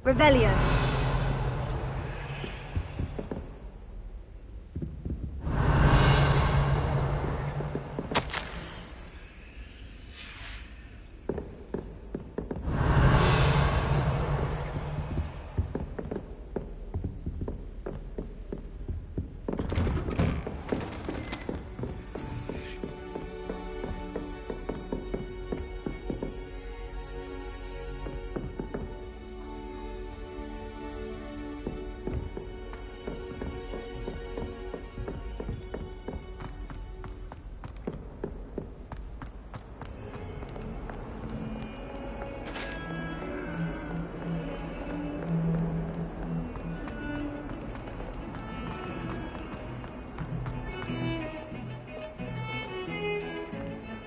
Revelio.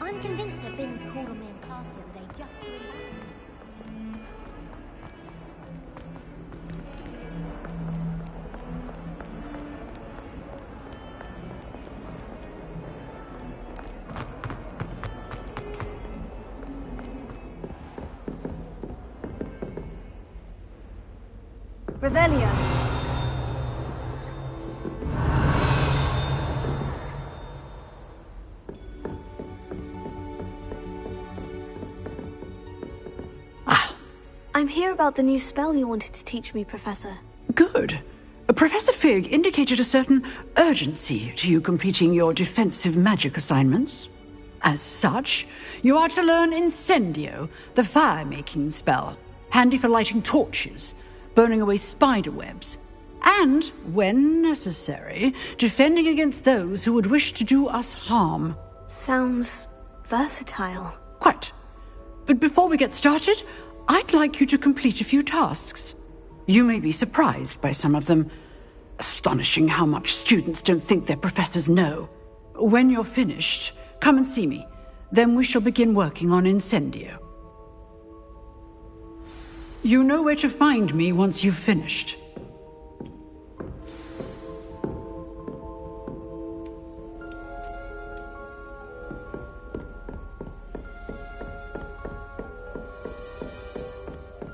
I'm convinced that Binns called on me in class the other day just to Revelio. I'm here about the new spell you wanted to teach me, Professor. Good. Professor Fig indicated a certain urgency to you completing your defensive magic assignments. As such, you are to learn Incendio, the fire-making spell, handy for lighting torches, burning away spider webs, and, when necessary, defending against those who would wish to do us harm. Sounds versatile. Quite. But before we get started, I'd like you to complete a few tasks. You may be surprised by some of them. Astonishing how much students don't think their professors know. When you're finished, come and see me. Then we shall begin working on Incendio. You know where to find me once you've finished.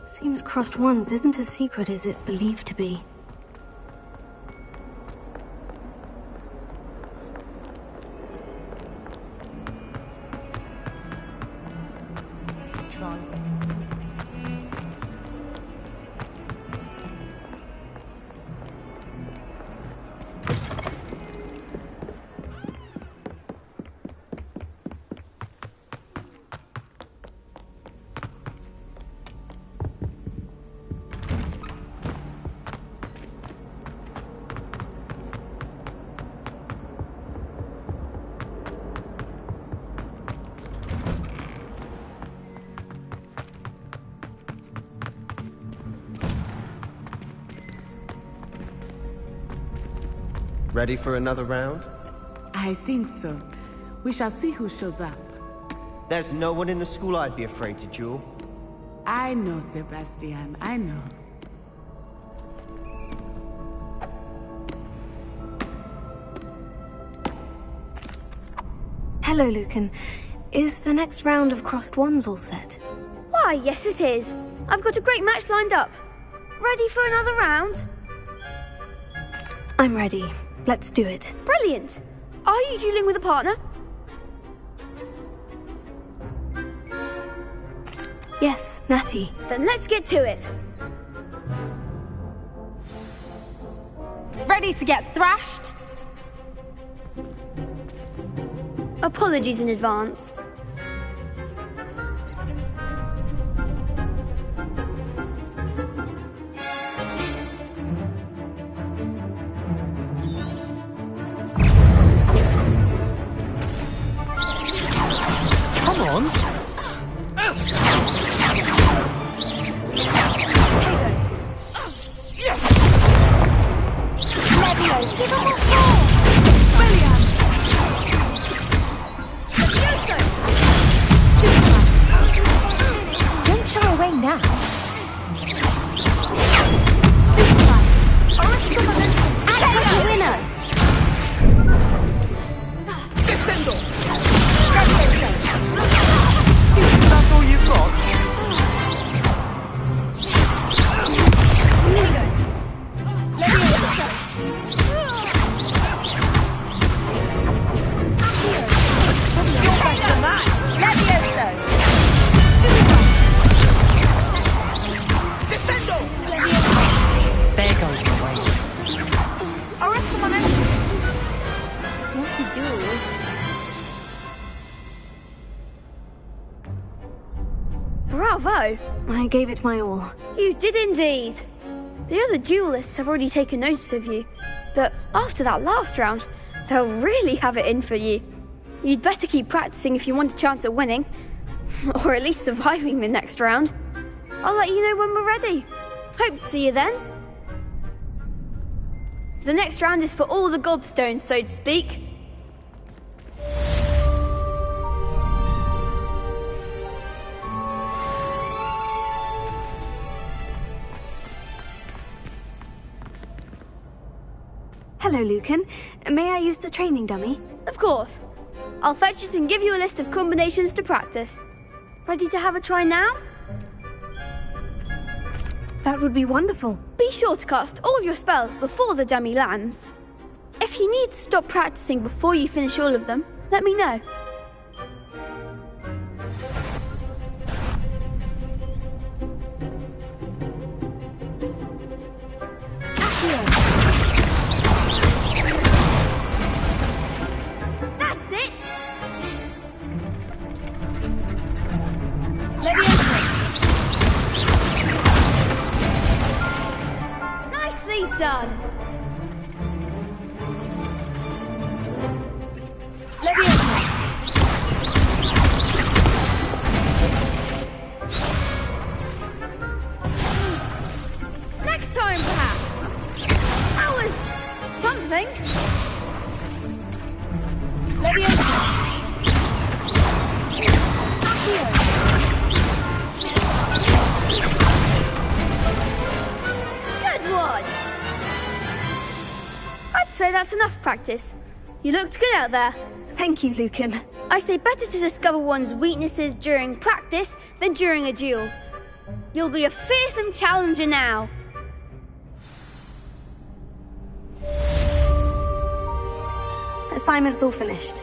Seems Crossed Ones isn't as secret as it's believed to be. Ready for another round? I think so. We shall see who shows up. There's no one in the school I'd be afraid to duel. I know, Sebastian, I know. Hello, Lucan. Is the next round of Crossed Ones all set? Why, yes it is. I've got a great match lined up. Ready for another round? I'm ready. Let's do it. Brilliant. Are you dueling with a partner? Yes, Natty. Then let's get to it. Ready to get thrashed? Apologies in advance. Come on! Give him a fall! William! Don't shy away now. Attack the winner! Descendo! Bravo! I gave it my all. You did indeed. The other duelists have already taken notice of you, but after that last round, they'll really have it in for you. You'd better keep practicing if you want a chance at winning, or at least surviving the next round. I'll let you know when we're ready. Hope to see you then. The next round is for all the gobstones, so to speak. Hello, Lucan. May I use the training dummy? Of course. I'll fetch it and give you a list of combinations to practice. Ready to have a try now? That would be wonderful. Be sure to cast all your spells before the dummy lands. If you need to stop practicing before you finish all of them, let me know. That's it! Nicely done! Next time, perhaps. That was something. Good one. I'd say that's enough practice. You looked good out there. Thank you, Lucan. I say better to discover one's weaknesses during practice than during a duel. You'll be a fearsome challenger now. Assignment's all finished.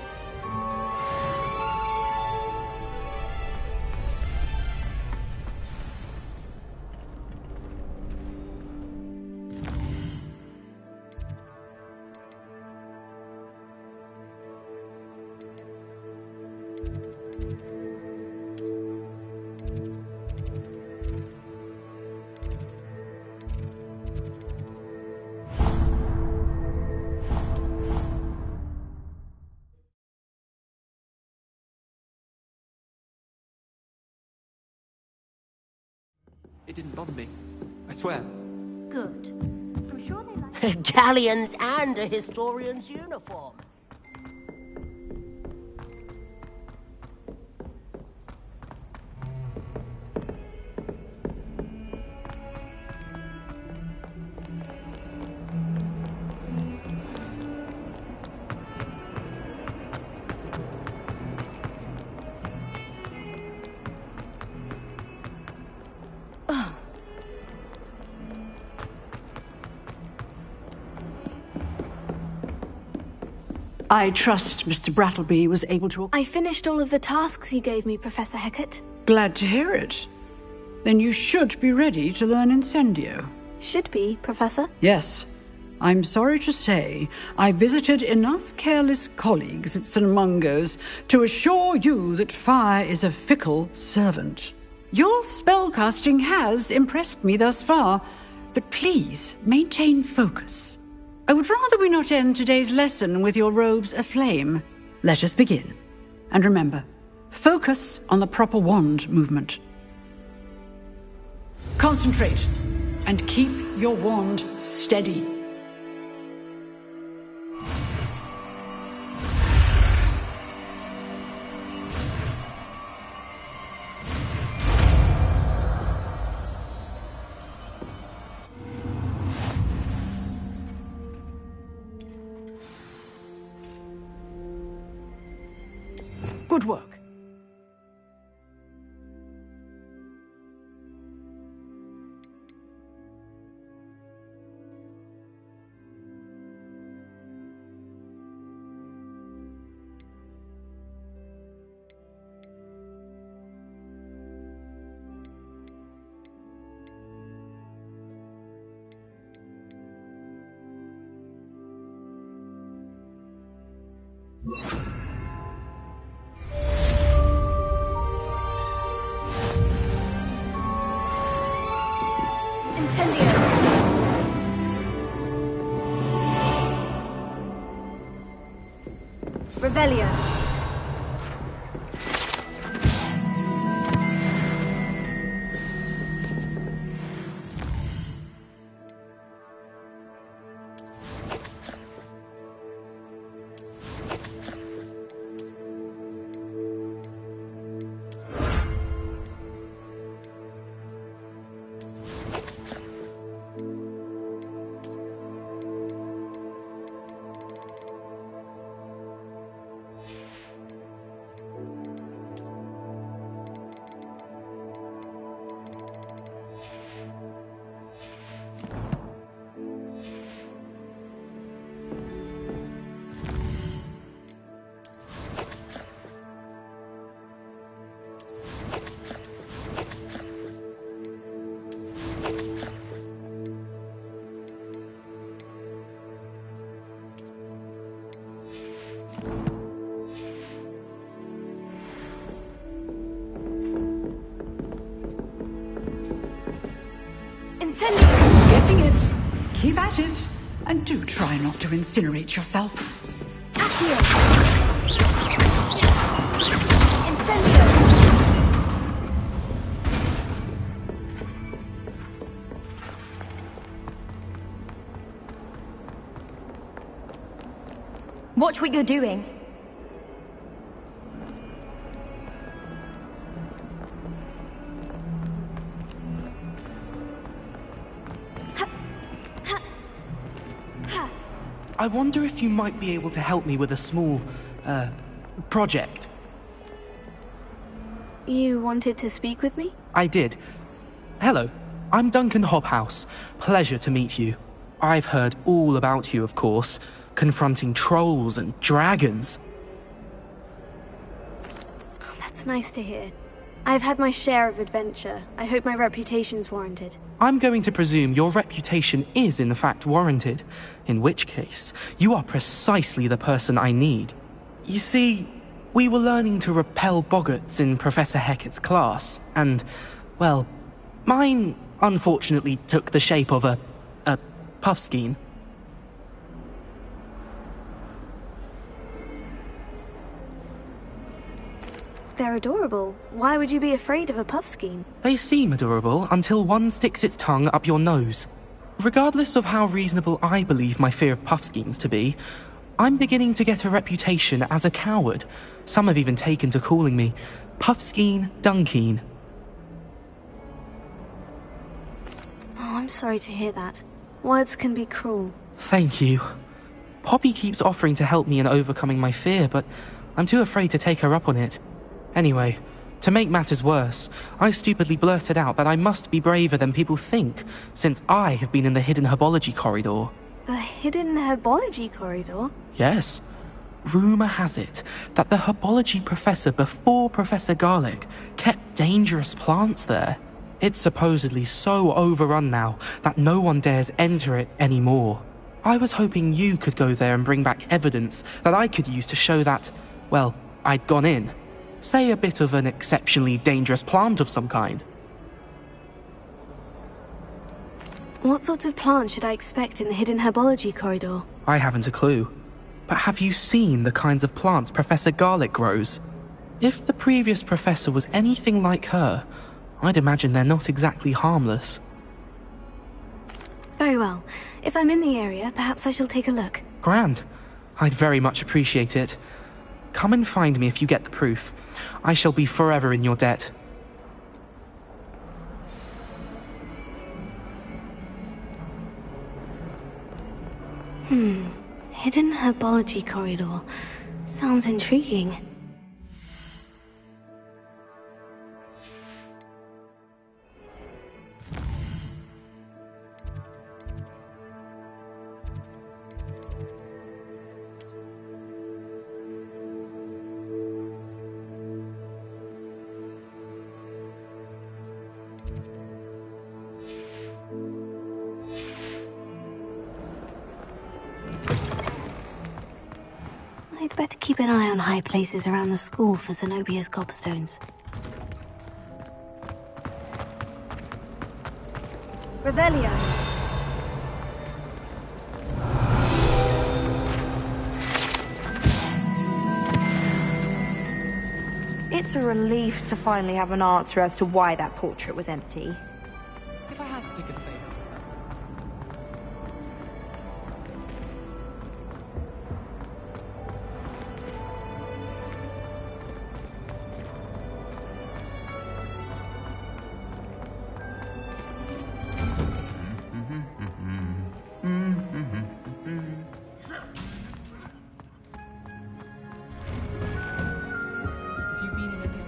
It didn't bother me. I swear. Good. Galleons and a historian's uniform. I trust Mr. Brattleby was able to... I finished all of the tasks you gave me, Professor Hecat. Glad to hear it. Then you should be ready to learn Incendio. Should be, Professor. Yes. I'm sorry to say, I visited enough careless colleagues at St. Mungo's to assure you that fire is a fickle servant. Your spellcasting has impressed me thus far, but please maintain focus. I would rather we not end today's lesson with your robes aflame. Let us begin. And remember, focus on the proper wand movement. Concentrate and keep your wand steady. Good work. Incendio! Revelio! Getting it. Keep at it. And do try not to incinerate yourself. Accio! Incendio! Watch what you're doing. I wonder if you might be able to help me with a small, project. You wanted to speak with me? I did. Hello, I'm Duncan Hobhouse. Pleasure to meet you. I've heard all about you, of course, confronting trolls and dragons. That's nice to hear. I've had my share of adventure. I hope my reputation's warranted. I'm going to presume your reputation is in fact warranted, in which case, you are precisely the person I need. You see, we were learning to repel boggarts in Professor Hecat's class, and, well, mine unfortunately took the shape of a puffskein. They're adorable. Why would you be afraid of a puffskein? They seem adorable until one sticks its tongue up your nose. Regardless of how reasonable I believe my fear of puffskeins to be, I'm beginning to get a reputation as a coward. Some have even taken to calling me Puffskein Dunkeen. Oh, I'm sorry to hear that. Words can be cruel. Thank you. Poppy keeps offering to help me in overcoming my fear, but I'm too afraid to take her up on it. Anyway, to make matters worse, I stupidly blurted out that I must be braver than people think, since I have been in the hidden herbology corridor. The hidden herbology corridor? Yes. Rumour has it that the herbology professor before Professor Garlic kept dangerous plants there. It's supposedly so overrun now that no one dares enter it anymore. I was hoping you could go there and bring back evidence that I could use to show that, well, I'd gone in. Say a bit of an exceptionally dangerous plant of some kind. What sort of plant should I expect in the hidden herbology corridor? I haven't a clue. But have you seen the kinds of plants Professor Garlic grows? If the previous professor was anything like her, I'd imagine they're not exactly harmless. Very well. If I'm in the area, perhaps I shall take a look. Grand. I'd very much appreciate it. Come and find me if you get the proof. I shall be forever in your debt. Hidden herbology corridor. Sounds intriguing. I'd better keep an eye on high places around the school for Zenobia's gobstones. Revelio. It's a relief to finally have an answer as to why that portrait was empty. If I had to pick a favourite. Have you been in any other?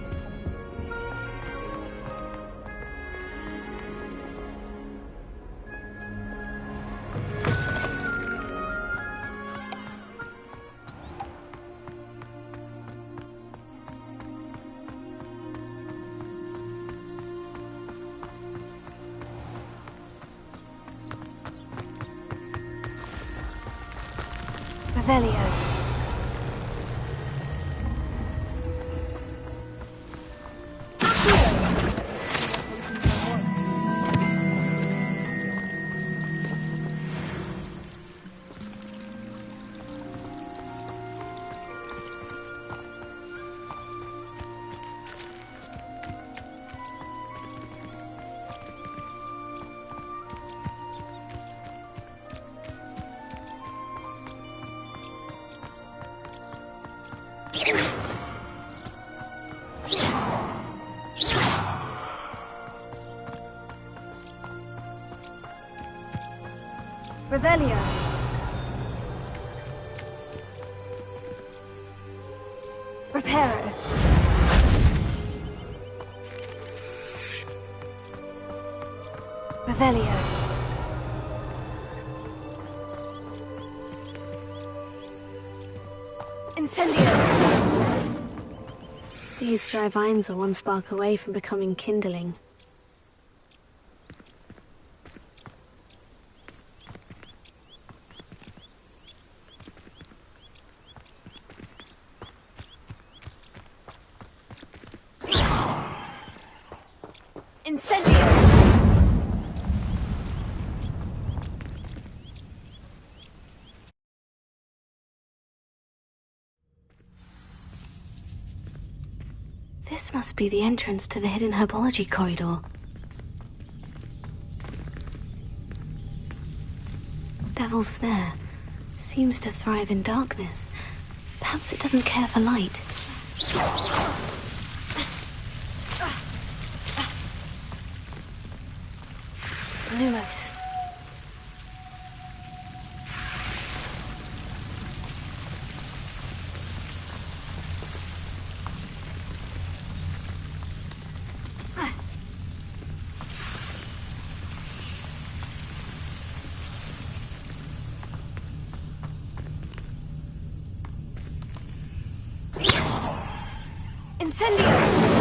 Revelio. Revelio. Reparo. Revelio. Incendio. These dry vines are one spark away from becoming kindling. Incendio! This must be the entrance to the hidden herbology corridor. Devil's Snare seems to thrive in darkness. Perhaps it doesn't care for light. Lumos. Incendio!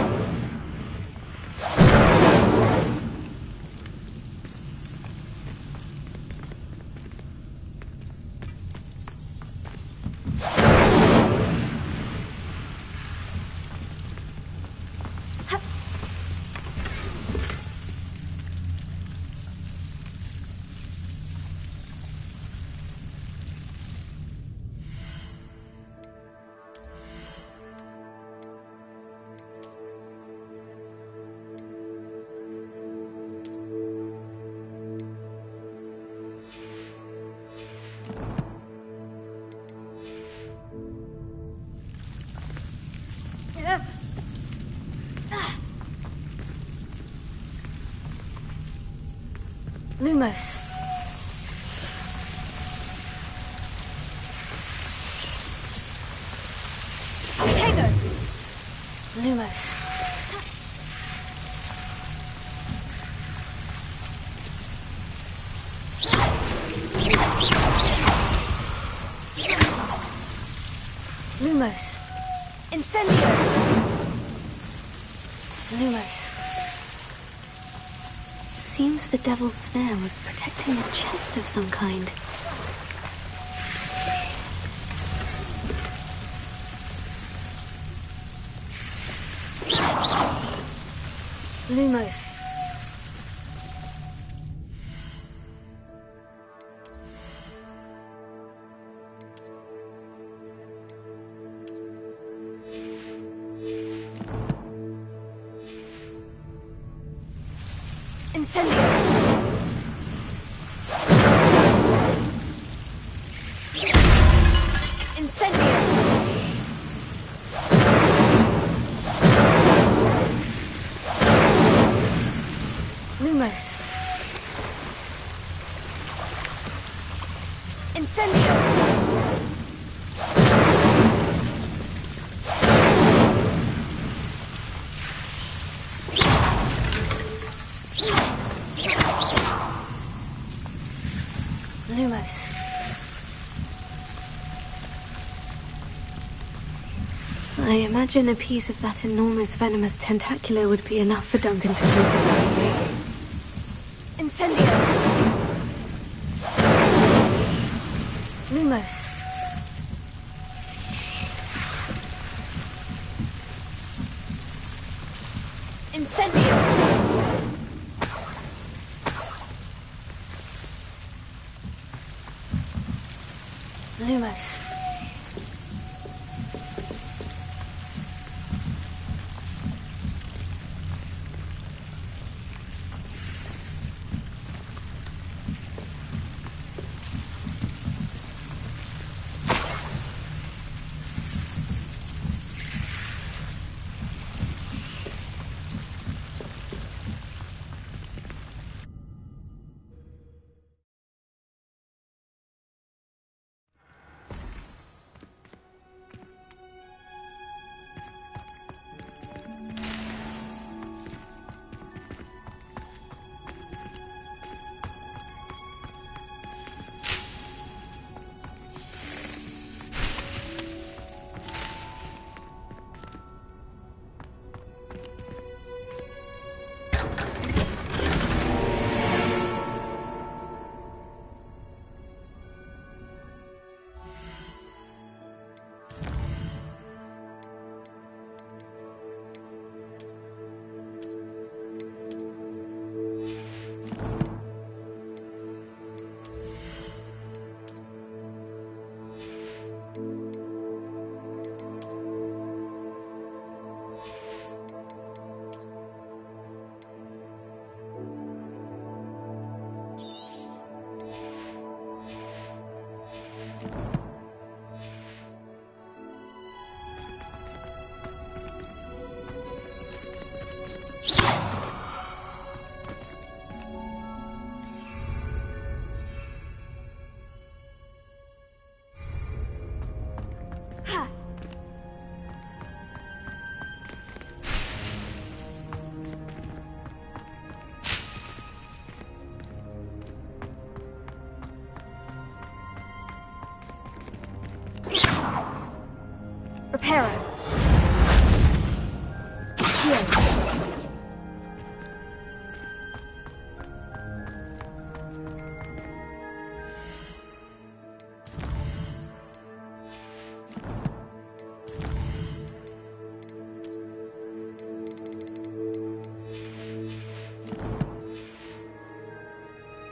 Lumos. Tego. Lumos. Lumos. Incendio. Lumos. Seems the Devil's Snare was protecting a chest of some kind. Lumos. Incendio! Incendio! Lumos. Incendio! Lumos. I imagine a piece of that enormous venomous tentacula would be enough for Duncan to prove his bravery. Incendio! Lumos. Incendio! Lumos. Reparo. Heal.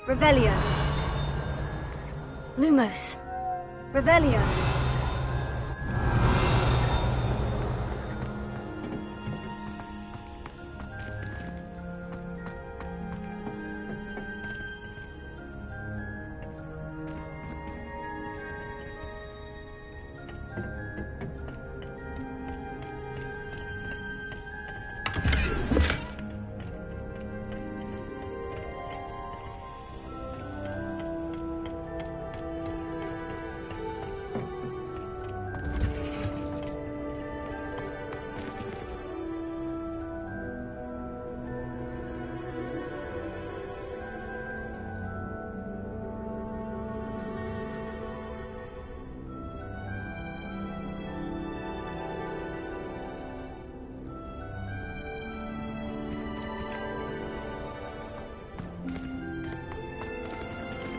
Revelio. Lumos. Revelio.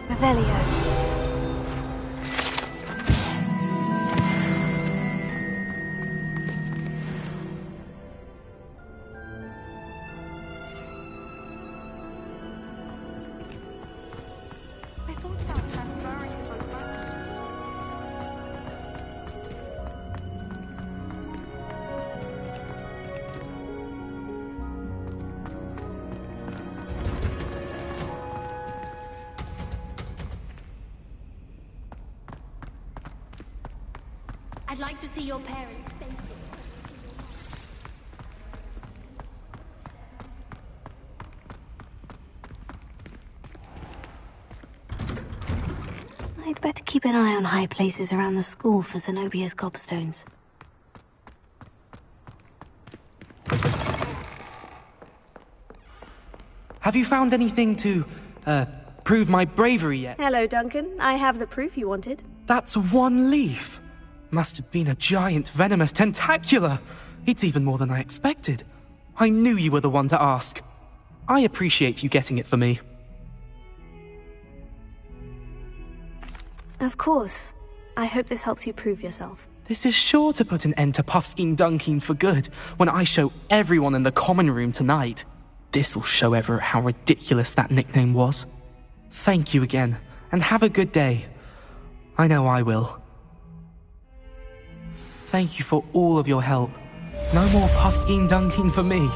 Revelio. I thought about transferring to my phone. I'd like to see your parents. Thank you. I'd better keep an eye on high places around the school for Zenobia's gobstones. Have you found anything to, prove my bravery yet? Hello, Duncan. I have the proof you wanted. That's one leaf. Must have been a giant venomous tentacula. It's even more than I expected. I knew you were the one to ask. I appreciate you getting it for me. Of course. I hope this helps you prove yourself. This is sure to put an end to Puffskein Dunkeen for good when I show everyone in the common room tonight. This'll show Everett how ridiculous that nickname was. Thank you again, and have a good day. I know I will. Thank you for all of your help. No more Puffskein Dunkeen for me.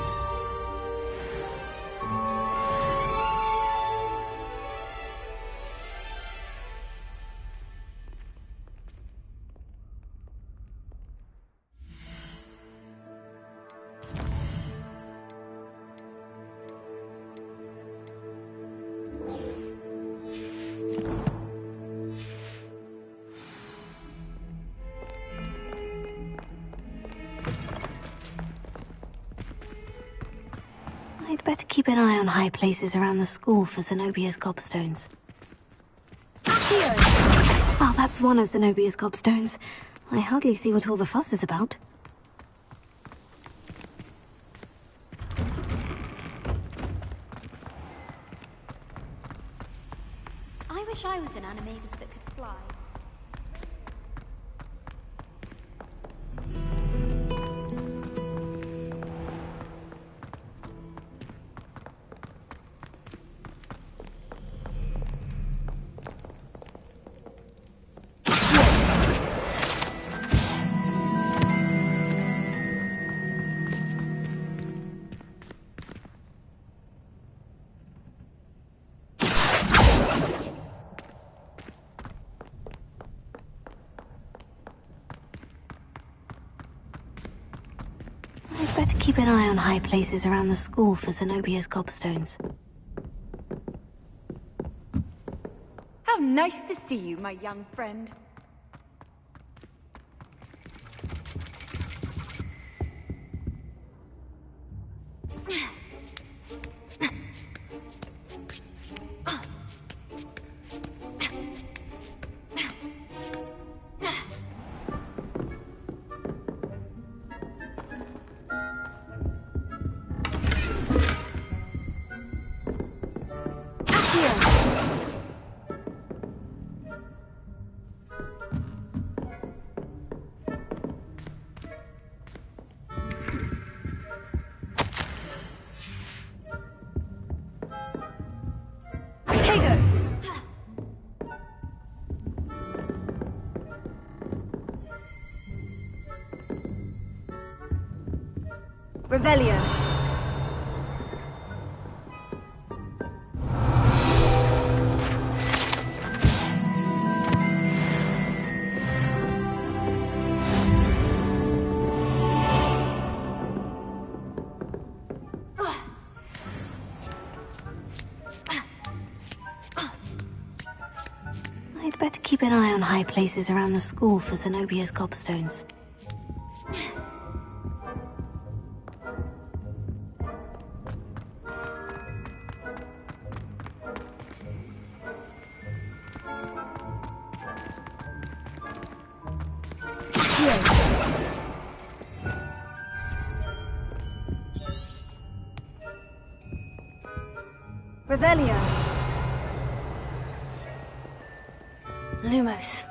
I'd better keep an eye on high places around the school for Zenobia's gobstones. Well, that's one of Zenobia's gobstones. I hardly see what all the fuss is about. I wish I was in animators that could fly. I'd better keep an eye on high places around the school for Zenobia's gobstones. How nice to see you, my young friend. Revelio. I'd better keep an eye on high places around the school for Zenobia's gobstones. Revelio. Lumos.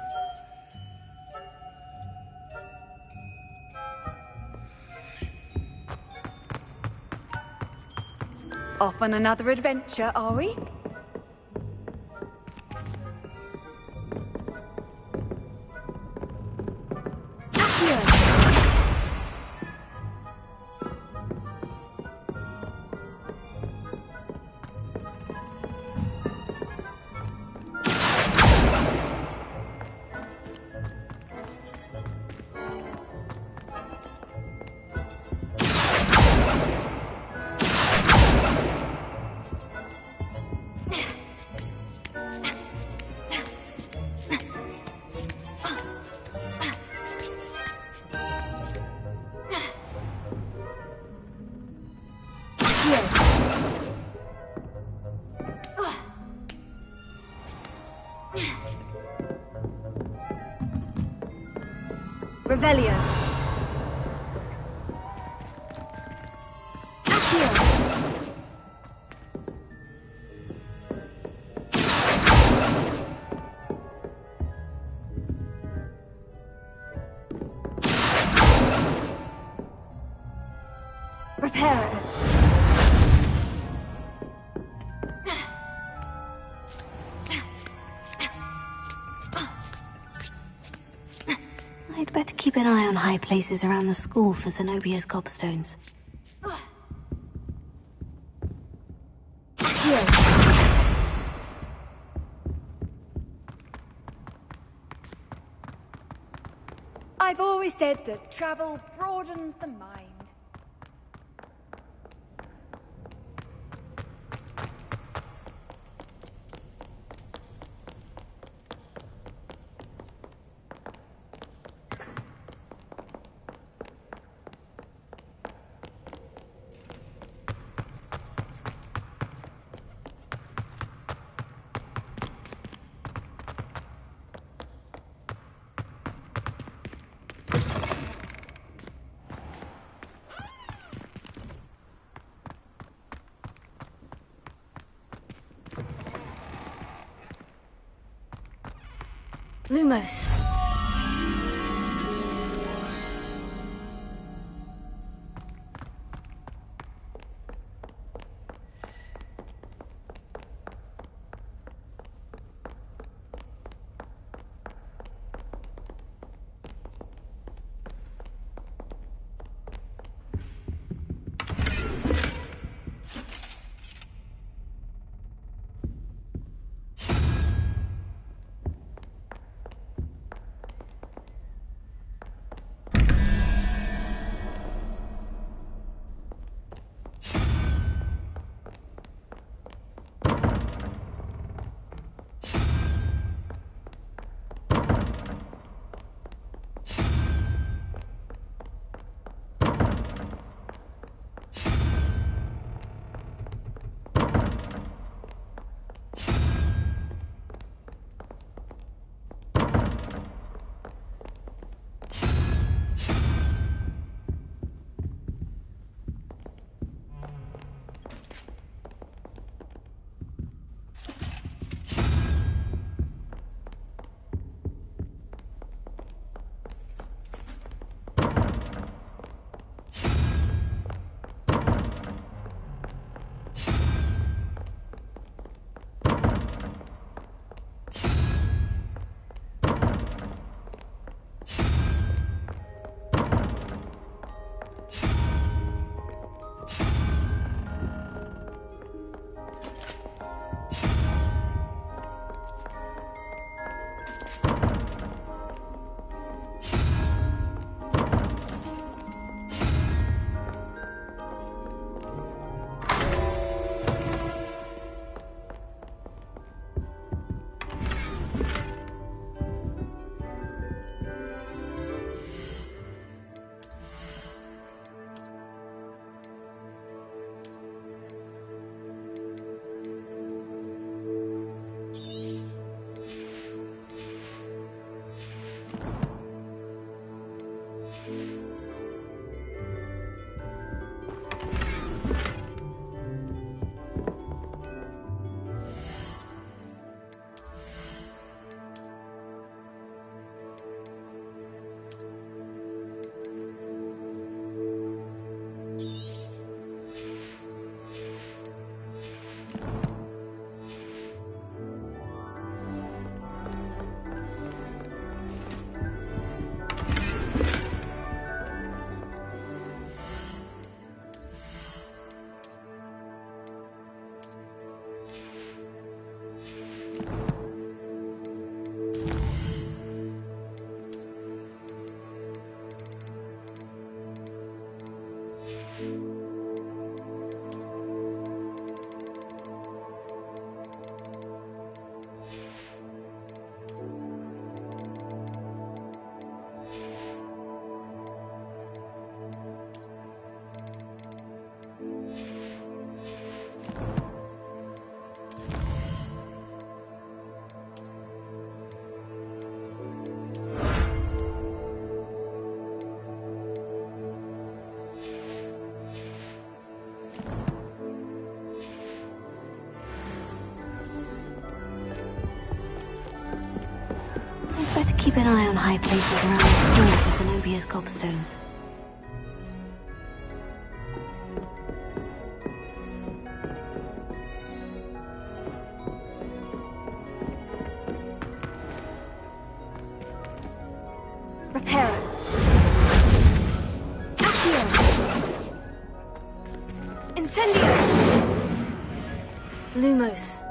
Off on another adventure, are we? Revelio. Reparo. I'd better keep an eye on high places around the school for Zenobia's gobstones. I've always said that travel broadens the mind. Lumos. Better keep an eye on high places around the school for Zenobia's gobstones. Reparo. Accio. Incendio. Lumos.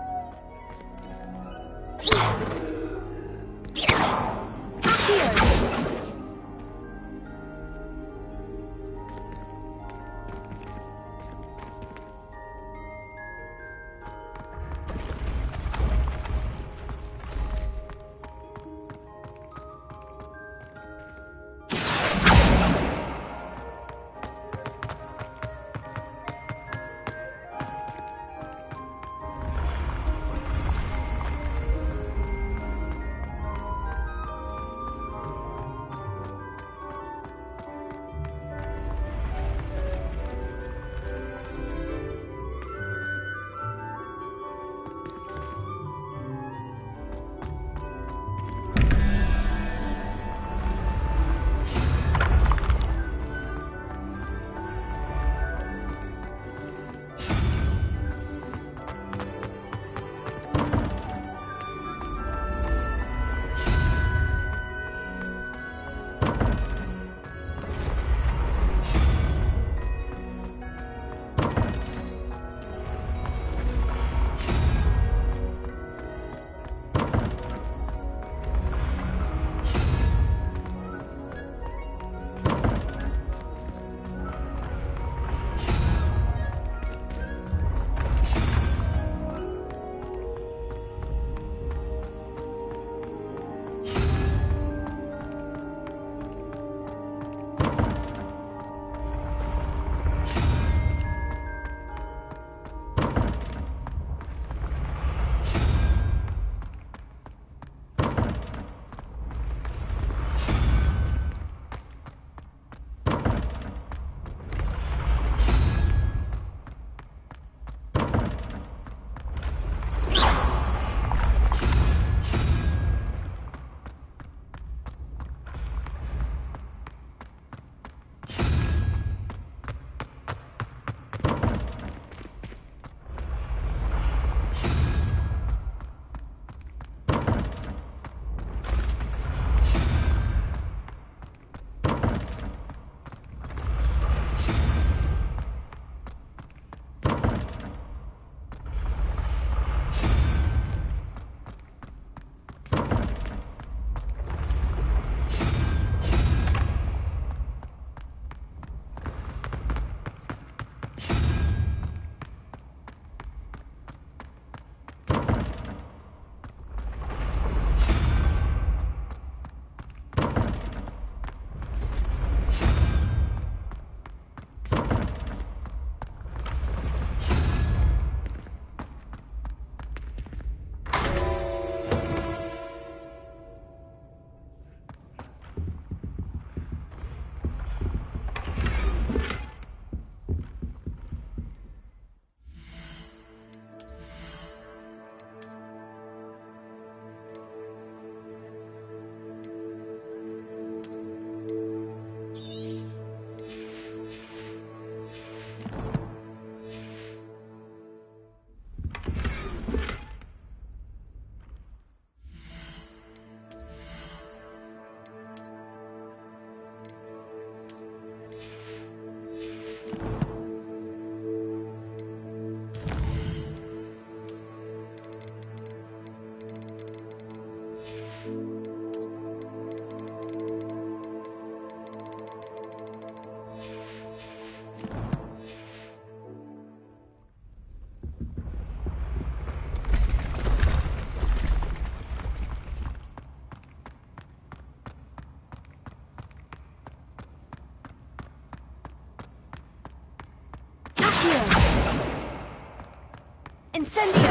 Incendio!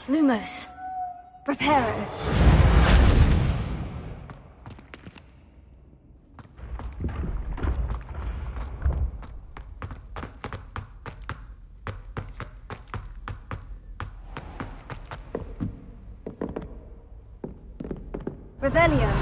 Lumos. Reparo. Revelio.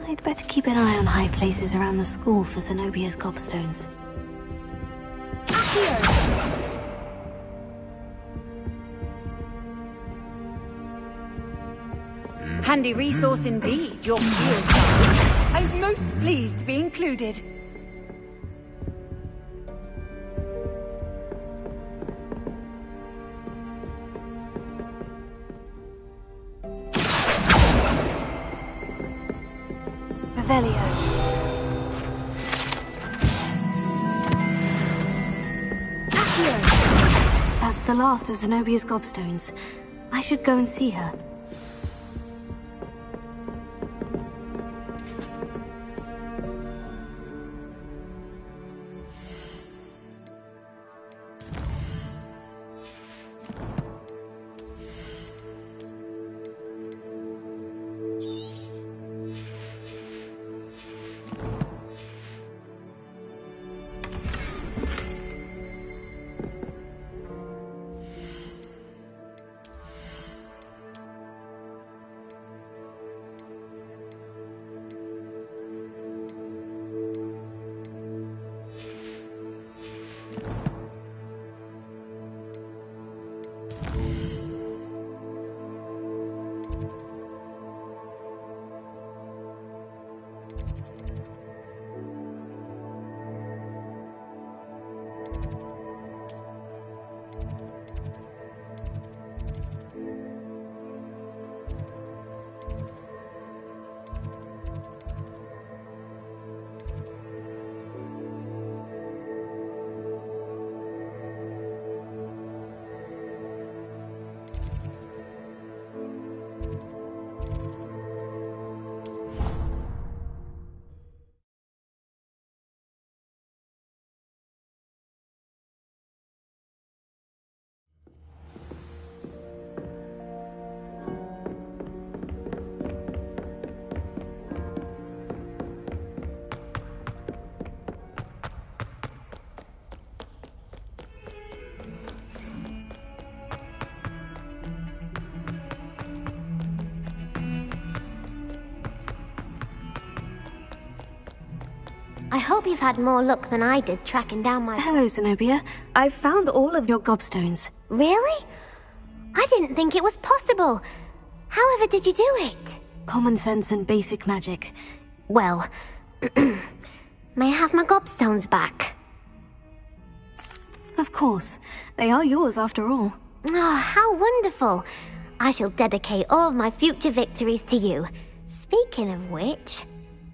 I'd better keep an eye on high places around the school for Zenobia's gobstones. Handy resource indeed, your field guide. I'm most pleased to be included. Revelio. That's the last of Zenobia's gobstones. I should go and see her. I hope you've had more luck than I did tracking down my... Hello, Zenobia. I've found all of your gobstones. Really? I didn't think it was possible. However did you do it? Common sense and basic magic. Well, may I have my gobstones back? Of course. They are yours after all. Oh, how wonderful. I shall dedicate all of my future victories to you. Speaking of which,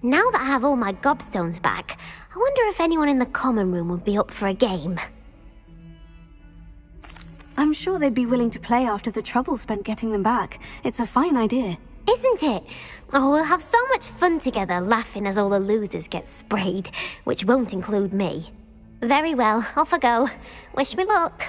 now that I have all my gobstones back, I wonder if anyone in the common room would be up for a game. I'm sure they'd be willing to play after the trouble spent getting them back. It's a fine idea. Isn't it? Oh, we'll have so much fun together, laughing as all the losers get sprayed, which won't include me. Very well, off I go. Wish me luck.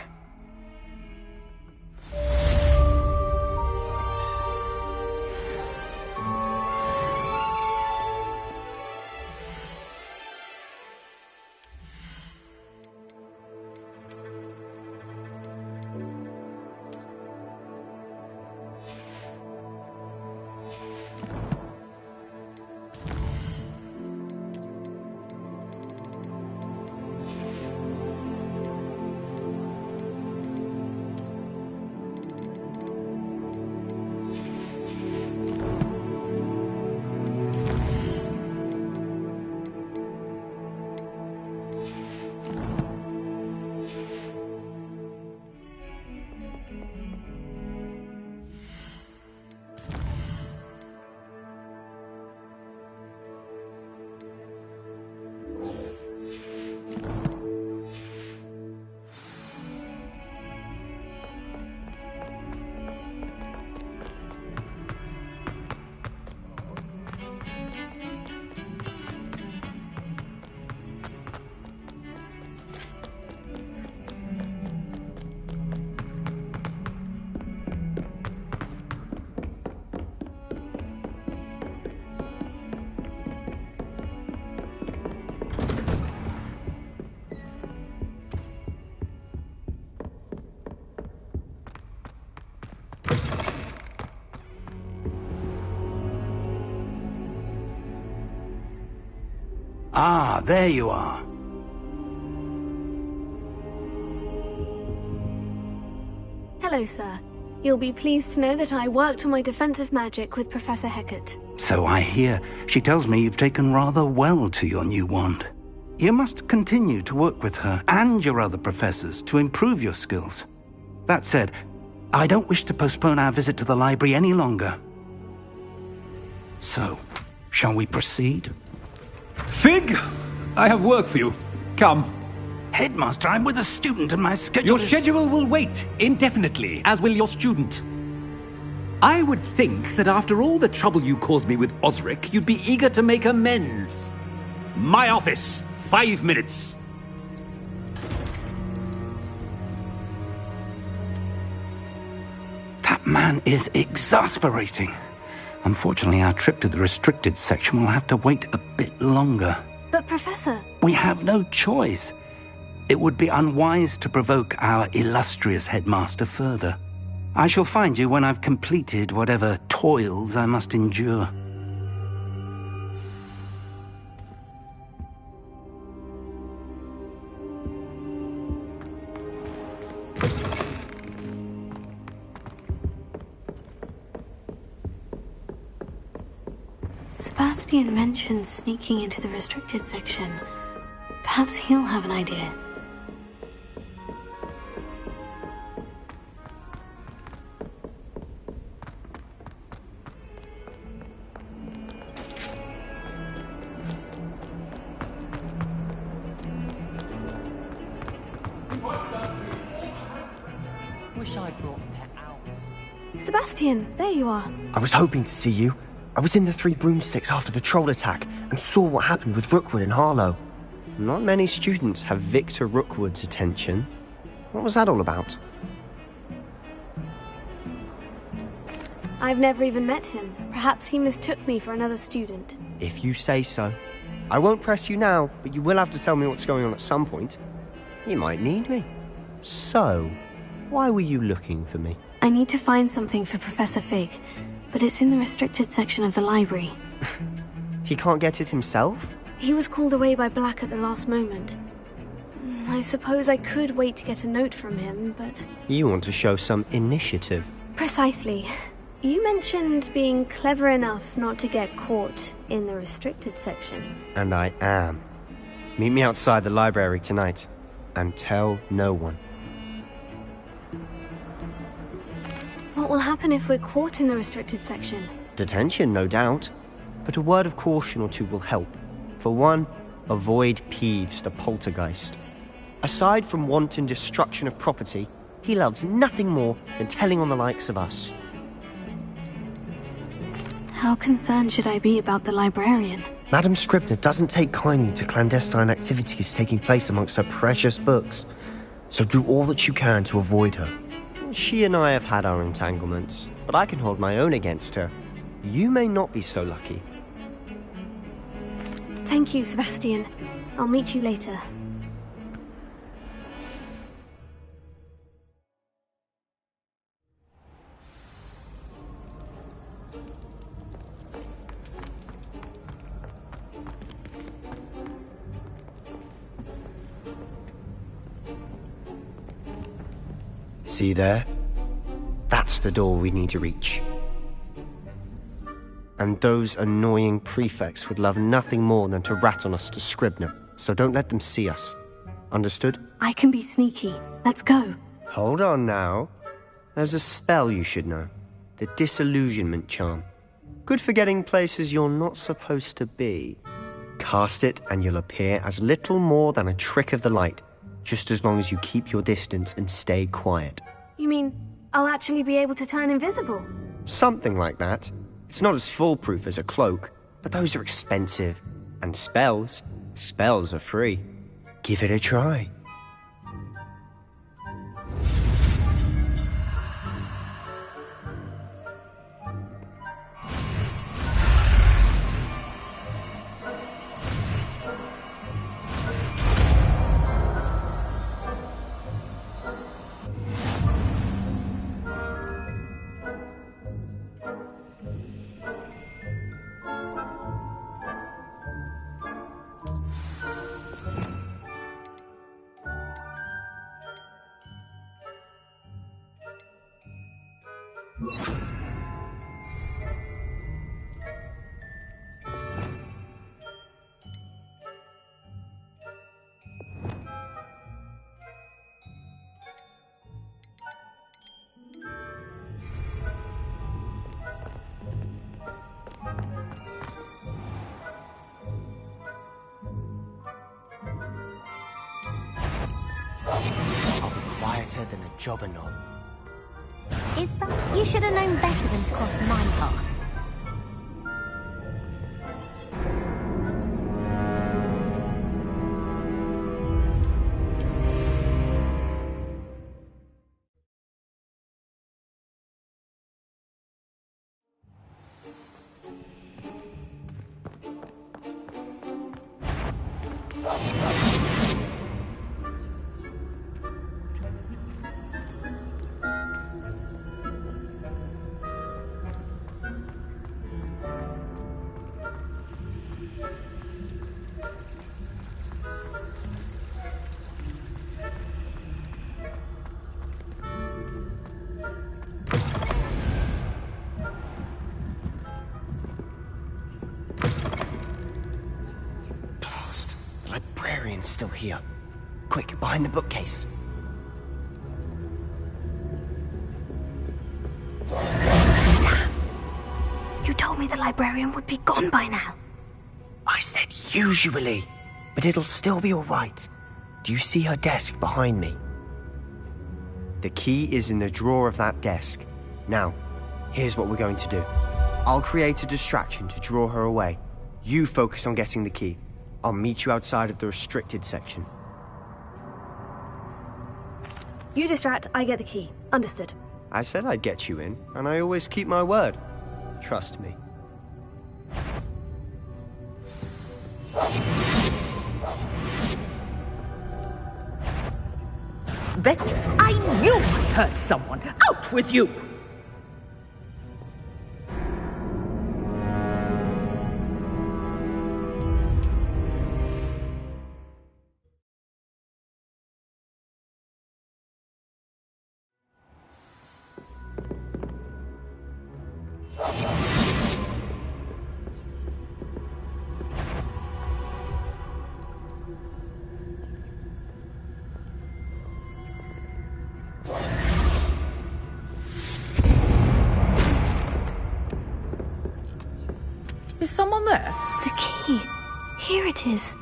Ah, there you are. Hello, sir. You'll be pleased to know that I worked on my defensive magic with Professor Hecat. So I hear. She tells me you've taken rather well to your new wand. You must continue to work with her and your other professors to improve your skills. That said, I don't wish to postpone our visit to the library any longer. So, shall we proceed? Fig! I have work for you. Come. Headmaster, I'm with a student and my schedule Your schedule will wait indefinitely, as will your student. I would think that after all the trouble you caused me with Osric, you'd be eager to make amends. My office, 5 minutes. That man is exasperating. Unfortunately, our trip to the restricted section will have to wait a bit longer. But, Professor... We have no choice. It would be unwise to provoke our illustrious headmaster further. I shall find you when I've completed whatever toils I must endure. Sebastian mentioned sneaking into the restricted section. Perhaps he'll have an idea. Wish I'd brought Pet out. Sebastian, there you are. I was hoping to see you. I was in the Three Broomsticks after the troll attack and saw what happened with Rookwood and Harlow. Not many students have Victor Rookwood's attention. What was that all about? I've never even met him. Perhaps he mistook me for another student. If you say so. I won't press you now, but you will have to tell me what's going on at some point. You might need me. So, why were you looking for me? I need to find something for Professor Fig, but it's in the restricted section of the library. He can't get it himself? He was called away by Black at the last moment. I suppose I could wait to get a note from him, but... You want to show some initiative. Precisely. You mentioned being clever enough not to get caught in the restricted section. And I am. Meet me outside the library tonight, and tell no one. What will happen if we're caught in the restricted section? Detention, no doubt. But a word of caution or two will help. For one, avoid Peeves, the poltergeist. Aside from wanton destruction of property, he loves nothing more than telling on the likes of us. How concerned should I be about the librarian? Madam Scribner doesn't take kindly to clandestine activities taking place amongst her precious books, so do all that you can to avoid her. She and I have had our entanglements, but I can hold my own against her. You may not be so lucky. Thank you, Sebastian. I'll meet you later. See there? That's the door we need to reach. And those annoying prefects would love nothing more than to rat on us to Scribner, so don't let them see us. Understood? I can be sneaky. Let's go. Hold on now. There's a spell you should know. The Disillusionment Charm. Good for getting places you're not supposed to be. Cast it and you'll appear as little more than a trick of the light, just as long as you keep your distance and stay quiet. You mean I'll actually be able to turn invisible? Something like that. It's not as foolproof as a cloak, but those are expensive. And spells are free. Give it a try. I'll be quieter than a jobberknoll. You should have known better than to cross my path. Librarian's still here. Quick, behind the bookcase. You told me the librarian would be gone by now. I said usually, but it'll still be alright. Do you see her desk behind me? The key is in the drawer of that desk. Now, here's what we're going to do. I'll create a distraction to draw her away. You focus on getting the key. I'll meet you outside of the restricted section. You distract, I get the key. Understood. I said I'd get you in, and I always keep my word. Trust me. Better. I knew I hurt someone. Out with you! Is someone there? The key. Here it is.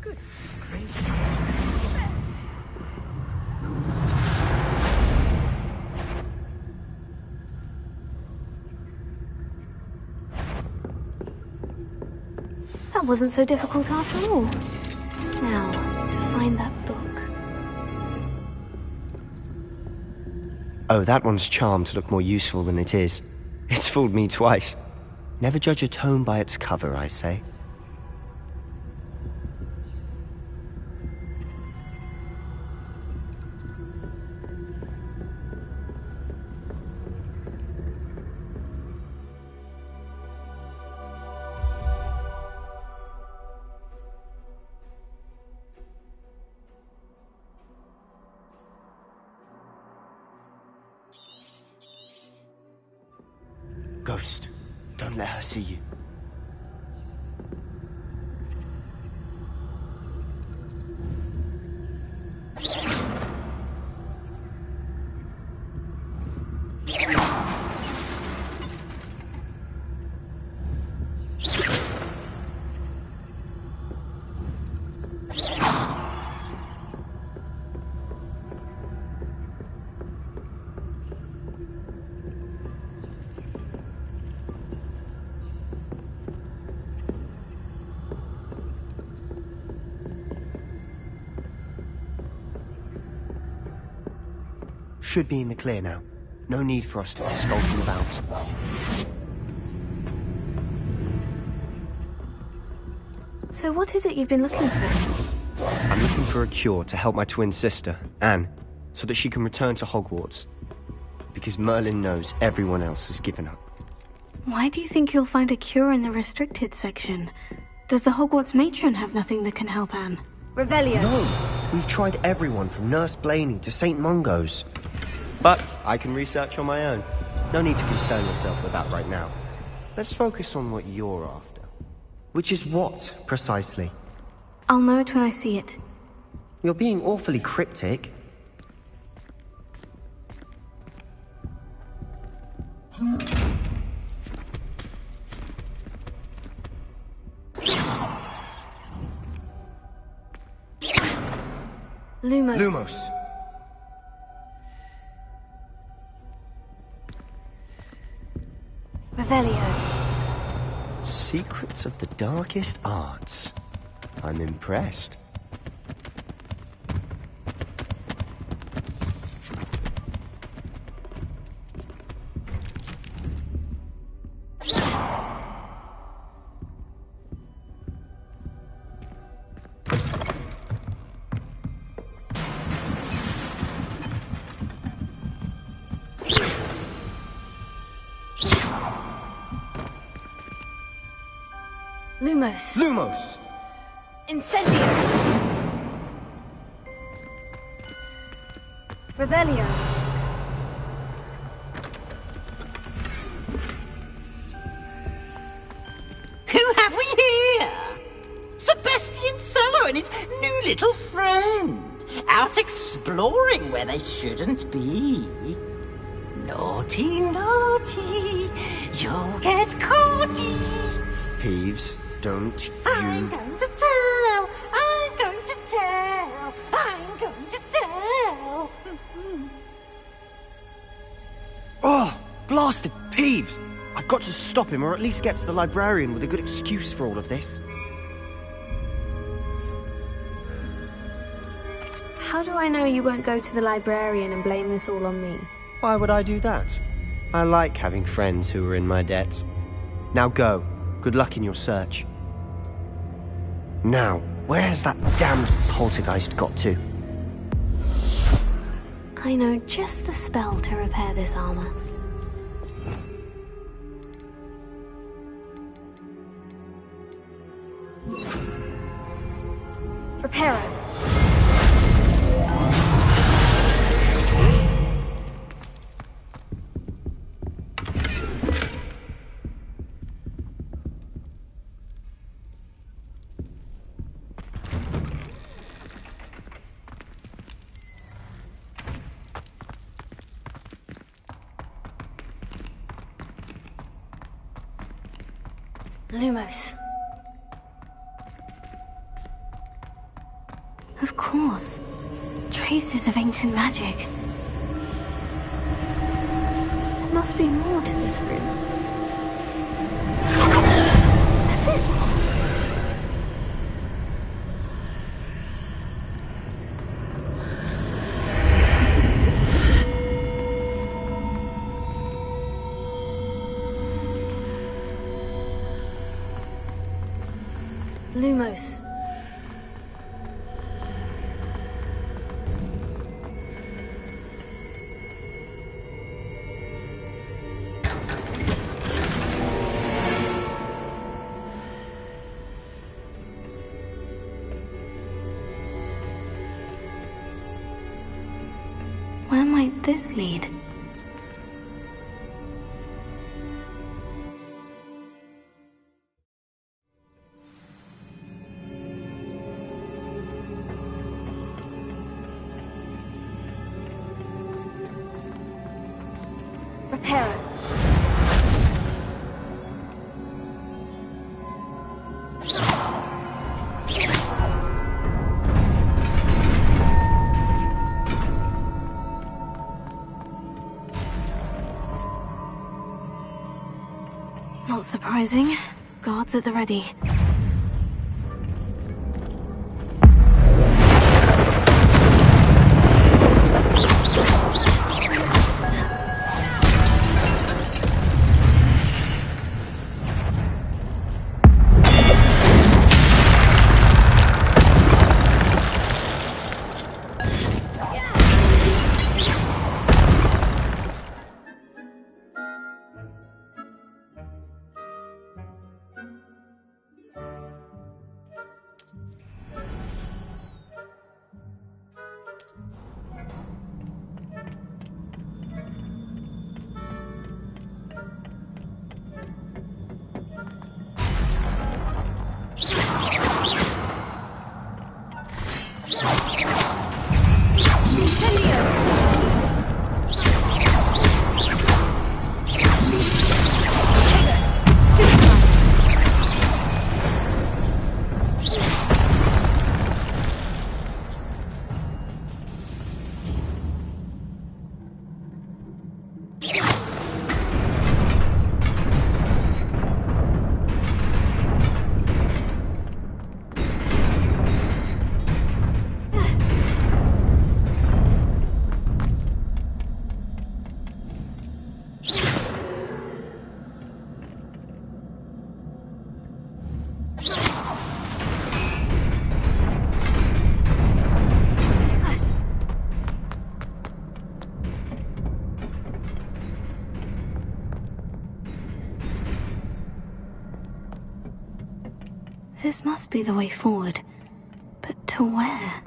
Good gracious. That wasn't so difficult after all. Now, to find that book. Oh, that one's charmed to look more useful than it is. It's fooled me twice. Never judge a tome by its cover, I say. Ghost, don't let her see you. Should be in the clear now. No need for us to be skulking about. So what is it you've been looking for? I'm looking for a cure to help my twin sister, Anne, so that she can return to Hogwarts. Because Merlin knows everyone else has given up. Why do you think you'll find a cure in the restricted section? Does the Hogwarts matron have nothing that can help Anne? Revelio. No, we've tried everyone from Nurse Blaney to St. Mungo's. But I can research on my own. No need to concern yourself with that right now. Let's focus on what you're after. Which is what, precisely? I'll know it when I see it. You're being awfully cryptic. Lumos. Lumos. Revelio. Secrets of the darkest arts. I'm impressed. Lumos. Lumos. Incendio. Revelio. Who have we here? Sebastian Solo and his new little friend. Out exploring where they shouldn't be. Naughty, naughty. You'll get caughty. Peeves, don't you... I'm going to tell. I'm going to tell. I'm going to tell. Oh, blasted Peeves! I've got to stop him, or at least get to the librarian with a good excuse for all of this. How do I know you won't go to the librarian and blame this all on me? Why would I do that? I like having friends who are in my debt. Now go. Good luck in your search. Now, where's that damned poltergeist got to? I know just the spell to repair this armor. Reparo. Lumos. Of course. Traces of ancient magic. There must be more to this room. That's it. Lumos. Where might this lead? Reparo. Not surprising. Guards at the ready. This must be the way forward. But to where?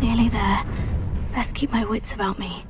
Nearly there. Best keep my wits about me.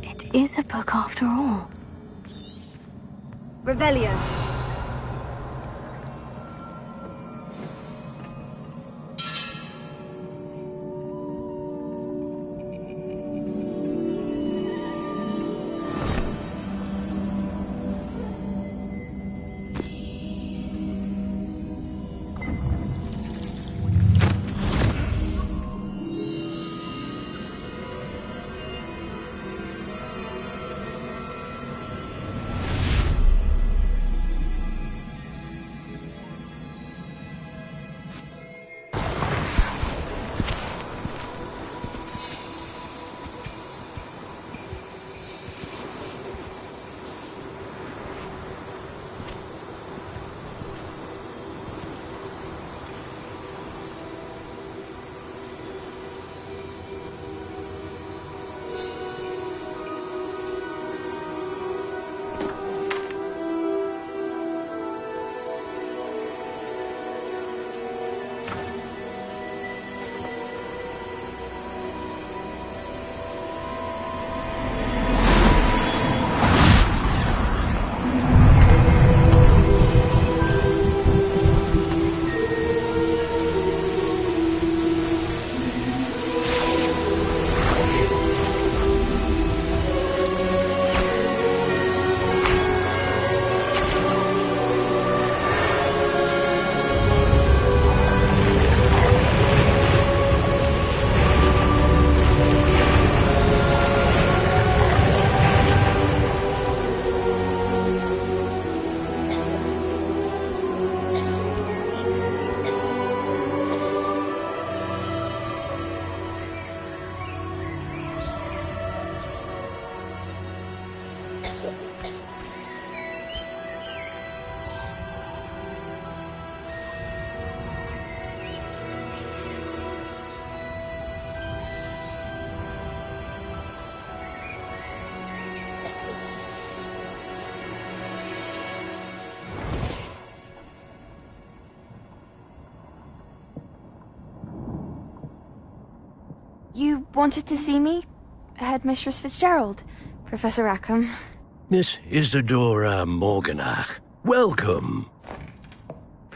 It is a book after all. Revelio. You wanted to see me? Headmistress Fitzgerald? Professor Rackham? Miss Isadora Morganach, welcome.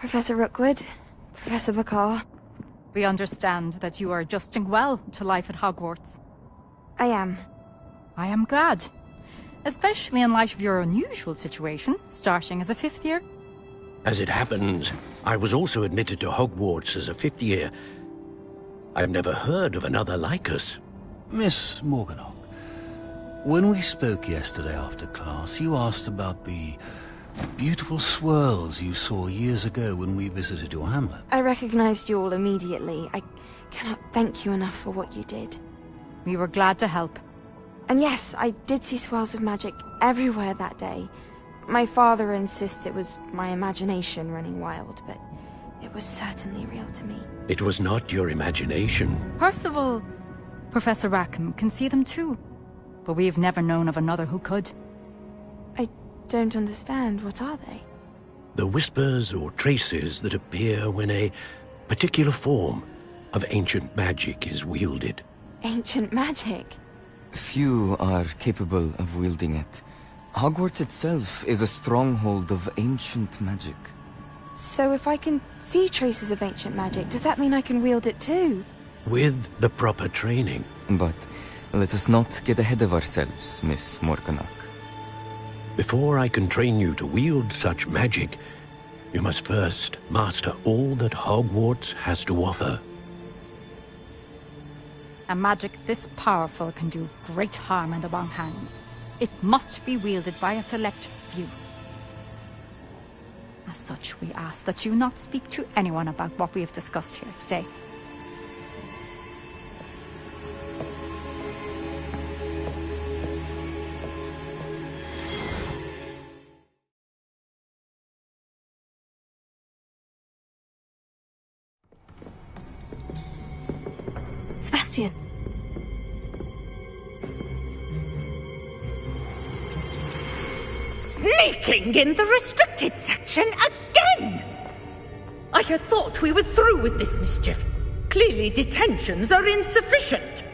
Professor Rookwood, Professor Bakar. We understand that you are adjusting well to life at Hogwarts. I am. I am glad. Especially in light of your unusual situation, starting as a 5th year. As it happens, I was also admitted to Hogwarts as a 5th year. I've never heard of another like us. Miss Morganach, when we spoke yesterday after class, you asked about the beautiful swirls you saw years ago when we visited your hamlet. I recognized you all immediately. I cannot thank you enough for what you did. We were glad to help. And yes, I did see swirls of magic everywhere that day. My father insists it was my imagination running wild, but it was certainly real to me. It was not your imagination. Percival, Professor Rackham can see them too. But we've never known of another who could. I don't understand. What are they? The whispers or traces that appear when a particular form of ancient magic is wielded. Ancient magic? Few are capable of wielding it. Hogwarts itself is a stronghold of ancient magic. So if I can see traces of ancient magic, does that mean I can wield it too? With the proper training. But let us not get ahead of ourselves, Miss Morganach. Before I can train you to wield such magic, you must first master all that Hogwarts has to offer. A magic this powerful can do great harm in the wrong hands. It must be wielded by a select few. As such, we ask that you not speak to anyone about what we have discussed here today. Sebastian. Sneaking in the restricted section again! I had thought we were through with this mischief. Clearly detentions are insufficient.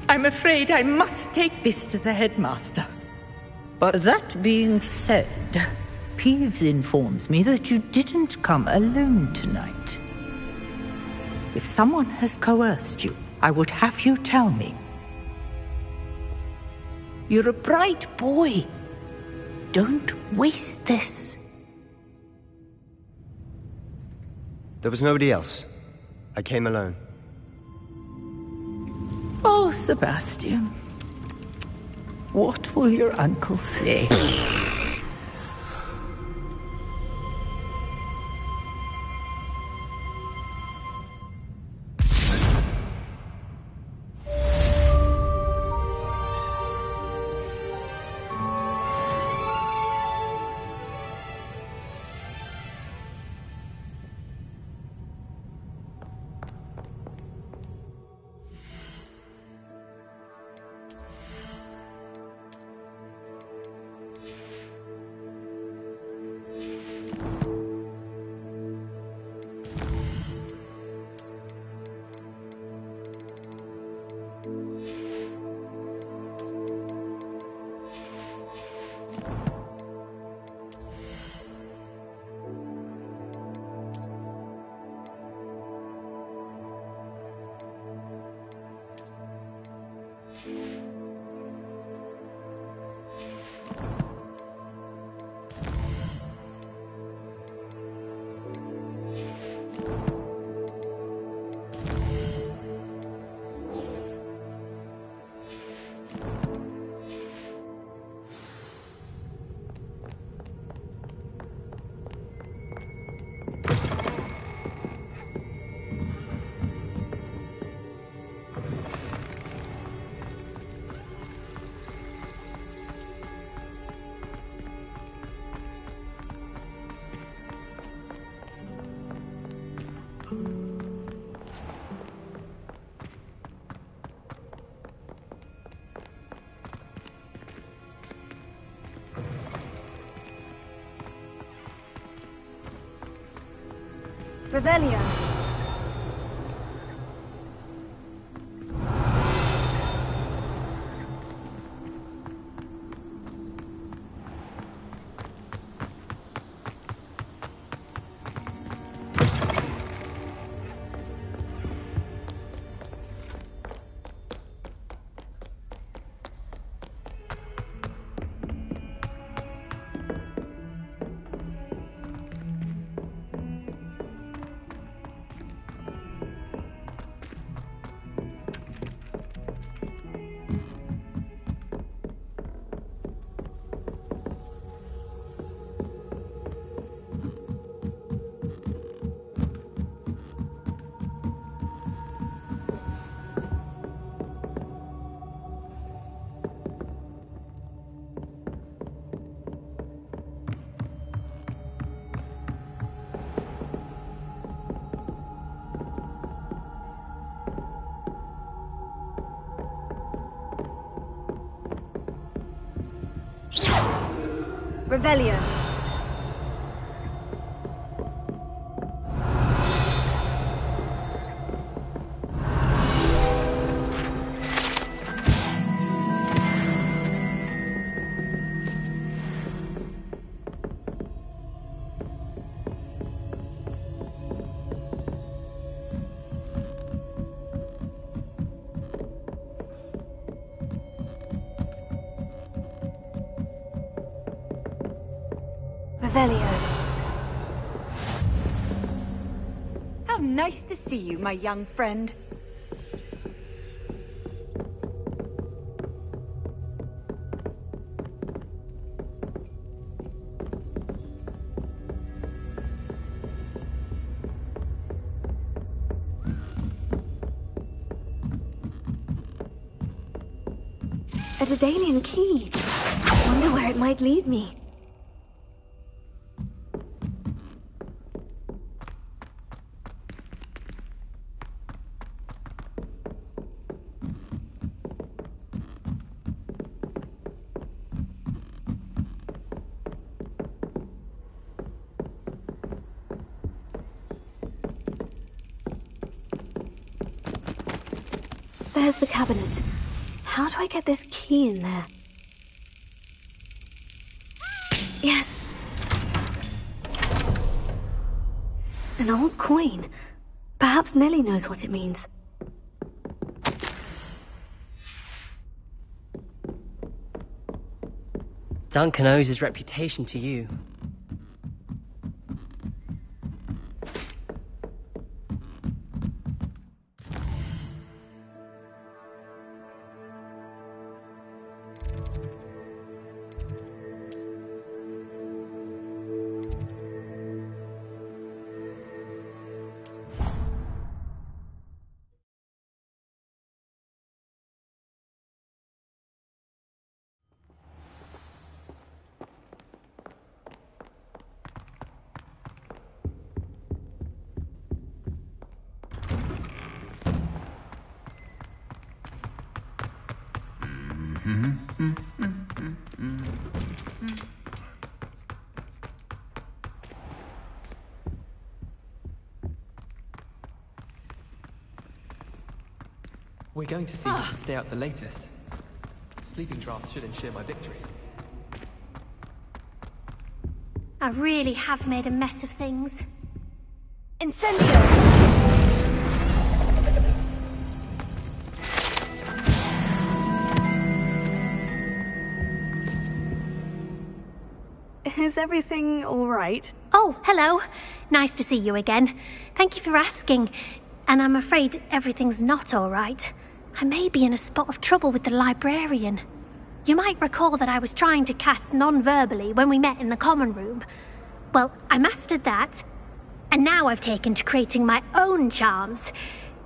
I'm afraid I must take this to the headmaster. But that being said, Peeves informs me that you didn't come alone tonight. If someone has coerced you, I would have you tell me. You're a bright boy. Don't waste this. There was nobody else. I came alone. Oh, Sebastian. What will your uncle say? Revelio. Revelio. Revelio. How nice to see you, my young friend. A Daedalian key. I wonder where it might lead me. There's the cabinet. How do I get this key in there? Yes. An old coin. Perhaps Nellie knows what it means. Duncan owes his reputation to you. We're going to see who can stay up the latest. Sleeping drafts should ensure my victory. I really have made a mess of things. Incendio! Is everything all right? Oh, hello. Nice to see you again. Thank you for asking. And I'm afraid everything's not all right. I may be in a spot of trouble with the librarian. You might recall that I was trying to cast non-verbally when we met in the common room. Well, I mastered that, and now I've taken to creating my own charms.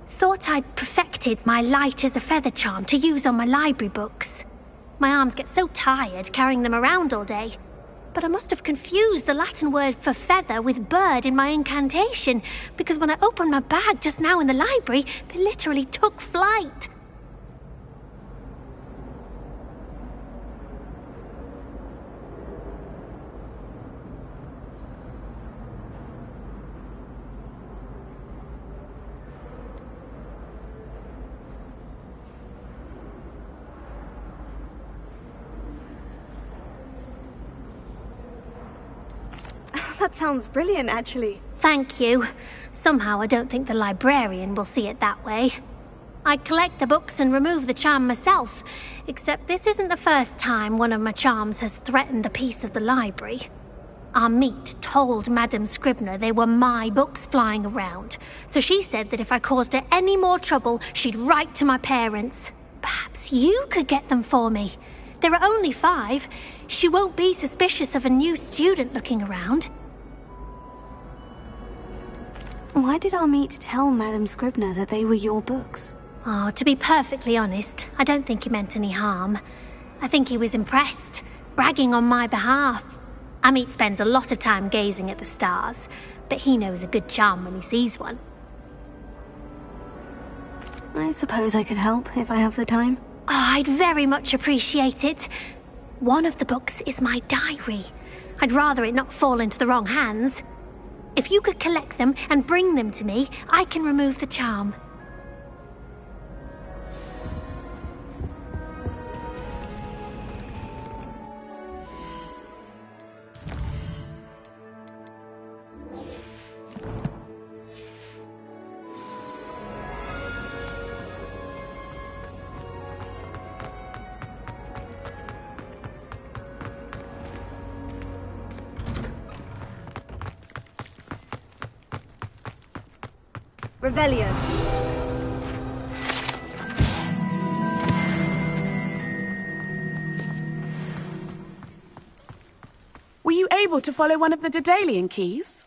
Thought I'd perfected my light as a feather charm to use on my library books. My arms get so tired carrying them around all day. But I must have confused the Latin word for feather with bird in my incantation, because when I opened my bag just now in the library, they literally took flight. That sounds brilliant, actually. Thank you. Somehow I don't think the librarian will see it that way. I collect the books and remove the charm myself, except this isn't the first time one of my charms has threatened the peace of the library. Our meet told Madame Scribner they were my books flying around, so she said that if I caused her any more trouble, she'd write to my parents. Perhaps you could get them for me. There are only 5. She won't be suspicious of a new student looking around. Why did our meet tell Madame Scribner that they were your books? Oh, to be perfectly honest, I don't think he meant any harm. I think he was impressed, bragging on my behalf. Amit spends a lot of time gazing at the stars, but he knows a good charm when he sees one. I suppose I could help if I have the time. Oh, I'd very much appreciate it. One of the books is my diary. I'd rather it not fall into the wrong hands. If you could collect them and bring them to me, I can remove the charm. Revelio. Were you able to follow one of the Daedalian keys?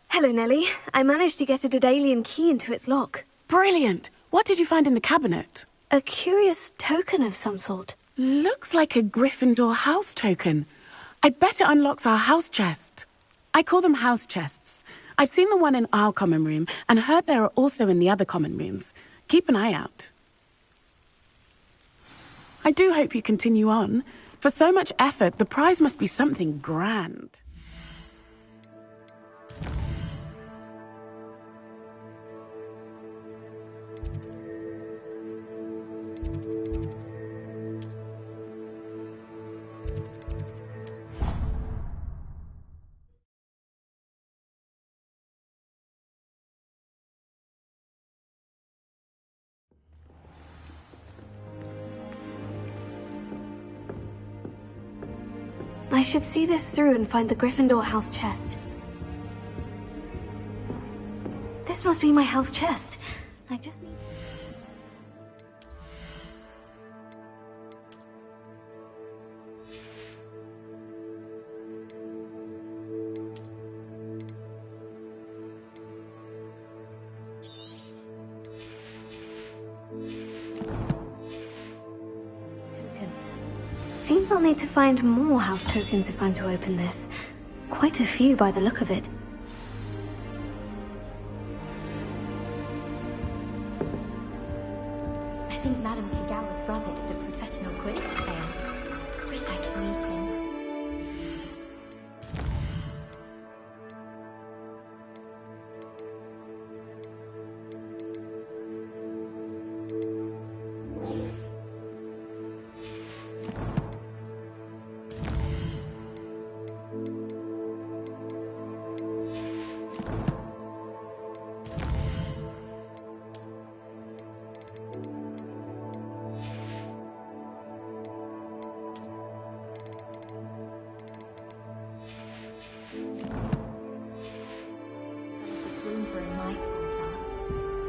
Hello, Nellie. I managed to get a Daedalian key into its lock. Brilliant! What did you find in the cabinet? A curious token of some sort. Looks like a Gryffindor house token. I bet it unlocks our house chest. I call them house chests. I've seen the one in our common room and heard there are also in the other common rooms. Keep an eye out. I do hope you continue on. For so much effort, the prize must be something grand. I should see this through and find the Gryffindor house chest. This must be my house chest. I just need... Seems I'll need to find more house tokens if I'm to open this. Quite a few by the look of it. I think Madame Kagawa's brother is a professional Quidditch player. Wish I could meet him.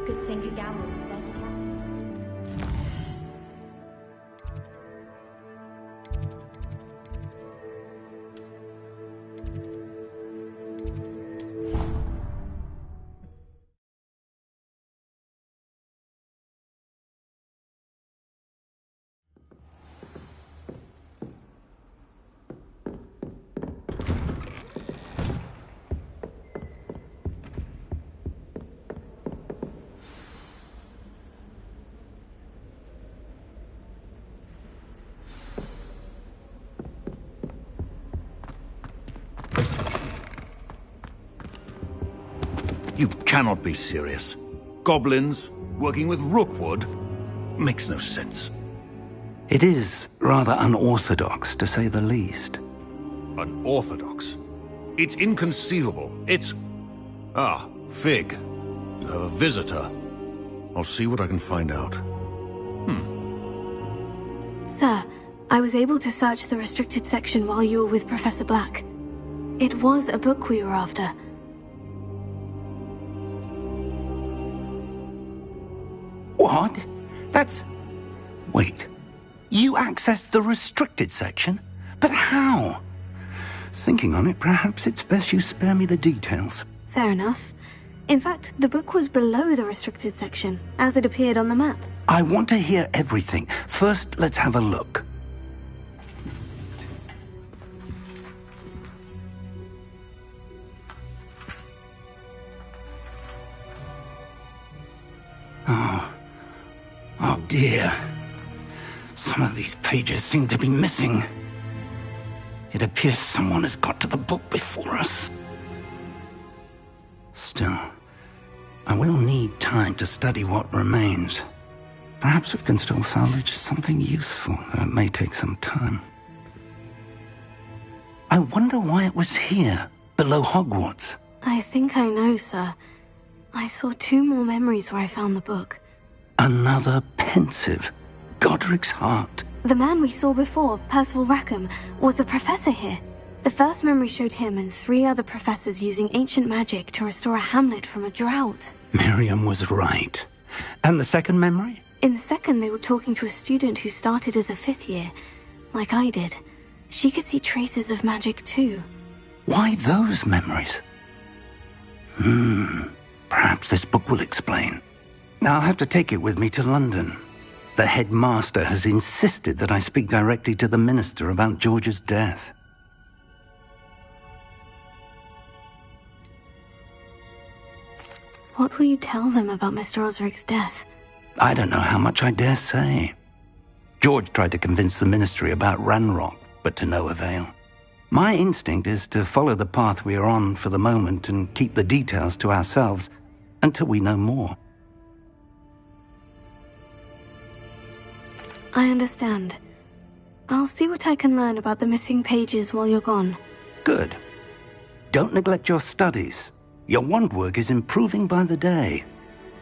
Good thing Kagawa was there to catch me. You cannot be serious. Goblins working with Rookwood makes no sense. It is rather unorthodox, to say the least. Unorthodox? It's inconceivable. It's... Ah, Fig. You have a visitor. I'll see what I can find out. Sir, I was able to search the restricted section while you were with Professor Black. It was a book we were after. What? That's... Wait. You accessed the restricted section? But how? Thinking on it, perhaps it's best you spare me the details. Fair enough. In fact, the book was below the restricted section, as it appeared on the map. I want to hear everything. First, let's have a look. Oh dear. Some of these pages seem to be missing. It appears someone has got to the book before us. Still, I will need time to study what remains. Perhaps we can still salvage something useful, though it may take some time. I wonder why it was here, below Hogwarts. I think I know, sir. I saw 2 more memories where I found the book. Another pensive. Godric's heart. The man we saw before, Percival Rackham, was a professor here. The first memory showed him and 3 other professors using ancient magic to restore a hamlet from a drought. Miriam was right. And the second memory? In the second, they were talking to a student who started as a 5th year, like I did. She could see traces of magic too. Why those memories? Perhaps this book will explain. I'll have to take it with me to London. The headmaster has insisted that I speak directly to the minister about George's death. What will you tell them about Mr. Osric's death? I don't know how much I dare say. George tried to convince the ministry about Ranrock, but to no avail. My instinct is to follow the path we are on for the moment and keep the details to ourselves until we know more. I understand. I'll see what I can learn about the missing pages while you're gone. Good. Don't neglect your studies. Your wand work is improving by the day.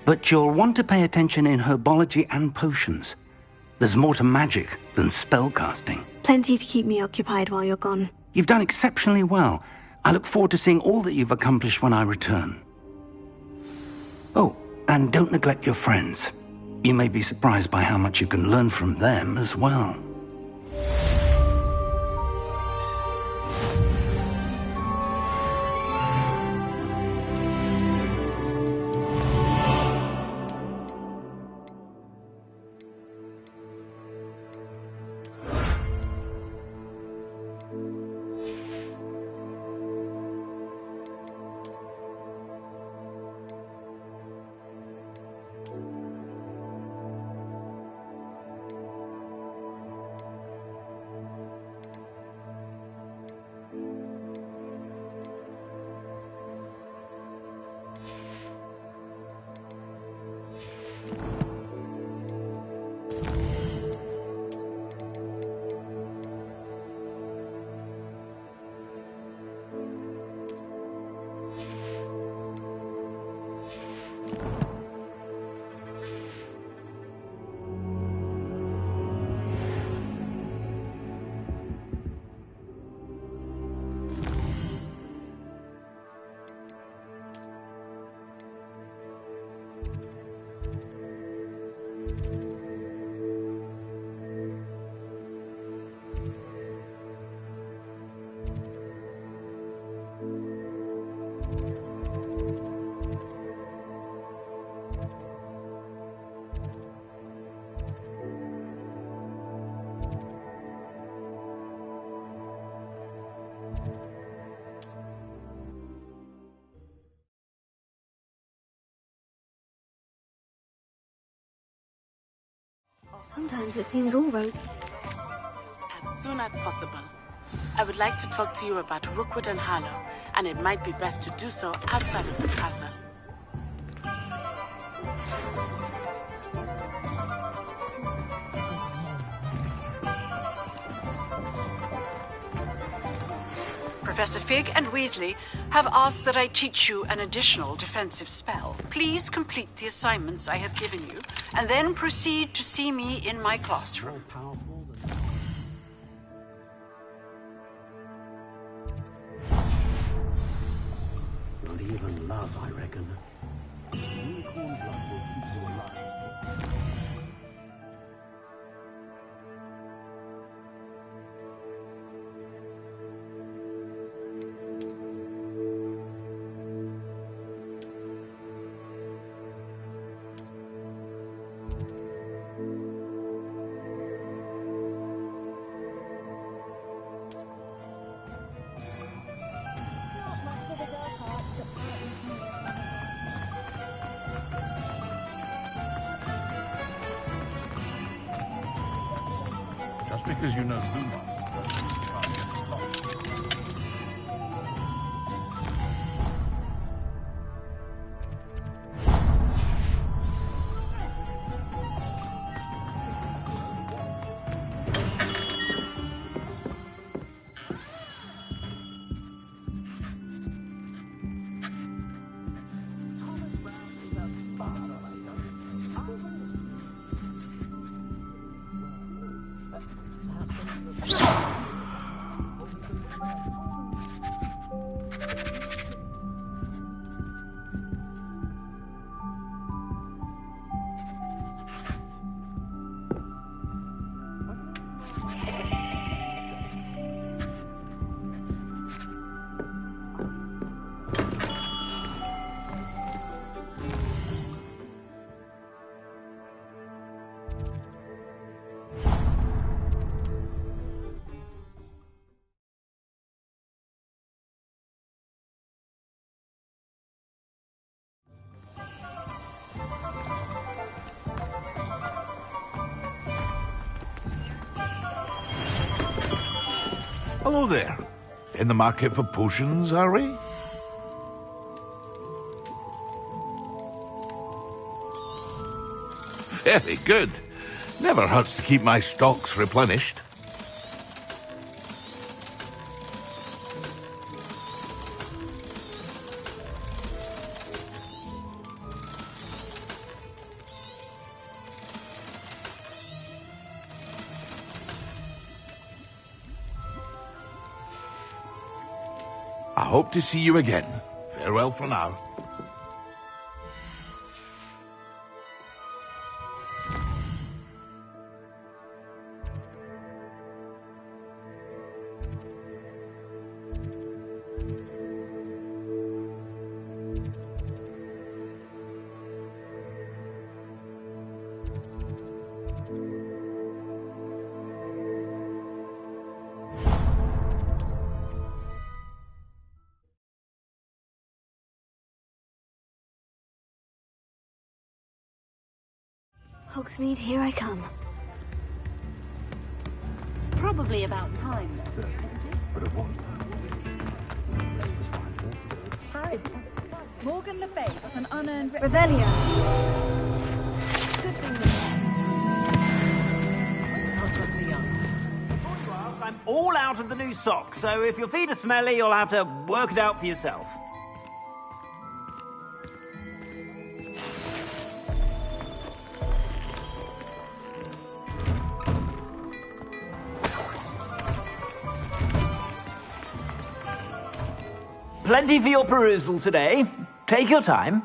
But you'll want to pay attention in herbology and potions. There's more to magic than spellcasting. Plenty to keep me occupied while you're gone. You've done exceptionally well. I look forward to seeing all that you've accomplished when I return. Oh, and don't neglect your friends. You may be surprised by how much you can learn from them as well. Sometimes it seems all rose. As soon as possible. I would like to talk to you about Rookwood and Harlow, and it might be best to do so outside of the castle. Professor Fig and Weasley have asked that I teach you an additional defensive spell. Please complete the assignments I have given you, and then proceed to see me in my classroom. Not even love, I reckon. Unicorn blood will keep you alive. Just because you know Luna doesn't mean you can't get along. Hello there. In the market for potions, are we? Very good. Never hurts to keep my stocks replenished. I hope to see you again. Farewell for now. Hogsmeade, here I come. Probably about time, Sir, but at what? Hi. Morgan Le Fay got an unearned Revelio. Good thing I'm all out of the new socks, so if your feet are smelly, you'll have to work it out for yourself. Plenty for your perusal today. Take your time.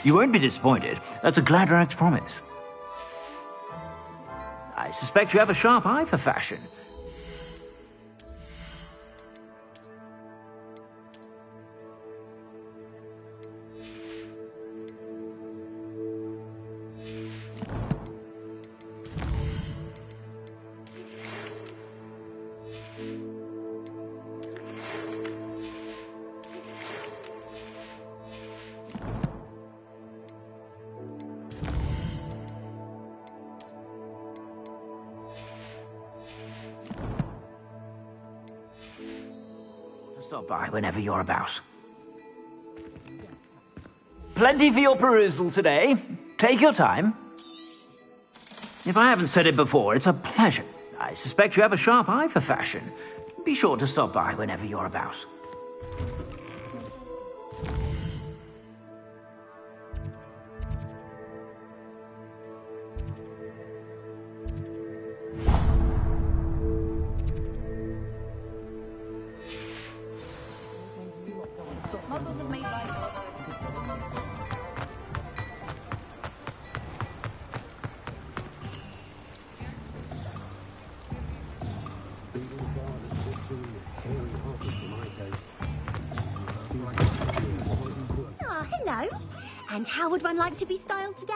You won't be disappointed. That's a Gladrax promise. I suspect you have a sharp eye for fashion. Stop by whenever you're about. Plenty for your perusal today. Take your time. If I haven't said it before, it's a pleasure. I suspect you have a sharp eye for fashion. Be sure to stop by whenever you're about. Models have made life. Ah, hello. And how would one like to be styled today?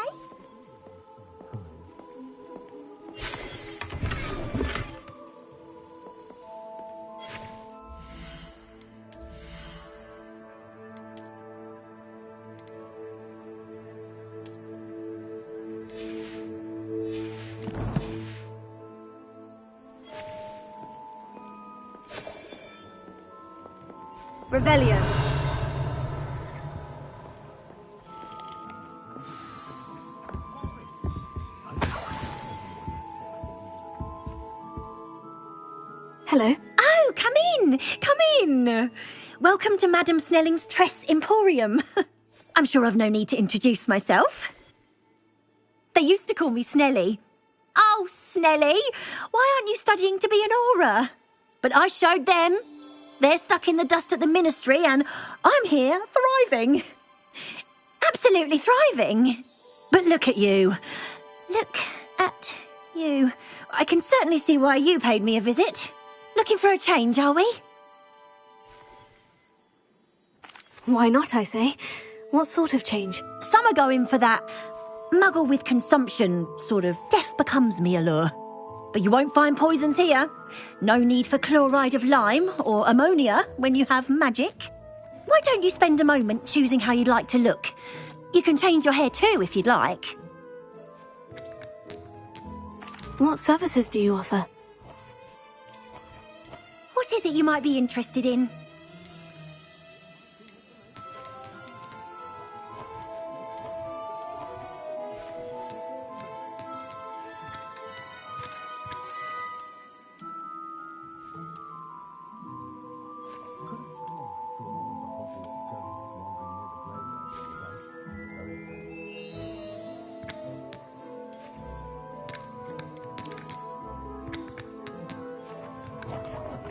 Revelio. Hello. Oh, come in! Come in! Welcome to Madame Snelling's Tress Emporium. I'm sure I've no need to introduce myself. They used to call me Snelly. Oh, Snelly, why aren't you studying to be an aura? But I showed them. They're stuck in the dust at the ministry and I'm here thriving. Absolutely thriving. But look at you. Look at you. I can certainly see why you paid me a visit. Looking for a change, are we? Why not, I say? What sort of change? Some are going for that muggle with consumption, sort of death becomes me allure. But you won't find poisons here. No need for chloride of lime or ammonia when you have magic. Why don't you spend a moment choosing how you'd like to look? You can change your hair too if you'd like. What services do you offer? What is it you might be interested in?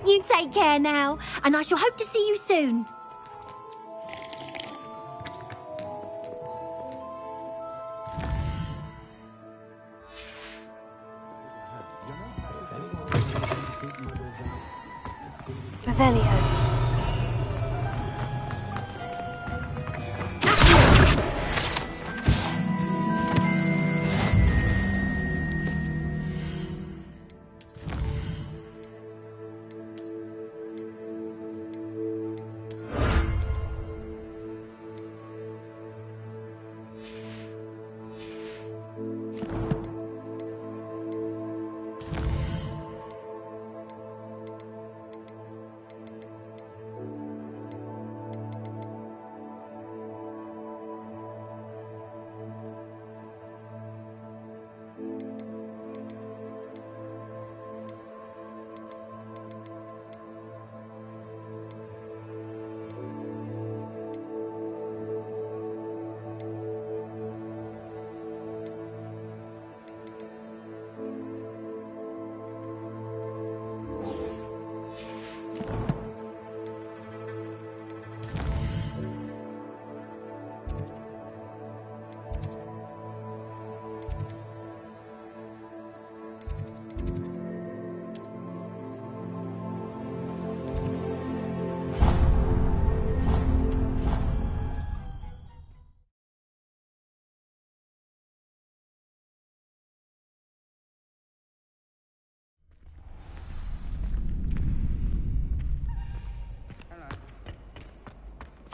You take care now, and I shall hope to see you soon. Revelio.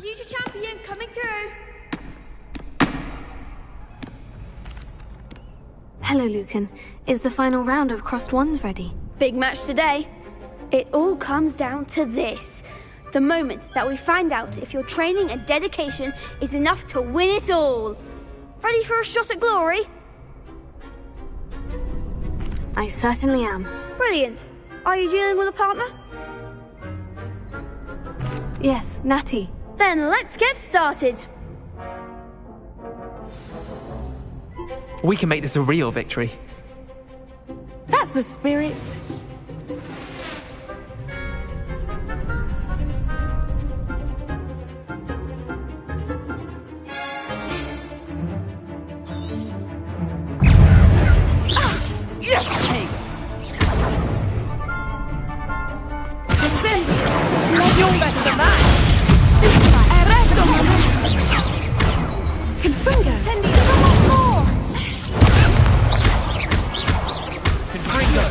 Future champion coming through. Hello, Lucan. Is the final round of Crossed Wands ready? Big match today. It all comes down to this. The moment that we find out if your training and dedication is enough to win it all. Ready for a shot at glory? I certainly am. Brilliant. Are you dealing with a partner? Yes, Natty. Then let's get started. We can make this a real victory. That's the spirit. Yes! Hey. You're better than that. Confringo. Send me more. Confringo.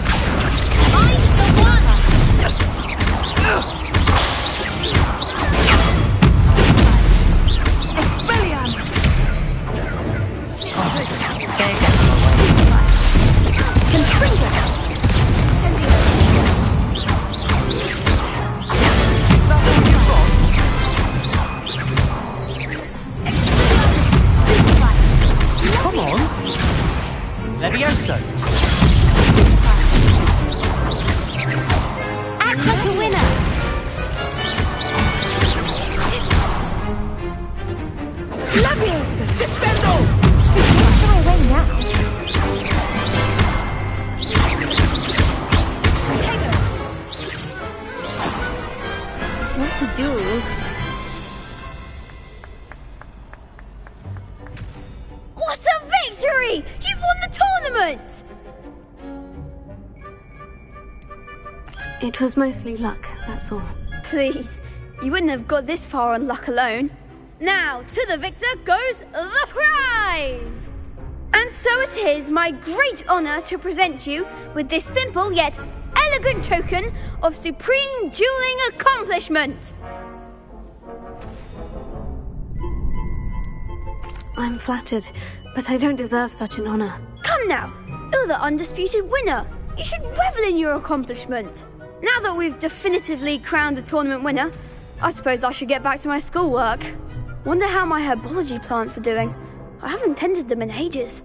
Find the one. Expelliarm. Confringo. Send me to duel. What a victory! You've won the tournament! It was mostly luck, that's all. Please, you wouldn't have got this far on luck alone. Now, to the victor goes the prize! And so it is my great honour to present you with this simple yet elegant token of supreme dueling accomplishment. I'm flattered, but I don't deserve such an honour. Come now, you're the undisputed winner. You should revel in your accomplishment. Now that we've definitively crowned the tournament winner, I suppose I should get back to my schoolwork. Wonder how my herbology plants are doing. I haven't tended them in ages.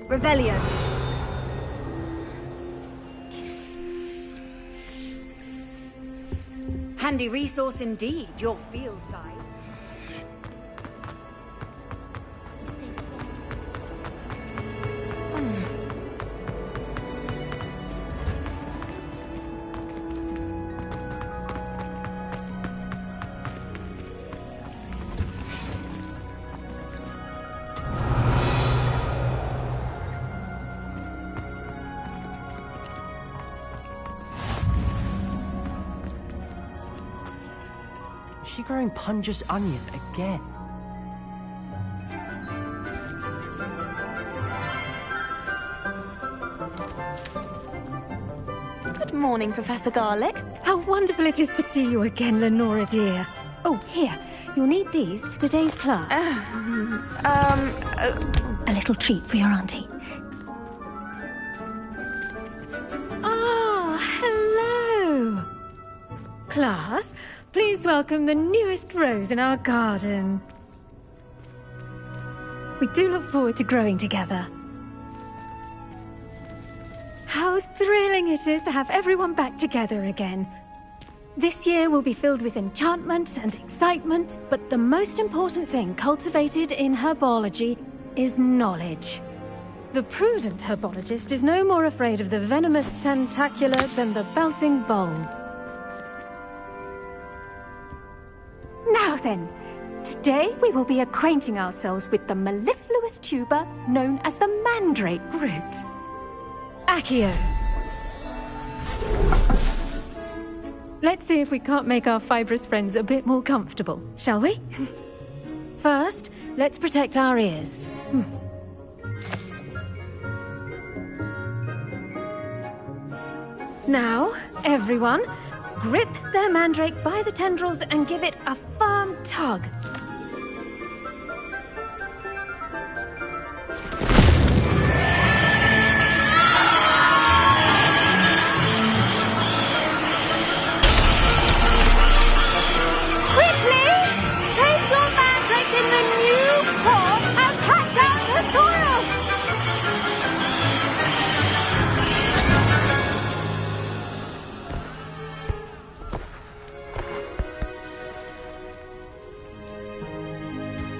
Revelio. Handy resource indeed, your field guide. Is she growing Punja's onion again? Good morning, Professor Garlick. How wonderful it is to see you again, Lenora dear. Oh, here. You'll need these for today's class. A little treat for your auntie. Ah, hello. Class, please welcome the newest rose in our garden. We do look forward to growing together. How thrilling it is to have everyone back together again. This year will be filled with enchantment and excitement, but the most important thing cultivated in herbology is knowledge. The prudent herbologist is no more afraid of the venomous tentacula than the bouncing bulb. Now then, today we will be acquainting ourselves with the mellifluous tuber known as the mandrake root. Accio. Let's see if we can't make our fibrous friends a bit more comfortable, shall we? First, let's protect our ears. Now, everyone, grip their mandrake by the tendrils and give it a firm tug. Quickly! Place your mandrake in the new pot and cut down the soil!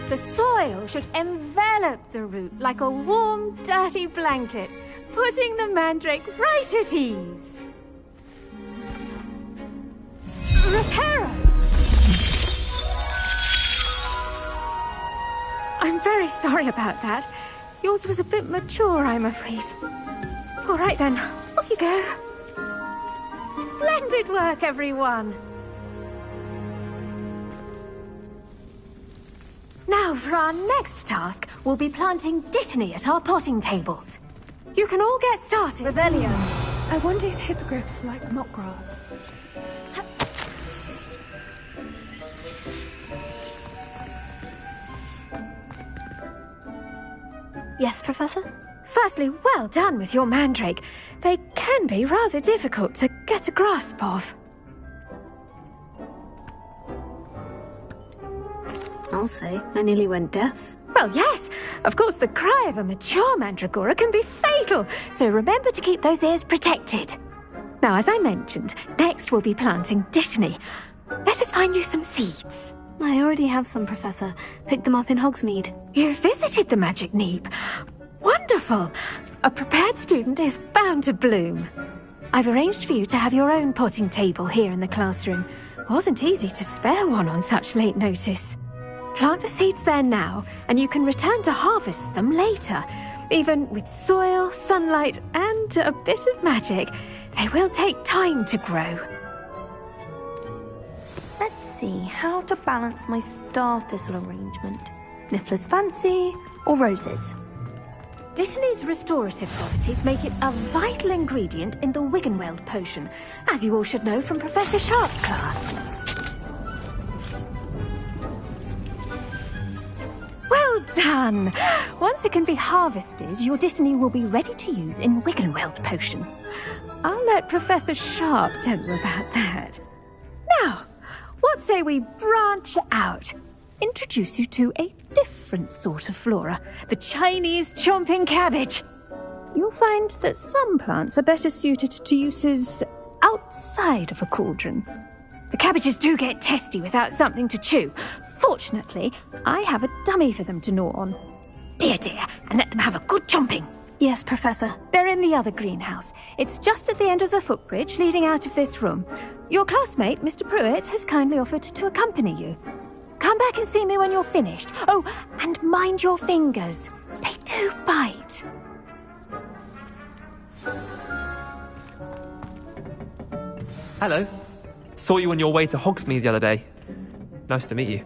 The soil should envelop the root like a warm, dirty blanket, putting the mandrake right at ease. Reparo! I'm very sorry about that. Yours was a bit mature, I'm afraid. All right then, off you go. Splendid work, everyone. Now, for our next task, we'll be planting dittany at our potting tables. You can all get started. Revelio. I wonder if hippogriffs like knotgrass. Yes, Professor? Firstly, well done with your mandrake. They can be rather difficult to get a grasp of. I'll say, I nearly went deaf. Well, yes. Of course, the cry of a mature mandragora can be fatal, so remember to keep those ears protected. Now, as I mentioned, next we'll be planting dittany. Let us find you some seeds. I already have some, Professor. Picked them up in Hogsmeade. You visited the Magic Neep. Wonderful! A prepared student is bound to bloom. I've arranged for you to have your own potting table here in the classroom. Wasn't easy to spare one on such late notice. Plant the seeds there now, and you can return to harvest them later. Even with soil, sunlight, and a bit of magic, they will take time to grow. Let's see how to balance my star thistle arrangement. Niffler's fancy or roses? Dittany's restorative properties make it a vital ingredient in the Wiggenweld potion, as you all should know from Professor Sharp's class. Well done! Once it can be harvested, your dittany will be ready to use in Wiggenweld potion. I'll let Professor Sharp tell you about that. Now, what say we branch out? Introduce you to a different sort of flora, the Chinese chomping cabbage. You'll find that some plants are better suited to uses outside of a cauldron. The cabbages do get testy without something to chew. Fortunately, I have a dummy for them to gnaw on. Be a dear and let them have a good chomping. Yes, Professor. They're in the other greenhouse. It's just at the end of the footbridge leading out of this room. Your classmate, Mr. Pruitt, has kindly offered to accompany you. Come back and see me when you're finished. Oh, and mind your fingers. They do bite. Hello. Saw you on your way to Hogsmeade the other day. Nice to meet you.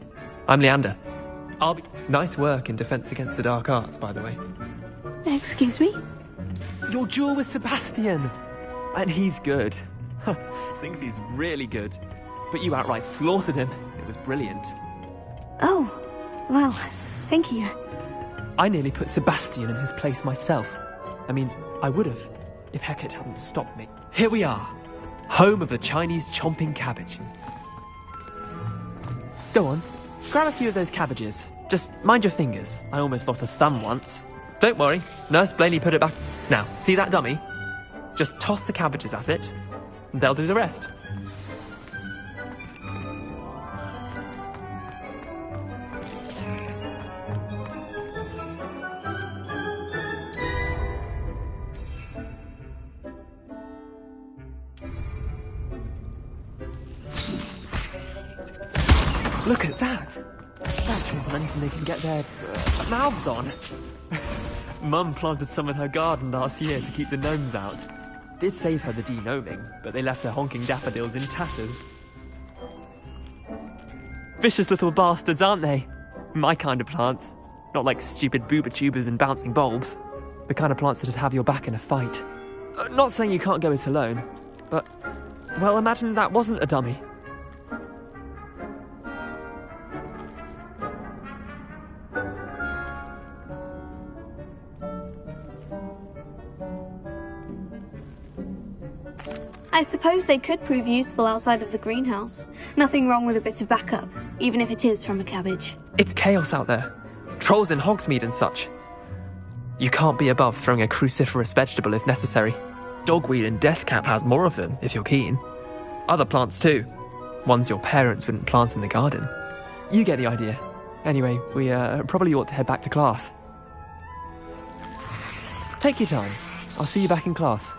I'm Leander. Nice work in Defense Against the Dark Arts, by the way. Excuse me? Your duel with Sebastian. And he's good. Thinks he's really good. But you outright slaughtered him. It was brilliant. Oh, well, thank you. I nearly put Sebastian in his place myself. I mean, I would have, if Hecate hadn't stopped me. Here we are, home of the Chinese chomping cabbage. Go on, grab a few of those cabbages. Just mind your fingers. I almost lost a thumb once. Don't worry, Nurse Blaney put it back. Now, see that dummy? Just toss the cabbages at it, and they'll do the rest. Look at that! They'll chomp on anything they can get their mouths on. Mum planted some in her garden last year to keep the gnomes out. Did save her the de-gnoming, but they left her honking daffodils in tatters. Vicious little bastards, aren't they? My kind of plants. Not like stupid booba tubers and bouncing bulbs. The kind of plants that'd have your back in a fight. Not saying you can't go it alone, but... well, imagine that wasn't a dummy. I suppose they could prove useful outside of the greenhouse. Nothing wrong with a bit of backup, even if it is from a cabbage. It's chaos out there. Trolls in Hogsmeade and such. You can't be above throwing a cruciferous vegetable if necessary. Dogweed and deathcap has more of them, if you're keen. Other plants too. Ones your parents wouldn't plant in the garden. You get the idea. Anyway, we probably ought to head back to class. Take your time. I'll see you back in class.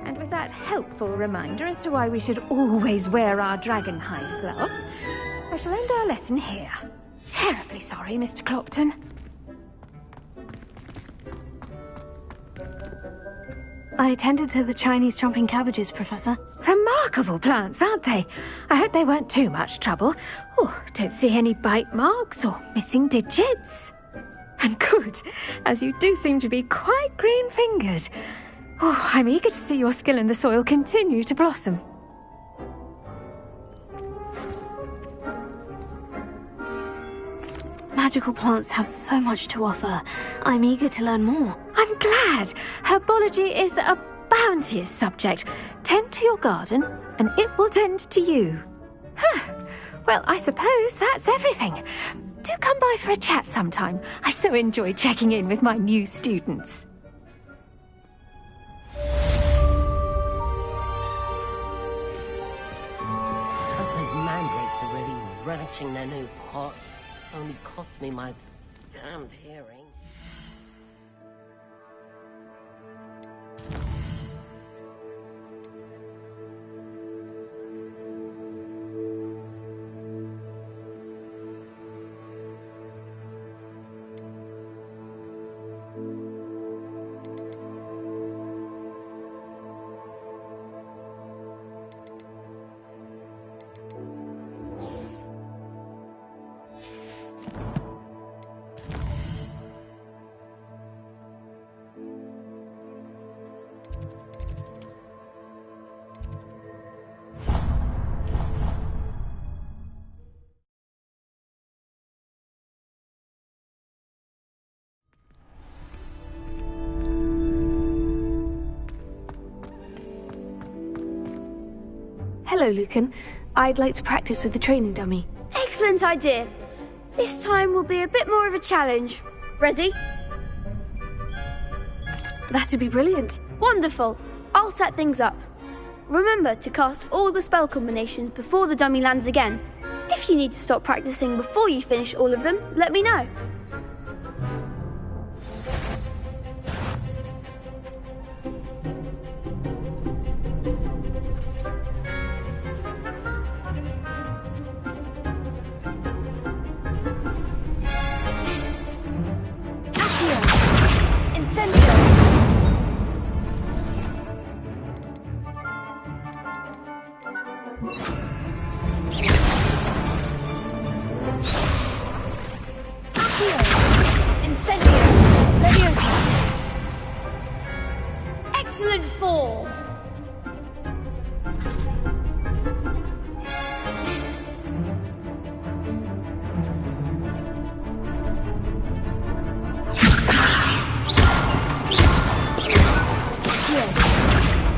And with that helpful reminder as to why we should always wear our dragon hide gloves, I shall end our lesson here. Terribly sorry, Mr. Clopton. I attended to the Chinese chomping cabbages, Professor. Remarkable plants, aren't they? I hope they weren't too much trouble. Oh, don't see any bite marks or missing digits. And good, as you do seem to be quite green-fingered. Oh, I'm eager to see your skill in the soil continue to blossom. Magical plants have so much to offer. I'm eager to learn more. I'm glad. Herbology is a bounteous subject. Tend to your garden, and it will tend to you. Huh. Well, I suppose that's everything. Do come by for a chat sometime. I so enjoy checking in with my new students. Those mandrakes are really relishing their new pots. Only cost me my damned hearing. Hello, Lucan. I'd like to practice with the training dummy. Excellent idea. This time will be a bit more of a challenge. Ready? That'd be brilliant. Wonderful. I'll set things up. Remember to cast all the spell combinations before the dummy lands again. If you need to stop practicing before you finish all of them, let me know. Excellent form.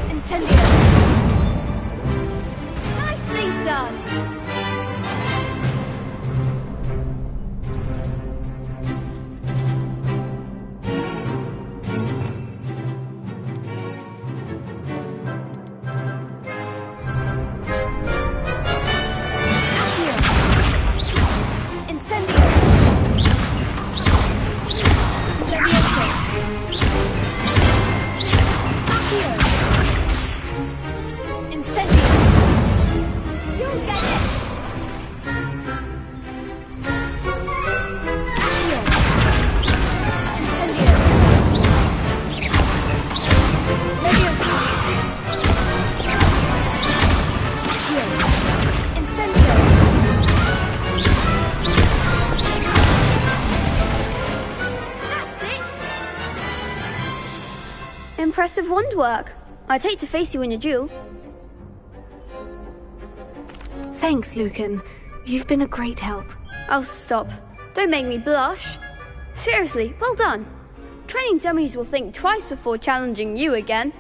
Incendio. Nicely done. Impressive wand work. I'd hate to face you in a duel. Thanks, Lucan. You've been a great help. Oh, stop. Don't make me blush. Seriously, well done. Training dummies will think twice before challenging you again.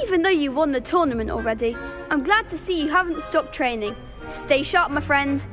Even though you won the tournament already, I'm glad to see you haven't stopped training. Stay sharp, my friend.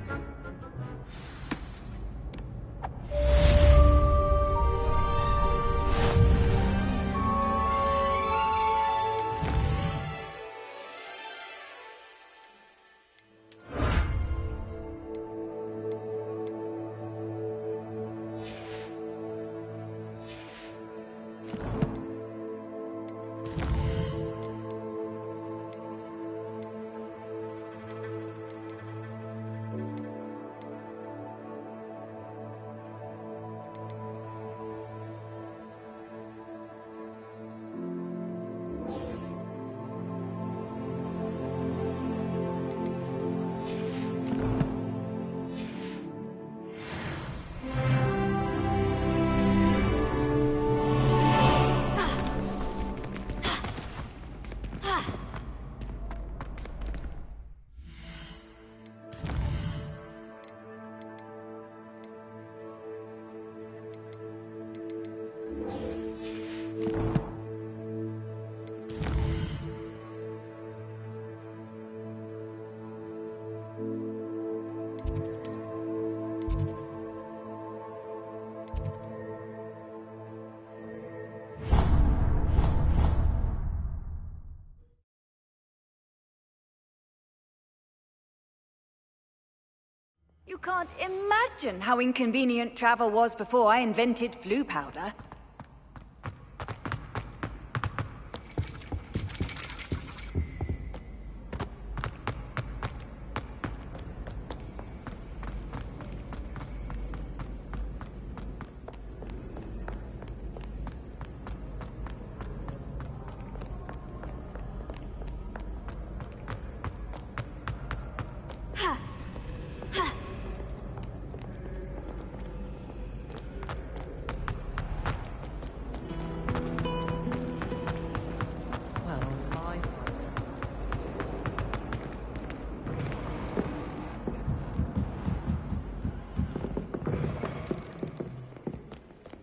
You can't imagine how inconvenient travel was before I invented flu powder.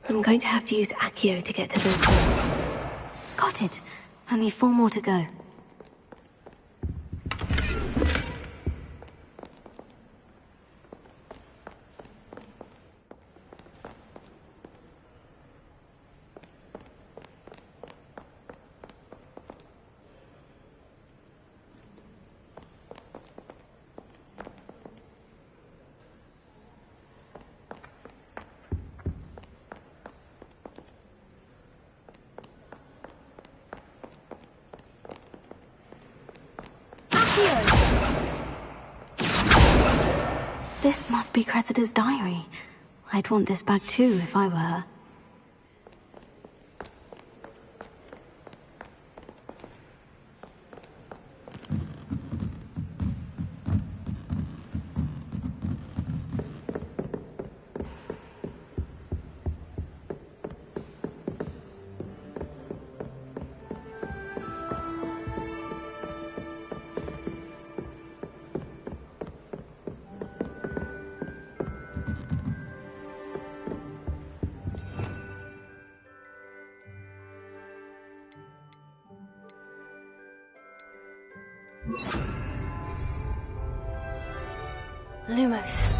I'm going to have to use Accio to get to those books. Got it. Only 4 more to go. This must be Cressida's diary. I'd want this back too if I were her. Lumos.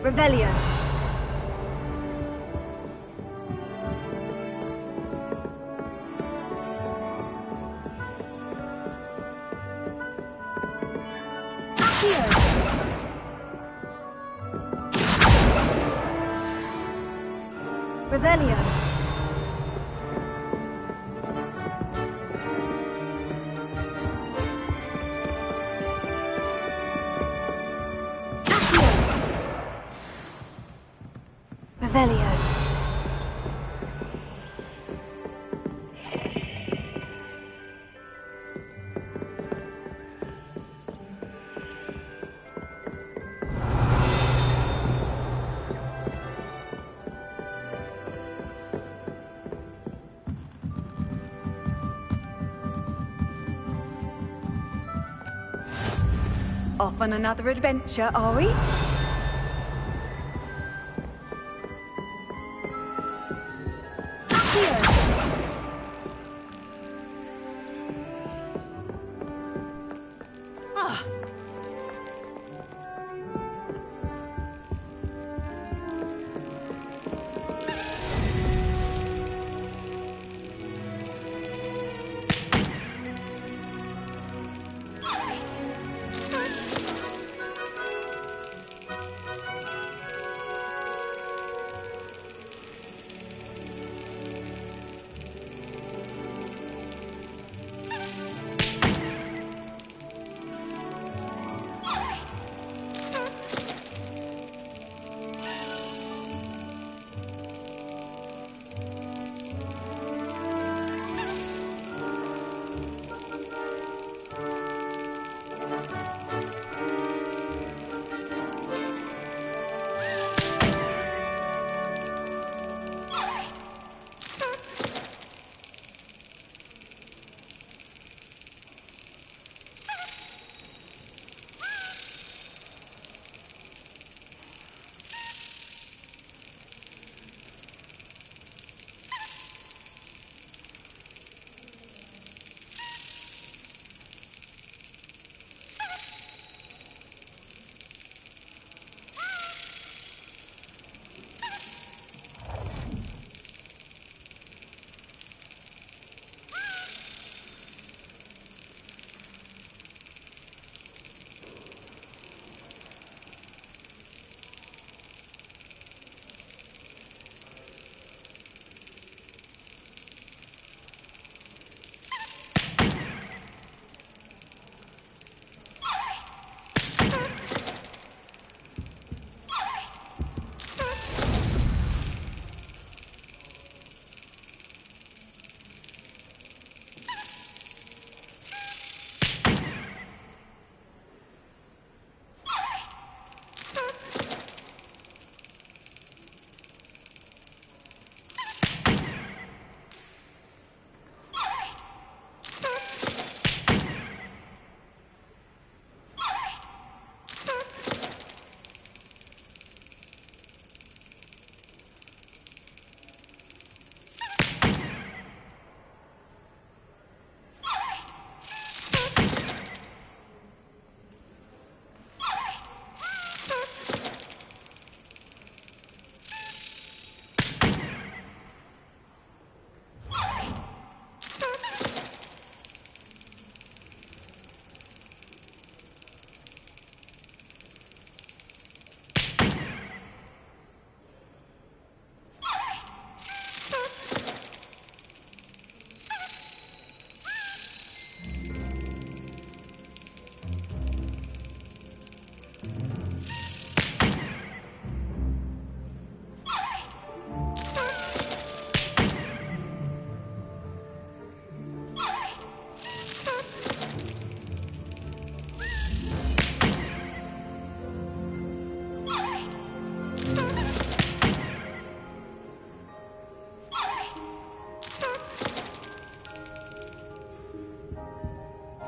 Revelio. Revelio. Revelio. Off on another adventure, are we?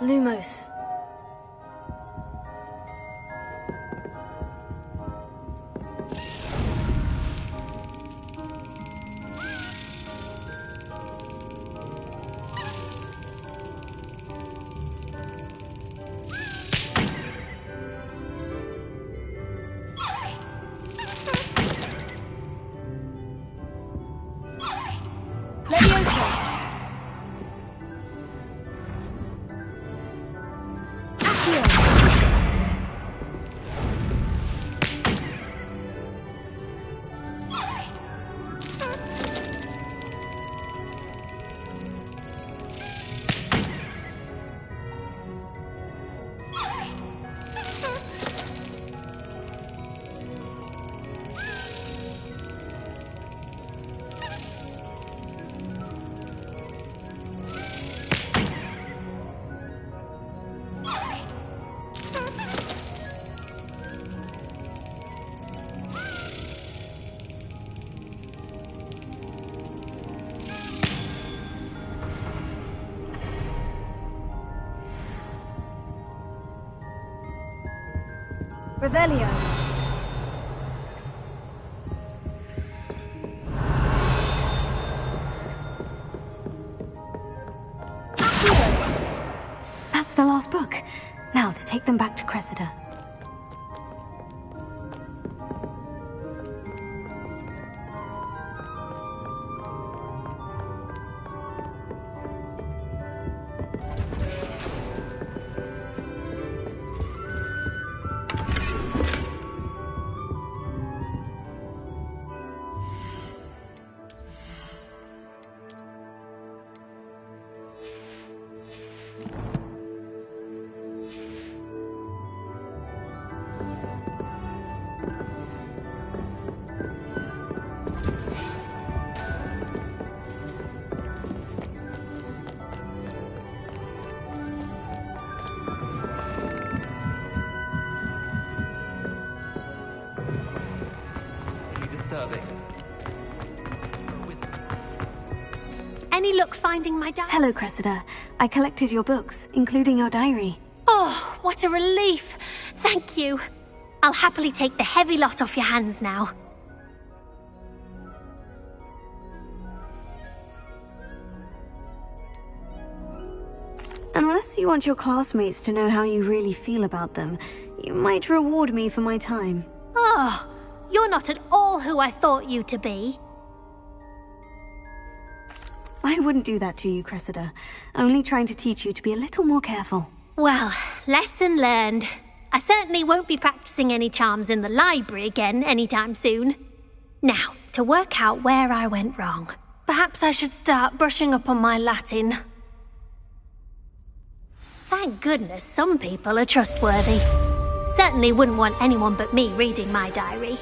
Lumos. Revelio. That's the last book. Now to take them back to Cressida. Any luck finding my diary? Hello, Cressida. I collected your books, including your diary. Oh, what a relief. Thank you. I'll happily take the heavy lot off your hands now. Unless you want your classmates to know how you really feel about them, you might reward me for my time. Oh, you're not at all who I thought you to be. I wouldn't do that to you, Cressida. Only trying to teach you to be a little more careful. Well, lesson learned. I certainly won't be practicing any charms in the library again anytime soon. Now, to work out where I went wrong. Perhaps I should start brushing up on my Latin. Thank goodness some people are trustworthy. Certainly wouldn't want anyone but me reading my diary.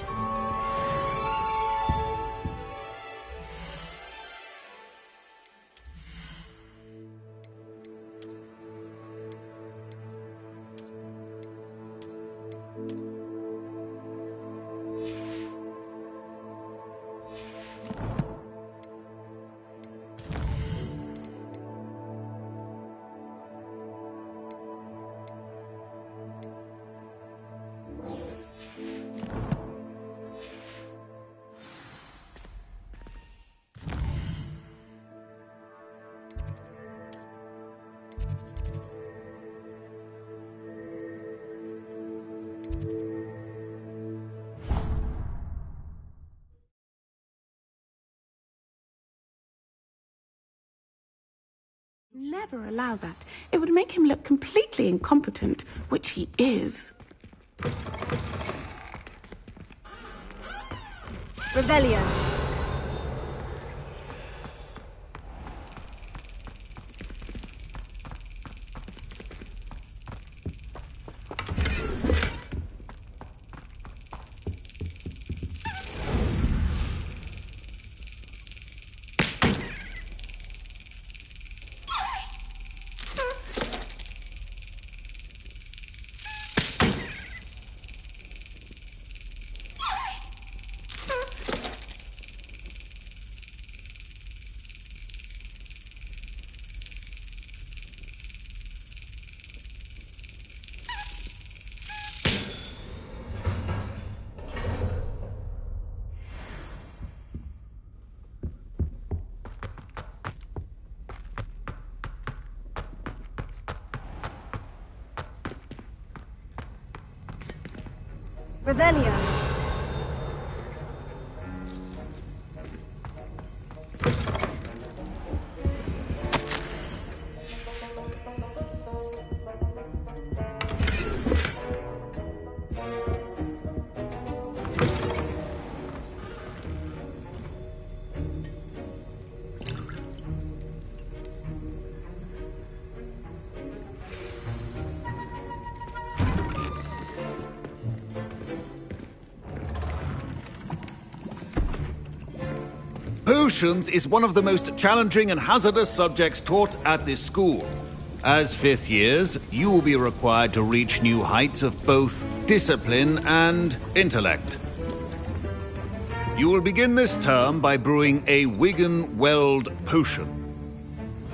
Never allow that. It would make him look completely incompetent, which he is. Revelio. Revelio. Potions is one of the most challenging and hazardous subjects taught at this school. As fifth years, you will be required to reach new heights of both discipline and intellect. You will begin this term by brewing a Wigan-Weld potion.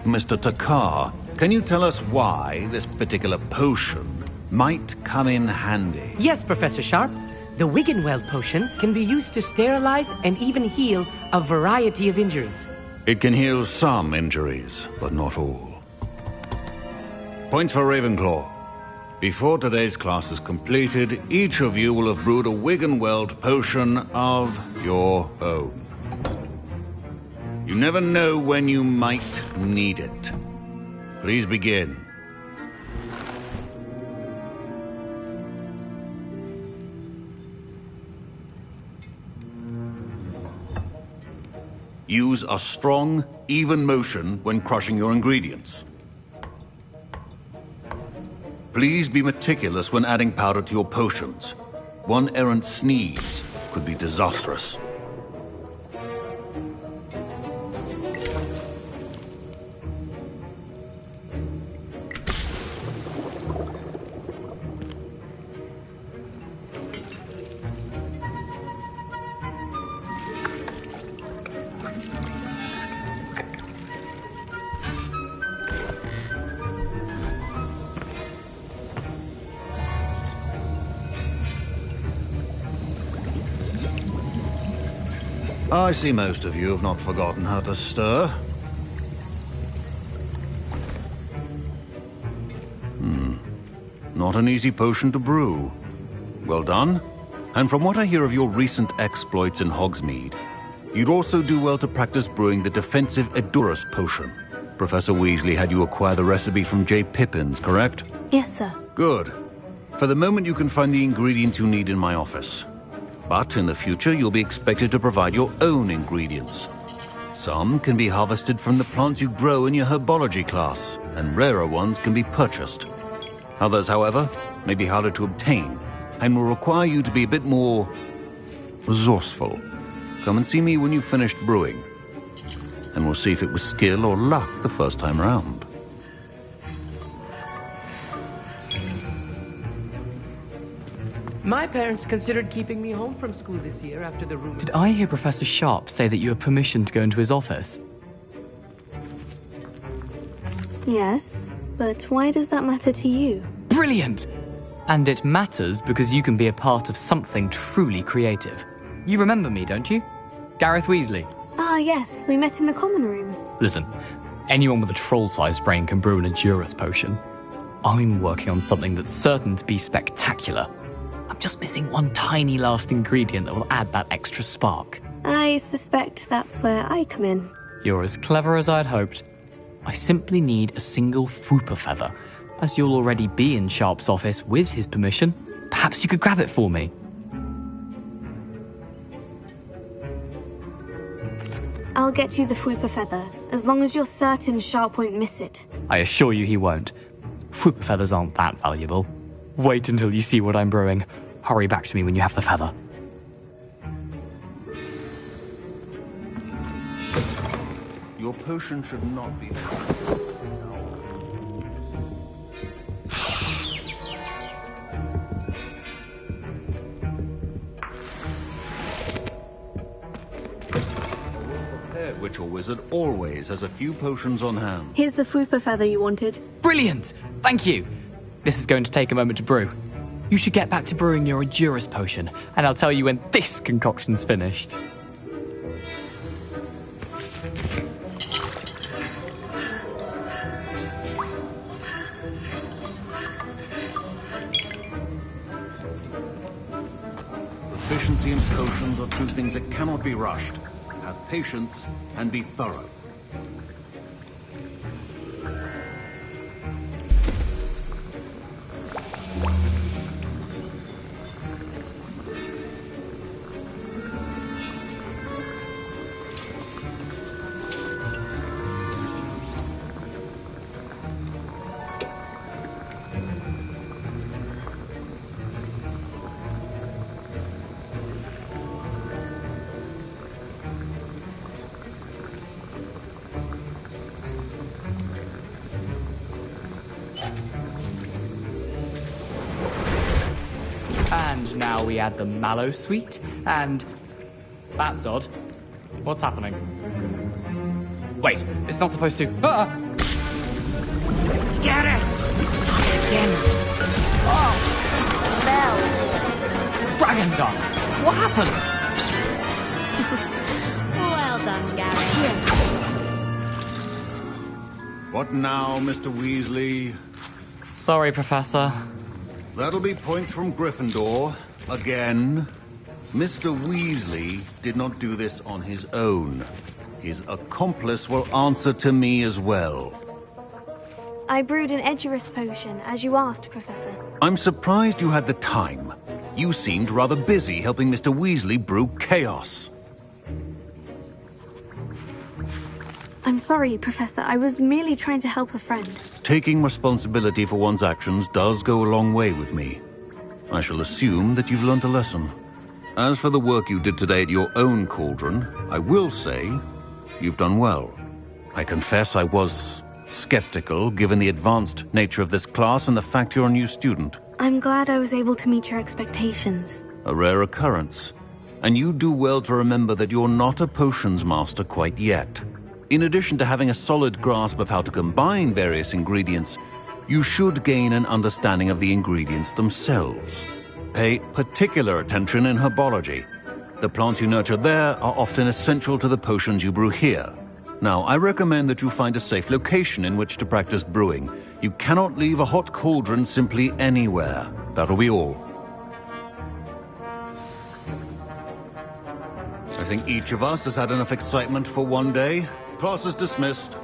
Mr. Takar, can you tell us why this particular potion might come in handy? Yes, Professor Sharp. The Wigan-Weld potion can be used to sterilize and even heal a variety of injuries. It can heal some injuries, but not all. Points for Ravenclaw. Before today's class is completed, each of you will have brewed a Wigan-Weld potion of your own. You never know when you might need it. Please begin. Use a strong, even motion when crushing your ingredients. Please be meticulous when adding powder to your potions. One errant sneeze could be disastrous. I see most of you have not forgotten how to stir. Not an easy potion to brew. Well done. And from what I hear of your recent exploits in Hogsmeade, you'd also do well to practice brewing the defensive Edurus potion. Professor Weasley had you acquire the recipe from J. Pippins, correct? Yes, sir. Good. For the moment, you can find the ingredients you need in my office. But in the future, you'll be expected to provide your own ingredients. Some can be harvested from the plants you grow in your herbology class, and rarer ones can be purchased. Others, however, may be harder to obtain, and will require you to be a bit more resourceful. Come and see me when you've finished brewing, and we'll see if it was skill or luck the first time round. My parents considered keeping me home from school this year after the rumor. Did I hear Professor Sharp say that you have permission to go into his office? Yes, but why does that matter to you? Brilliant! And it matters because you can be a part of something truly creative. You remember me, don't you? Gareth Weasley. Ah, yes, we met in the common room. Listen, anyone with a troll-sized brain can brew an Edurus potion. I'm working on something that's certain to be spectacular. I'm just missing one tiny last ingredient that will add that extra spark. I suspect that's where I come in. You're as clever as I'd hoped. I simply need a single Fwooper feather. As you'll already be in Sharp's office with his permission, perhaps you could grab it for me. I'll get you the Fwooper feather, as long as you're certain Sharp won't miss it. I assure you he won't. Fwooper feathers aren't that valuable. Wait until you see what I'm brewing. Hurry back to me when you have the feather. Your potion should not be... Witch or wizard always has a few potions on hand. Here's the Fwooper feather you wanted. Brilliant! Thank you! This is going to take a moment to brew. You should get back to brewing your Edurus potion, and I'll tell you when this concoction's finished. proficiency in potions are two things that cannot be rushed. Have patience and be thorough. And now we add the mallow sweet, and... That's odd. What's happening? Wait, it's not supposed to... Ah! Get it! Again. Oh! Bell! Dragon Dog! What happened? Well done, Gary. What now, Mr. Weasley? Sorry, Professor. That'll be points from Gryffindor. Again. Mr. Weasley did not do this on his own. His accomplice will answer to me as well. I brewed an Edurus potion, as you asked, Professor. I'm surprised you had the time. You seemed rather busy helping Mr. Weasley brew chaos. I'm sorry, Professor. I was merely trying to help a friend. Taking responsibility for one's actions does go a long way with me. I shall assume that you've learnt a lesson. As for the work you did today at your own cauldron, I will say you've done well. I confess I was skeptical, given the advanced nature of this class and the fact you're a new student. I'm glad I was able to meet your expectations. A rare occurrence. And you do well to remember that you're not a potions master quite yet. In addition to having a solid grasp of how to combine various ingredients, you should gain an understanding of the ingredients themselves. Pay particular attention in herbology. The plants you nurture there are often essential to the potions you brew here. Now, I recommend that you find a safe location in which to practice brewing. You cannot leave a hot cauldron simply anywhere. That'll be all. I think each of us has had enough excitement for one day. Class is dismissed.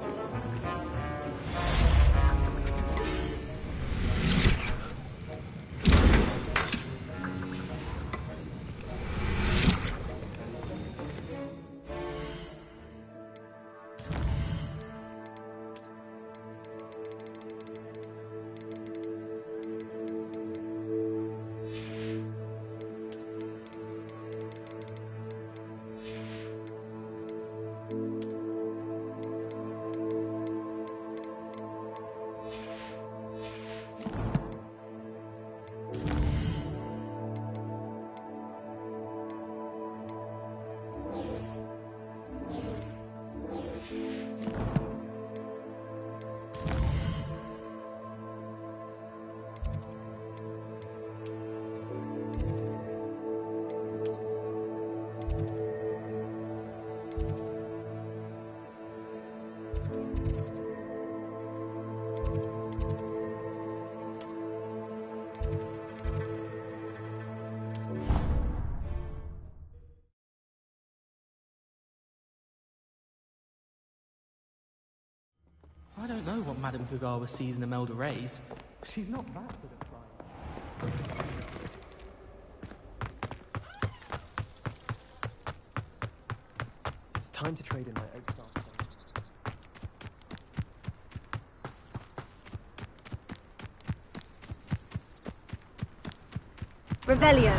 I don't know what Madame Kugawa sees in Imelda Reyes. She's not that good at flying. It's time to trade in my oak star. Revelio.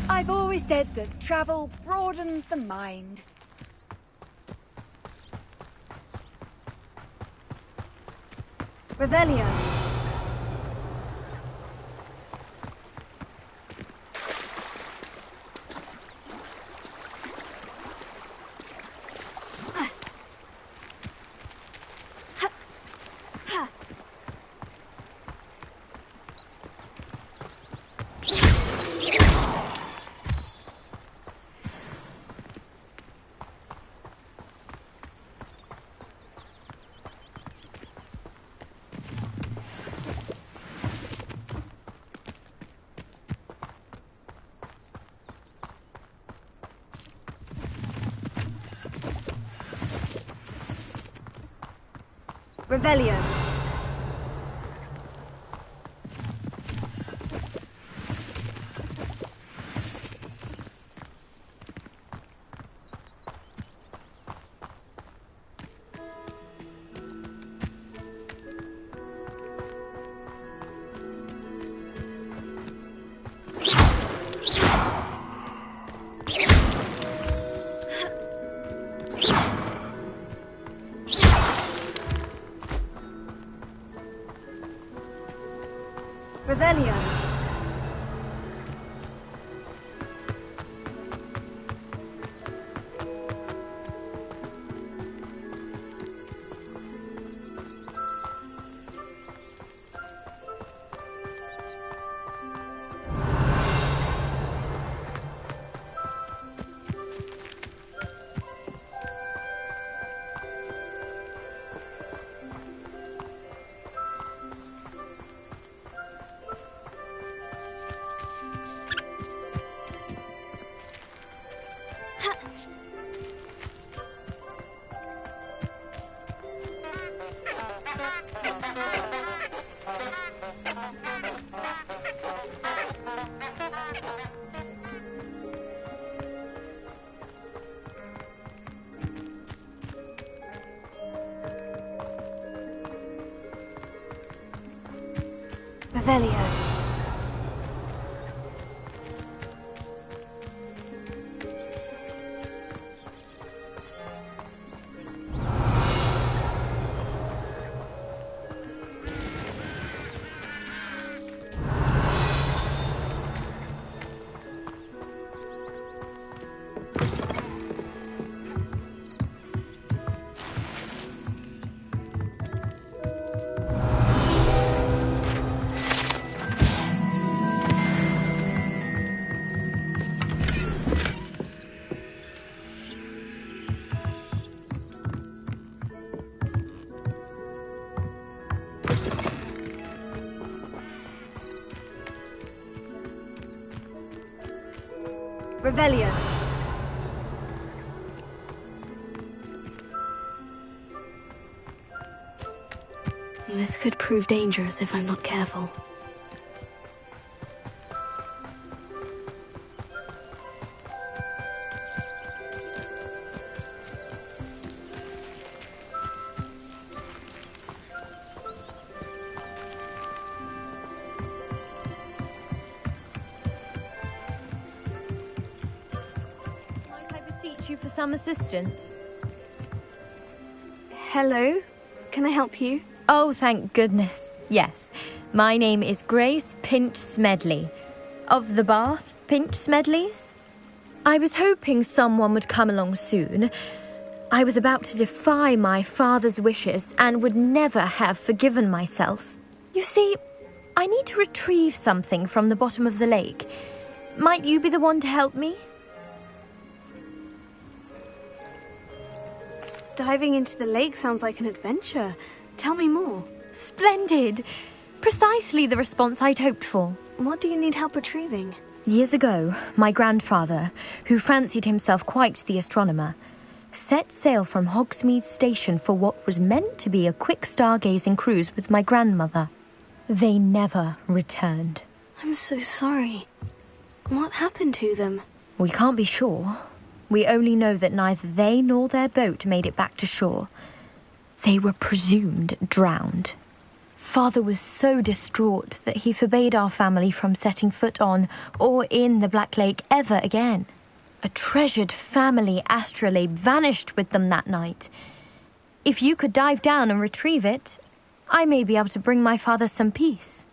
I've always said that travel broadens the mind. Revelio. Revelio. Revelio. Revelio. Revelio. This could prove dangerous if I'm not careful. You for some assistance? Hello? Can I help you? Oh, thank goodness. Yes. My name is Grace Pinch Smedley. Of the Bath Pinch Smedleys? I was hoping someone would come along soon. I was about to defy my father's wishes and would never have forgiven myself. You see, I need to retrieve something from the bottom of the lake. Might you be the one to help me? Diving into the lake sounds like an adventure. Tell me more. Splendid! Precisely the response I'd hoped for. What do you need help retrieving? Years ago, my grandfather, who fancied himself quite the astronomer, set sail from Hogsmeade Station for what was meant to be a quick stargazing cruise with my grandmother. They never returned. I'm so sorry. What happened to them? We can't be sure. We only know that neither they nor their boat made it back to shore. They were presumed drowned. Father was so distraught that he forbade our family from setting foot on or in the Black Lake ever again. A treasured family astrolabe vanished with them that night. If you could dive down and retrieve it, I may be able to bring my father some peace.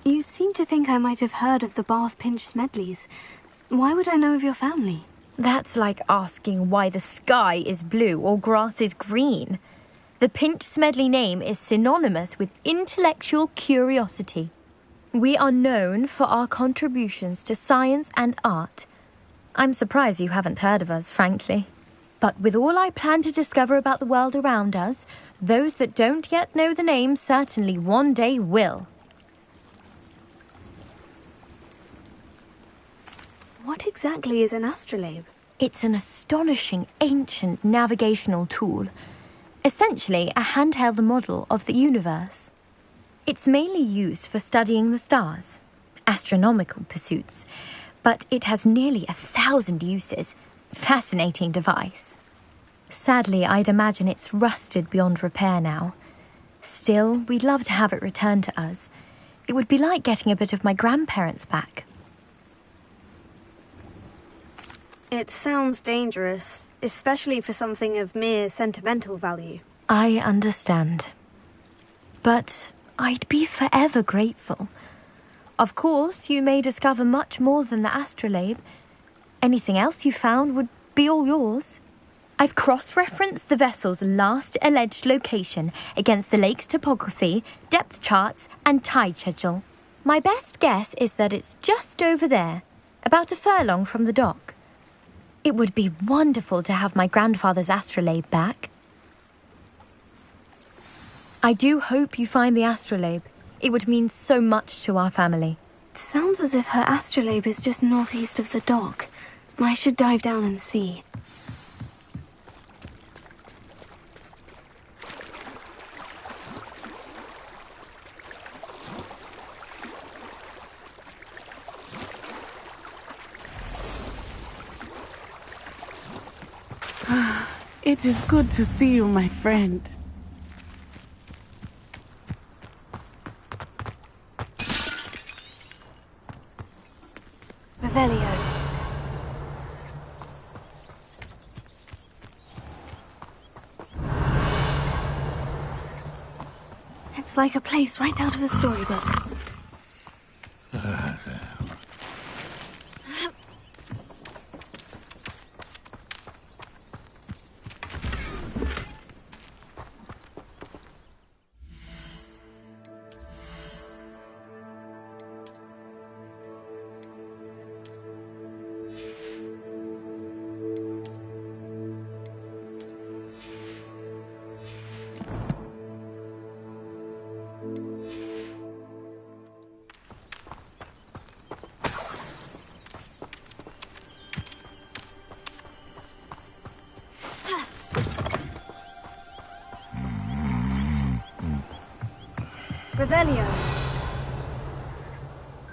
You seem to think I might have heard of the Bath Pinch Smedleys. Why would I know of your family? That's like asking why the sky is blue or grass is green. The Pinch Smedley name is synonymous with intellectual curiosity. We are known for our contributions to science and art. I'm surprised you haven't heard of us, frankly. But with all I plan to discover about the world around us, those that don't yet know the name certainly one day will. What exactly is an astrolabe? It's an astonishing ancient navigational tool, essentially a handheld model of the universe. It's mainly used for studying the stars, astronomical pursuits, but it has nearly 1,000 uses. Fascinating device. Sadly, I'd imagine it's rusted beyond repair now. Still, we'd love to have it returned to us. It would be like getting a bit of my grandparents back. It sounds dangerous, especially for something of mere sentimental value. I understand. But I'd be forever grateful. Of course, you may discover much more than the astrolabe. Anything else you found would be all yours. I've cross-referenced the vessel's last alleged location against the lake's topography, depth charts, and tide schedule. My best guess is that it's just over there, about a furlong from the dock. It would be wonderful to have my grandfather's astrolabe back. I do hope you find the astrolabe. It would mean so much to our family. It sounds as if her astrolabe is just northeast of the dock. I should dive down and see. It is good to see you, my friend. Revelio. It's like a place right out of a storybook. Revelio.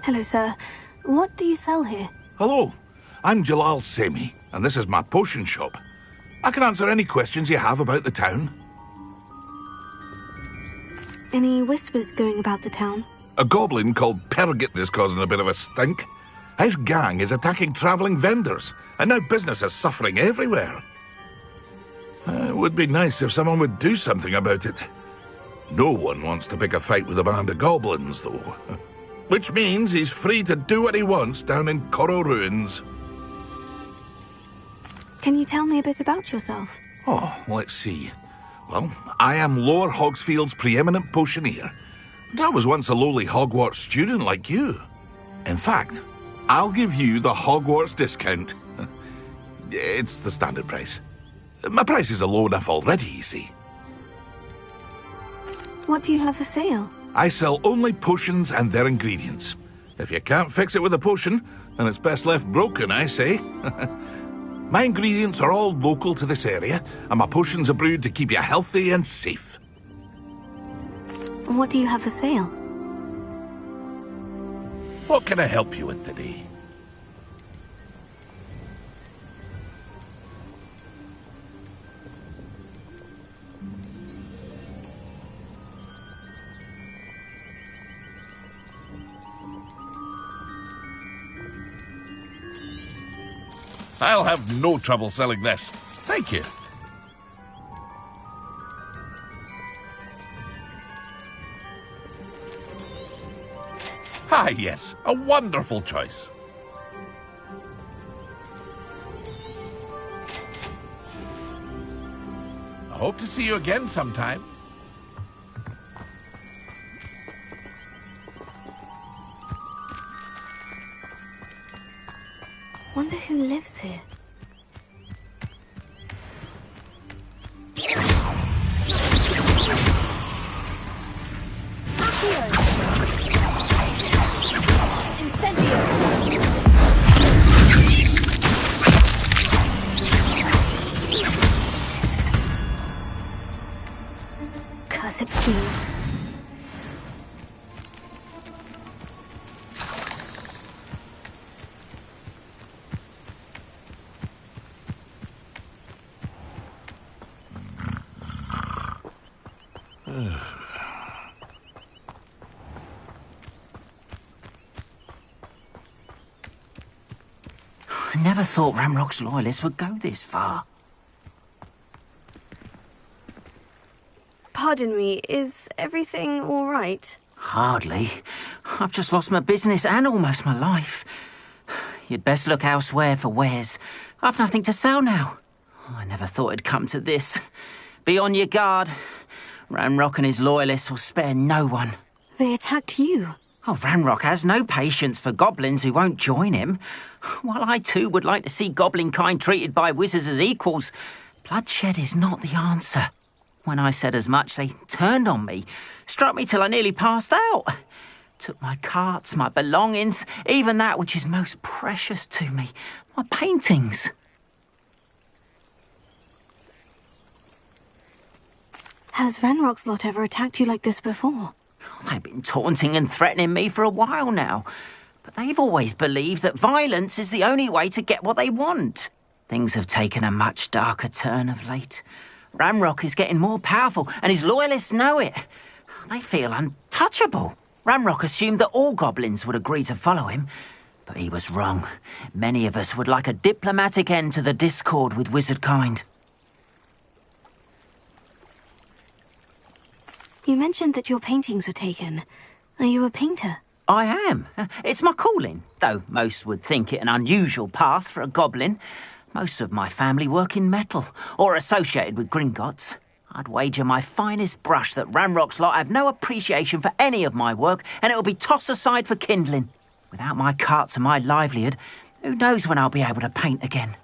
Hello, sir. What do you sell here? Hello, I'm Jalal Semi, and this is my potion shop. I can answer any questions you have about the town. Any whispers going about the town? A goblin called Pergit is causing a bit of a stink. His gang is attacking travelling vendors, and now business is suffering everywhere. It would be nice if someone would do something about it. No one wants to pick a fight with a band of goblins, though. Which means he's free to do what he wants down in Coral Ruins. Can you tell me a bit about yourself? Oh, let's see. Well, I am Lower Hogsfield's preeminent potioneer. And I was once a lowly Hogwarts student like you. In fact, I'll give you the Hogwarts discount. It's the standard price. My prices are low enough already, you see. What do you have for sale? I sell only potions and their ingredients. If you can't fix it with a potion, then it's best left broken, I say. My ingredients are all local to this area, and my potions are brewed to keep you healthy and safe. What do you have for sale? What can I help you with today? I'll have no trouble selling this. Thank you. Ah, yes, a wonderful choice. I hope to see you again sometime. Wonder who lives here. goblins. I never thought Ramrock's loyalists would go this far. Pardon me, is everything all right? Hardly. I've just lost my business and almost my life. You'd best look elsewhere for wares. I've nothing to sell now. I never thought it'd come to this. Be on your guard. Ranrock and his loyalists will spare no one. They attacked you. Oh, Ranrock has no patience for goblins who won't join him. While I too would like to see goblin kind treated by wizards as equals, bloodshed is not the answer. When I said as much, they turned on me, struck me till I nearly passed out. Took my carts, my belongings, even that which is most precious to me, my paintings. Has Ranrock's lot ever attacked you like this before? They've been taunting and threatening me for a while now, but they've always believed that violence is the only way to get what they want. Things have taken a much darker turn of late. Ranrock is getting more powerful, and his loyalists know it. They feel untouchable. Ranrock assumed that all goblins would agree to follow him, but he was wrong. Many of us would like a diplomatic end to the discord with wizard kind. You mentioned that your paintings were taken. Are you a painter? I am. It's my calling, though most would think it an unusual path for a goblin. Most of my family work in metal, or associated with Gringotts. I'd wager my finest brush that Ranrock's lot have no appreciation for any of my work, and it'll be tossed aside for kindling. Without my carts and my livelihood, who knows when I'll be able to paint again?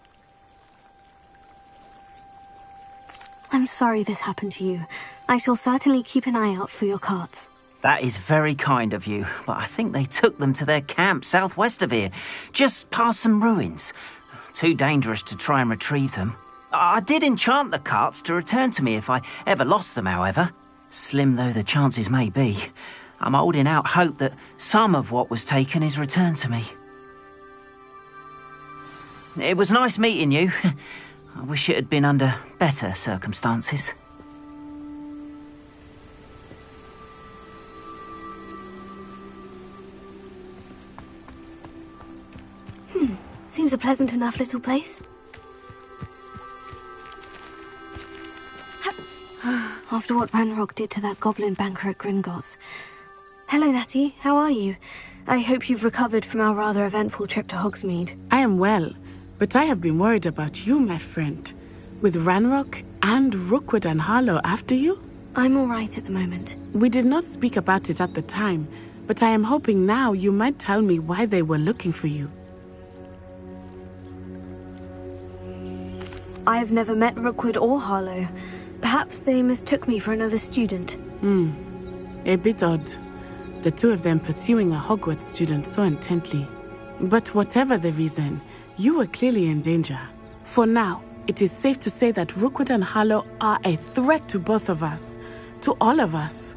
I'm sorry this happened to you. I shall certainly keep an eye out for your carts. That is very kind of you, but I think they took them to their camp southwest of here, just past some ruins. Too dangerous to try and retrieve them. I did enchant the carts to return to me if I ever lost them, however. Slim though the chances may be, I'm holding out hope that some of what was taken is returned to me. It was nice meeting you. I wish it had been under better circumstances. Seems a pleasant enough little place. After what Ranrock did to that goblin banker at Gringotts. Hello, Natty. How are you? I hope you've recovered from our rather eventful trip to Hogsmeade. I am well, but I have been worried about you, my friend. With Ranrock and Rookwood and Harlow after you? I'm all right at the moment. We did not speak about it at the time, but I am hoping now you might tell me why they were looking for you. I've never met Rookwood or Harlow. Perhaps they mistook me for another student. A bit odd. The two of them pursuing a Hogwarts student so intently. But whatever the reason, you were clearly in danger. For now, it is safe to say that Rookwood and Harlow are a threat to both of us. To all of us.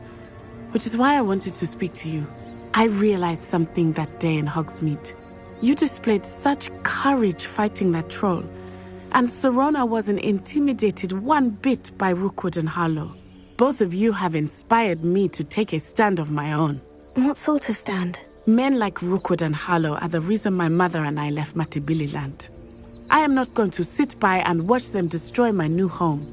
Which is why I wanted to speak to you. I realized something that day in Hogsmeade. You displayed such courage fighting that troll. And Serona wasn't intimidated one bit by Rookwood and Harlow. Both of you have inspired me to take a stand of my own. What sort of stand? Men like Rookwood and Harlow are the reason my mother and I left Matibililand. I am not going to sit by and watch them destroy my new home.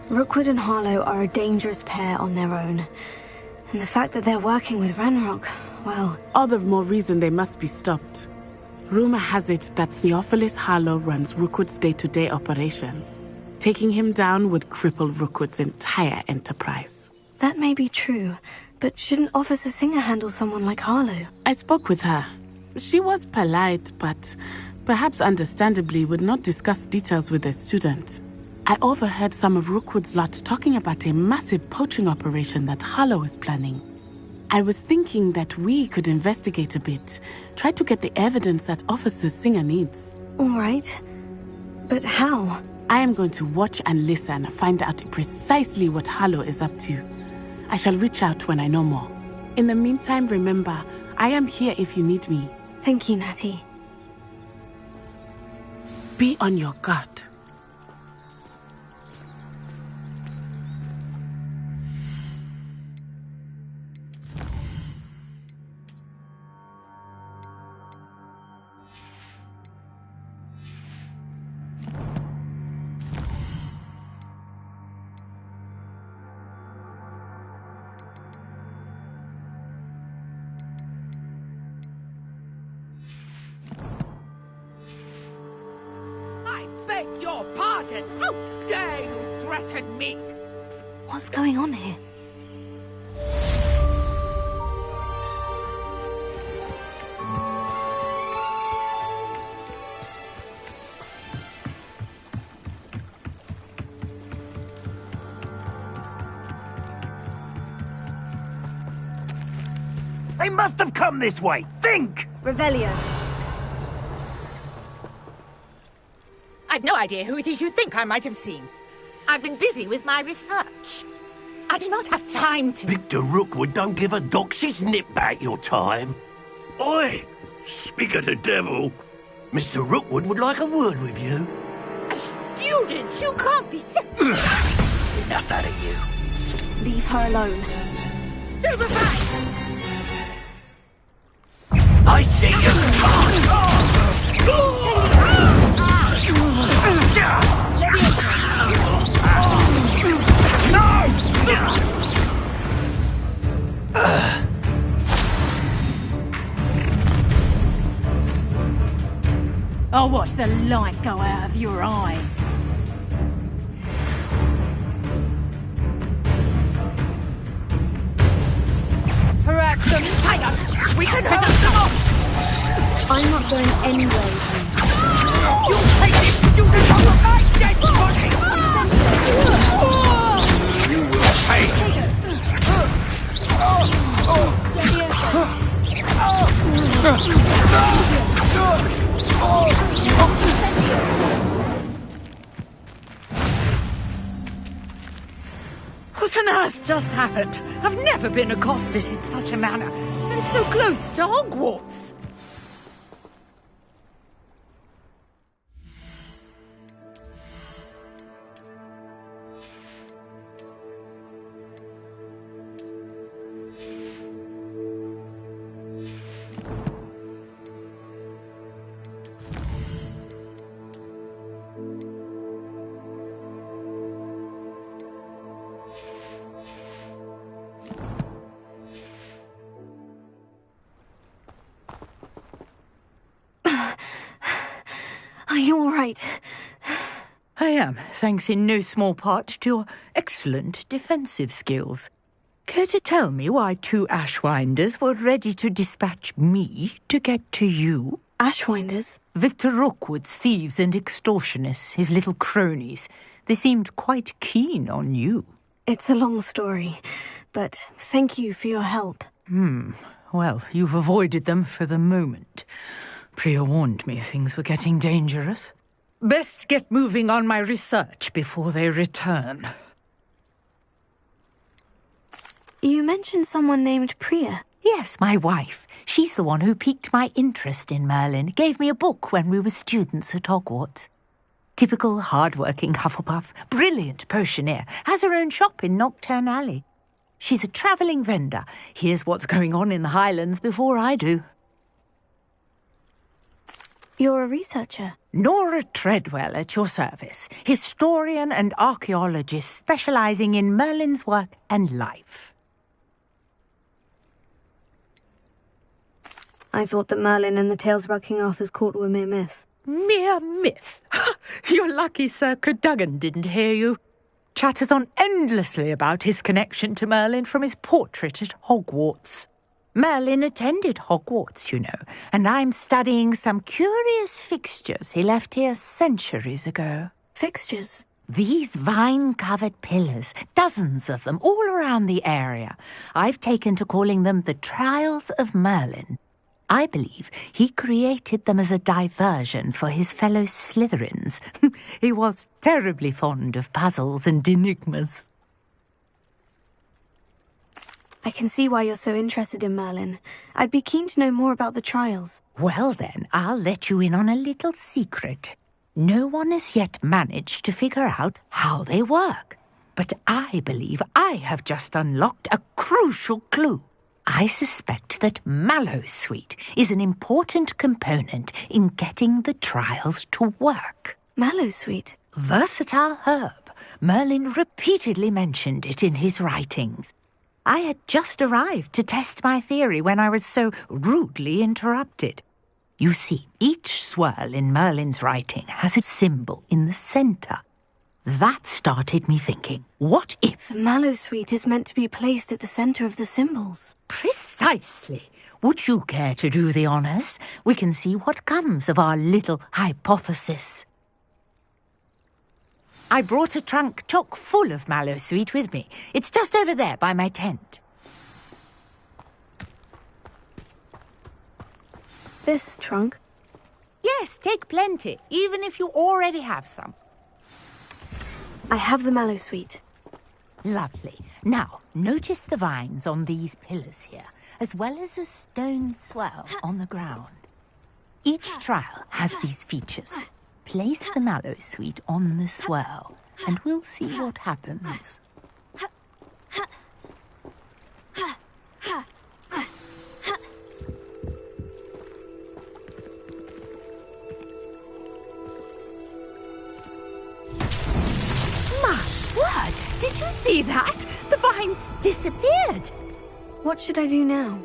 Rookwood and Harlow are a dangerous pair on their own. And the fact that they're working with Ranrock, well... All the more reason they must be stopped. Rumor has it that Theophilus Harlow runs Rookwood's day-to-day operations. Taking him down would cripple Rookwood's entire enterprise. That may be true, but shouldn't Officer Singer handle someone like Harlow? I spoke with her. She was polite, but perhaps understandably would not discuss details with a student. I overheard some of Rookwood's lot talking about a massive poaching operation that Harlow is planning. I was thinking that we could investigate a bit, try to get the evidence that Officer Singer needs. All right. But how? I am going to watch and listen, find out precisely what Harlow is up to. I shall reach out when I know more. In the meantime, remember, I am here if you need me. Thank you, Natty. Be on your guard. Beg your pardon! How dare you threaten me? What's going on here? They must have come this way! Think! Revelio. I've no idea who it is you think I might have seen. I've been busy with my research. I do not have time to... Victor Rookwood don't give a doxy's nip back your time. Oi! Speak of the devil. Mr. Rookwood would like a word with you. A student? You can't be serious. Enough out of you. Leave her alone. Stupefy! I see you! I'll watch the light go out of your eyes. Perhaps some tiger. We can hit them off. I'm not going anywhere. You take it, student of my dead body! You will pay! What on earth just happened? I've never been accosted in such a manner, and so close to Hogwarts. Are you all right? I am, thanks in no small part to your excellent defensive skills. Care to tell me why two Ashwinders were ready to dispatch me to get to you? Ashwinders? Victor Rookwood's thieves and extortionists, his little cronies. They seemed quite keen on you. It's a long story, but thank you for your help. Well, you've avoided them for the moment. Priya warned me things were getting dangerous. Best get moving on my research before they return. You mentioned someone named Priya. Yes, my wife. She's the one who piqued my interest in Merlin. Gave me a book when we were students at Hogwarts. Typical hard-working Hufflepuff. Brilliant potioneer. Has her own shop in Knockturn Alley. She's a travelling vendor. Hears what's going on in the Highlands before I do. You're a researcher? Nora Treadwell at your service. Historian and archaeologist specialising in Merlin's work and life. I thought that Merlin and the tales about King Arthur's court were mere myth. Mere myth? You're lucky Sir Cadogan didn't hear you. Chatters on endlessly about his connection to Merlin from his portrait at Hogwarts. Merlin attended Hogwarts, you know, and I'm studying some curious fixtures he left here centuries ago. Fixtures? These vine-covered pillars, dozens of them, all around the area. I've taken to calling them the Trials of Merlin. I believe he created them as a diversion for his fellow Slytherins. He was terribly fond of puzzles and enigmas. I can see why you're so interested in Merlin. I'd be keen to know more about the trials. Well then, I'll let you in on a little secret. No one has yet managed to figure out how they work. But I believe I have just unlocked a crucial clue. I suspect that Mallowsweet is an important component in getting the trials to work. Mallowsweet? Versatile herb. Merlin repeatedly mentioned it in his writings. I had just arrived to test my theory when I was so rudely interrupted. You see, each swirl in Merlin's writing has a symbol in the centre. That started me thinking, what if... The Mallowsweet is meant to be placed at the centre of the symbols. Precisely. Would you care to do the honours? We can see what comes of our little hypothesis. I brought a trunk chock full of Mallowsweet with me. It's just over there by my tent. This trunk? Yes, take plenty, even if you already have some. I have the Mallowsweet. Lovely. Now, notice the vines on these pillars here, as well as a stone swell on the ground. Each trial has these features. Place the Mallowsweet on the swirl, and we'll see what happens. My word! Did you see that? The vines disappeared. What should I do now?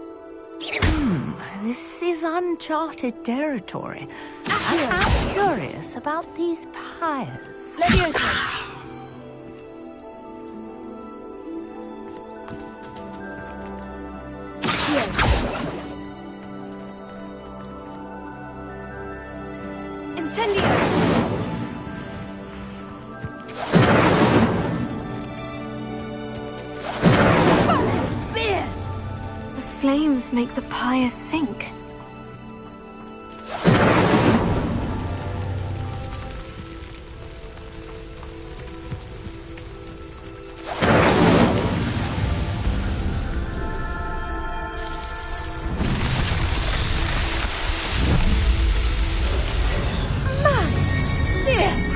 This is uncharted territory. I'm curious about these pyres. Leviosa! Incendio! The flames make the pyre sink.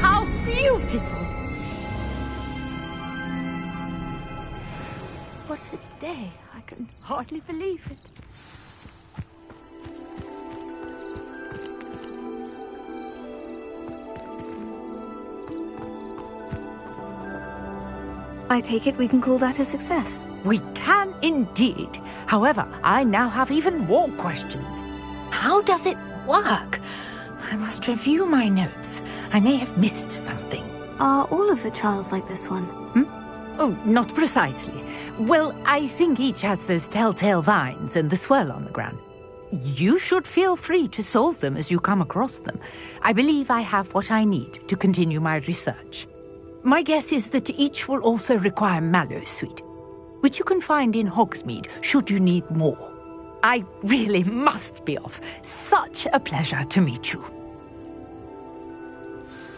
How beautiful! What a day. I can hardly believe it. I take it we can call that a success. We can indeed. However, I now have even more questions. How does it work? I must review my notes. I may have missed something. Are all of the trials like this one? Oh, not precisely. Well, I think each has those telltale vines and the swirl on the ground. You should feel free to solve them as you come across them. I believe I have what I need to continue my research. My guess is that each will also require Mallowsweet, which you can find in Hogsmeade should you need more. I really must be off. Such a pleasure to meet you.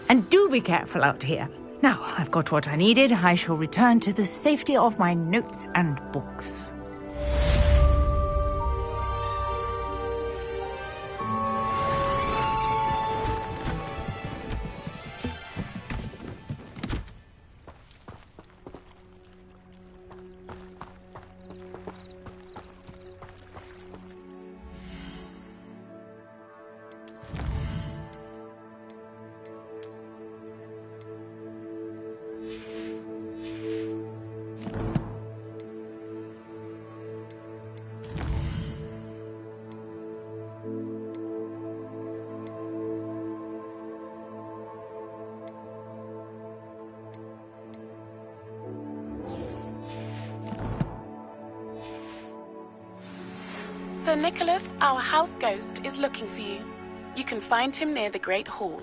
And do be careful out here. Now, I've got what I needed. I shall return to the safety of my notes and books. Sir Nicholas, our house ghost, is looking for you. You can find him near the Great Hall.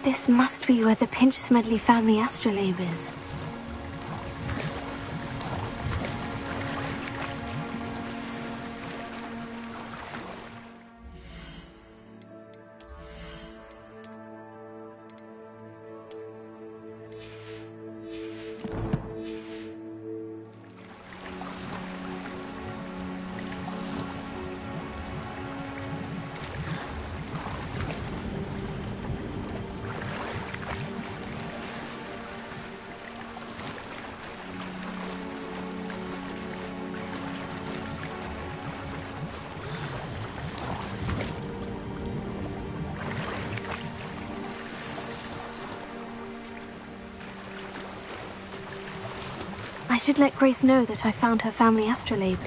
This must be where the Pinch-Smedley family astrolabe is. I should let Grace know that I found her family astrolabe.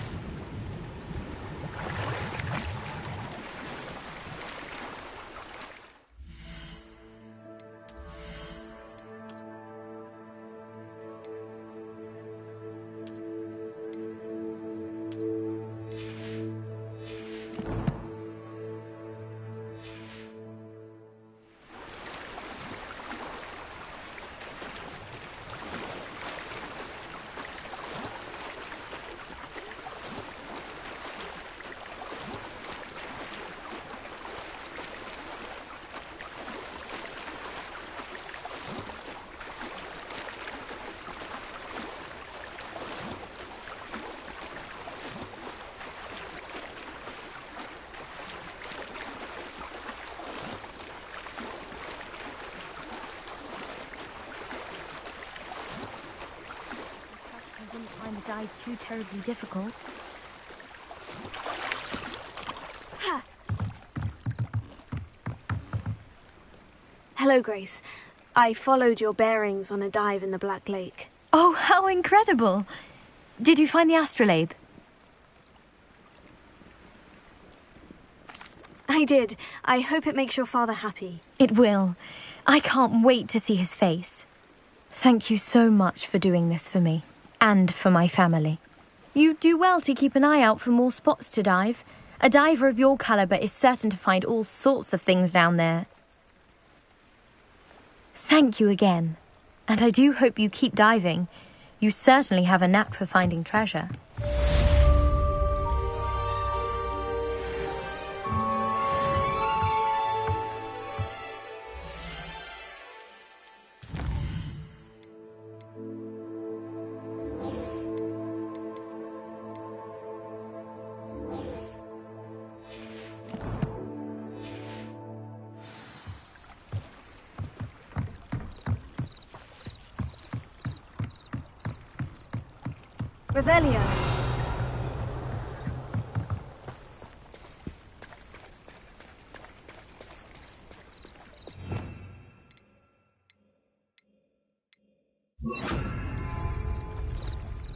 Dive too terribly difficult. Ha! Hello, Grace. I followed your bearings on a dive in the Black Lake. Oh, how incredible! Did you find the astrolabe? I did. I hope it makes your father happy. It will. I can't wait to see his face. Thank you so much for doing this for me. And for my family. You do well to keep an eye out for more spots to dive. A diver of your caliber is certain to find all sorts of things down there. Thank you again. And I do hope you keep diving. You certainly have a knack for finding treasure. Revelio.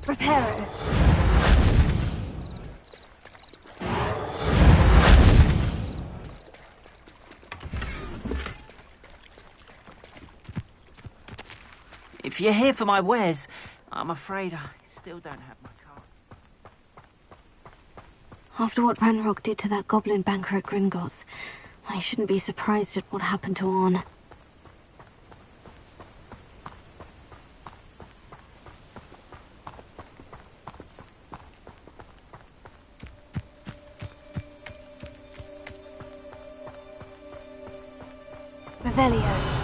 Reparo. If you're here for my wares, I'm afraid I still don't have my card. After what Ranrock did to that goblin banker at Gringotts, I shouldn't be surprised at what happened to Orn. Revelio.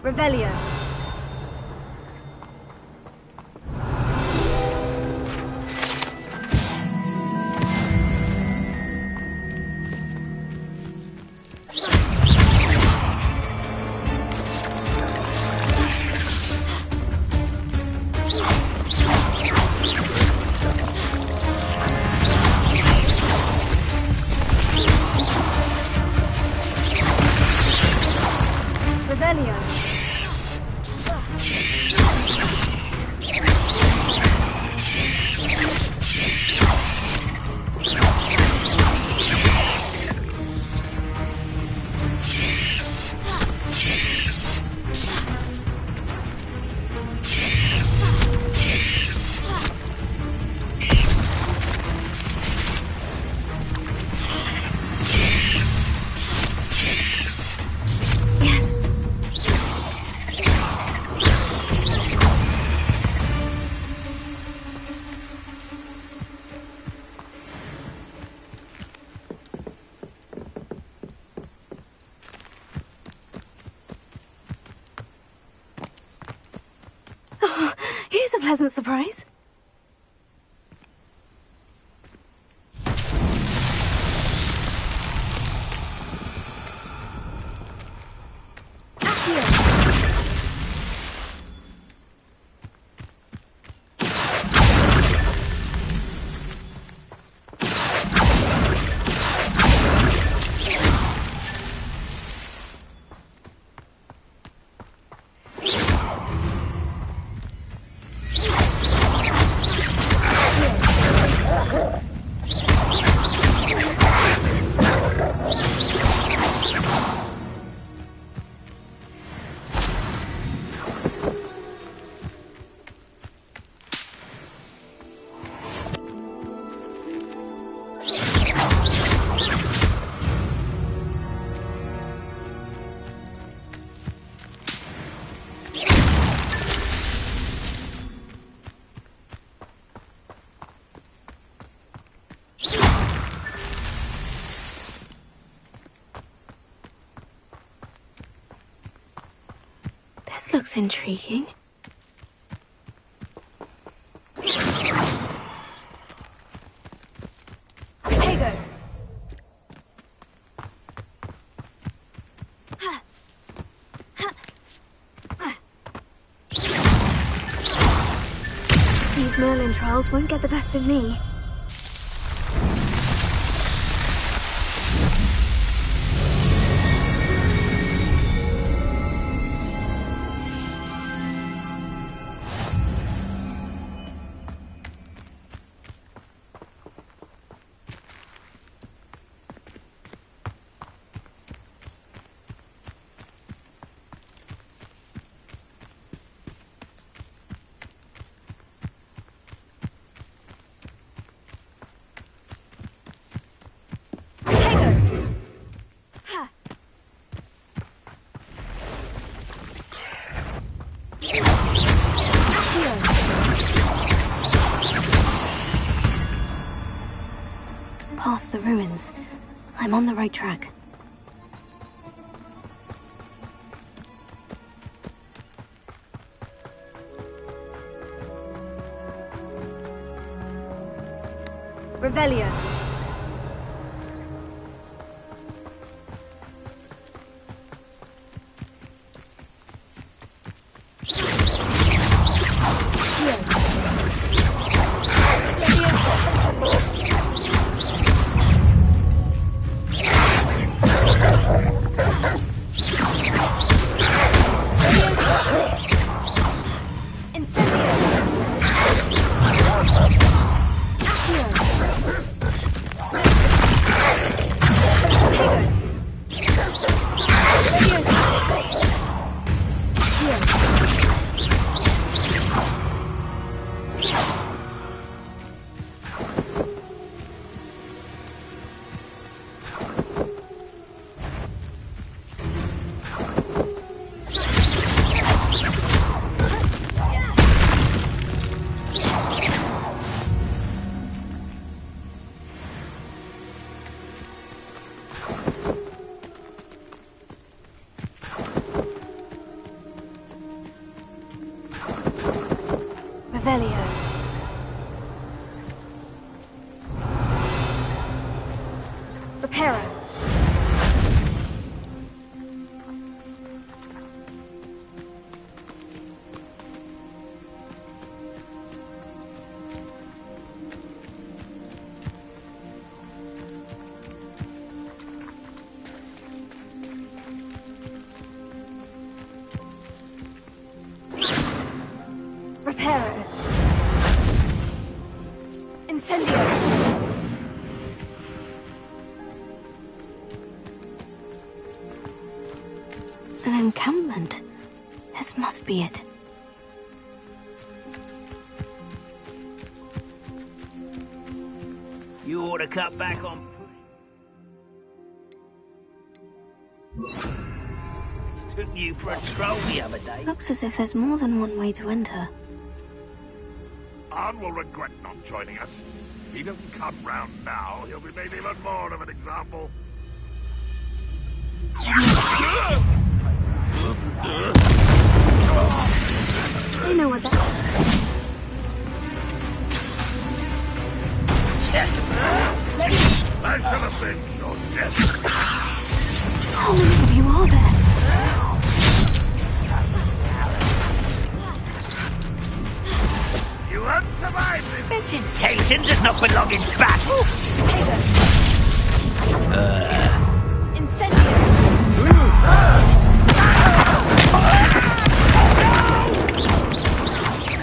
Revelio. a pleasant surprise. This looks intriguing. Potato! These Merlin trolls won't get the best of me. Past the ruins. I'm on the right track. Revelio. Revelio. Reparo. Reparo. Incendio. An encampment. This must be it. You ought to cut back on... Took you for a troll the other day. Looks as if there's more than one way to enter. Arn will regret not joining us. If he doesn't come round now, he'll be made even more of an example. I know what that... I shall avenge your death. How many of you are there? You won't survive this. Vegetation does not belong in battle.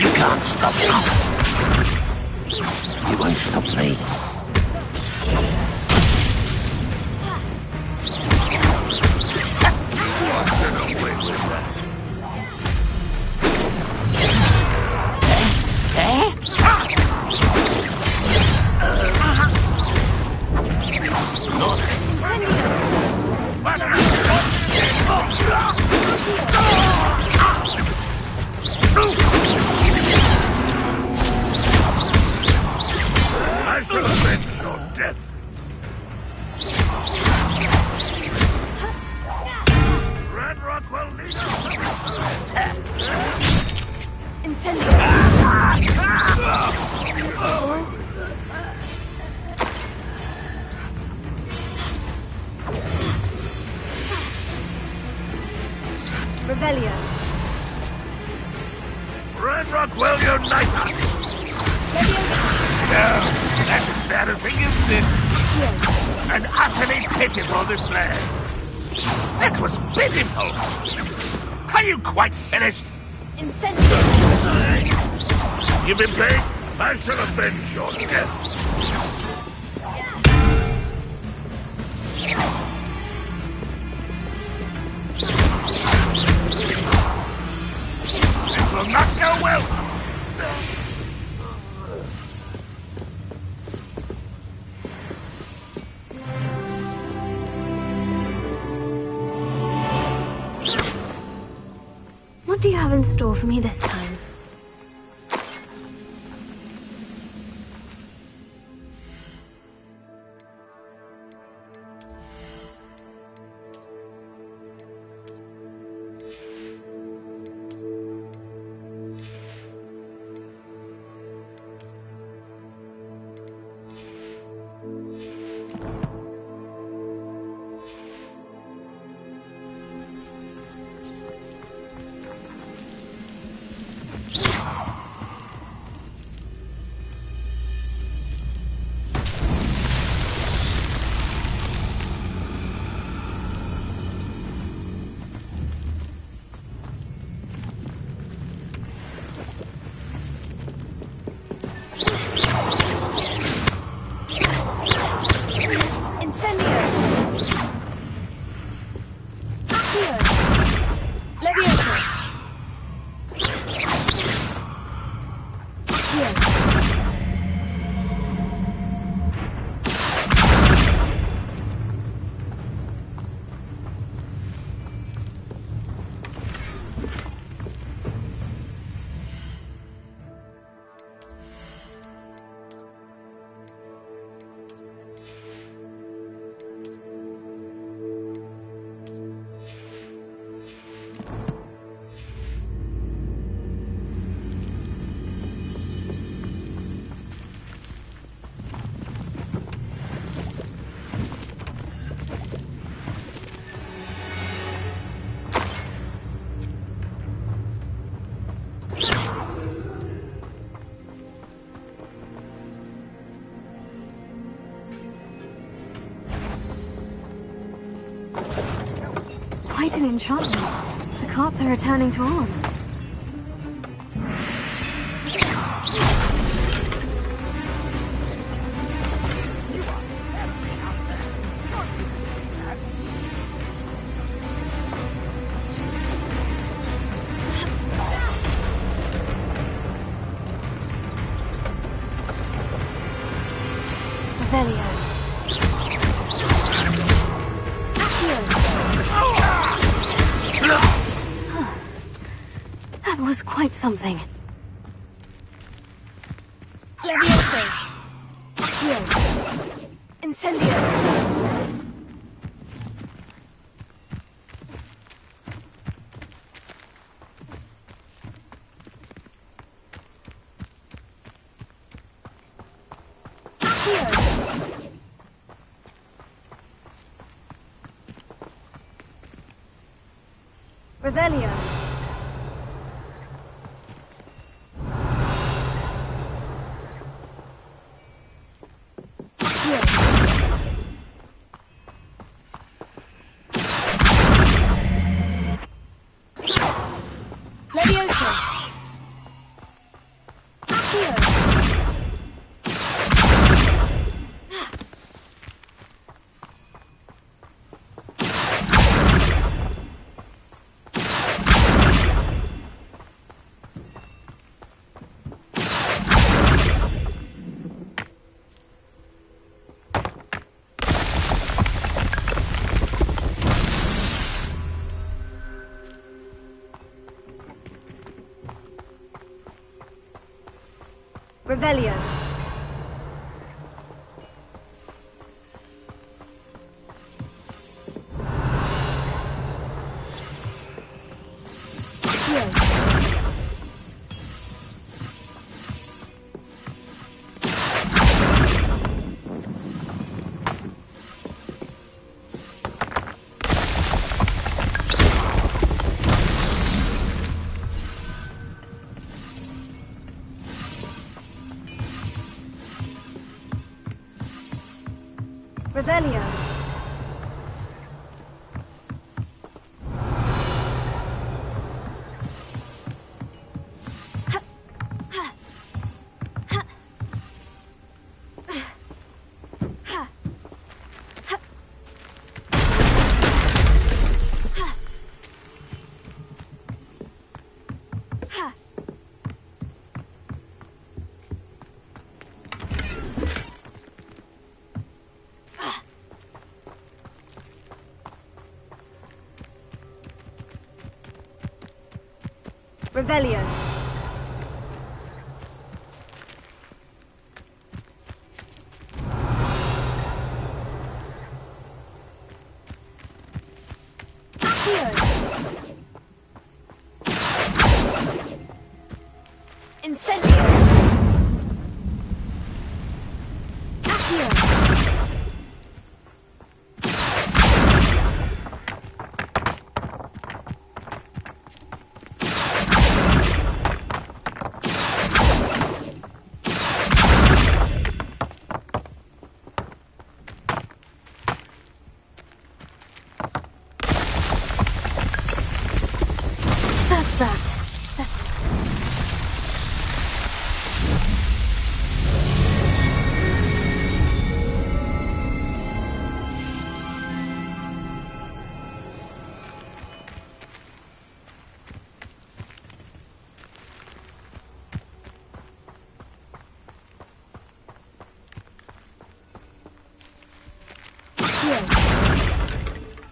You can't stop me. You won't stop me. I shall avenge your death. Red Rock will need Revelio. Red Rock will unite us. No, that's embarrassing, isn't it? An utterly pitiful display. That was pitiful. Are you quite finished? You've been paid. I shall avenge your death. This will not go well. What do you have in store for me this time? Quite an enchantment. The carts are returning to Arn. Revelio. That was quite something. Levioso. Accio. Incendio. Revelio. Levioso. Accio. Revelio. Revelio. Revelio. Incendio. Accio. That's that.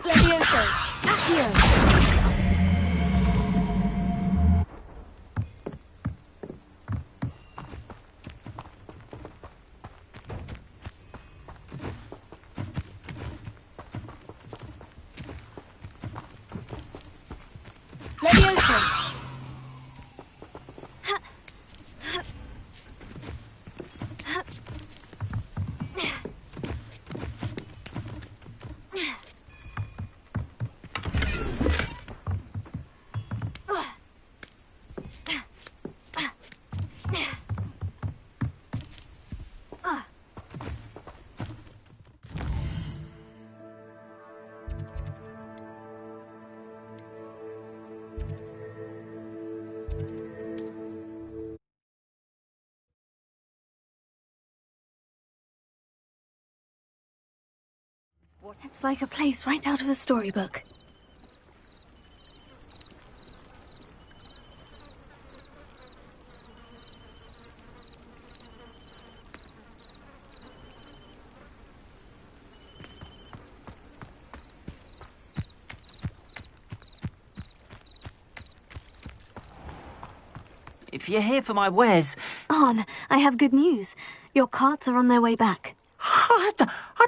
Levioso. Accio. Levioso. It's like a place right out of a storybook. If you're here for my wares... Arn, I have good news. Your carts are on their way back. I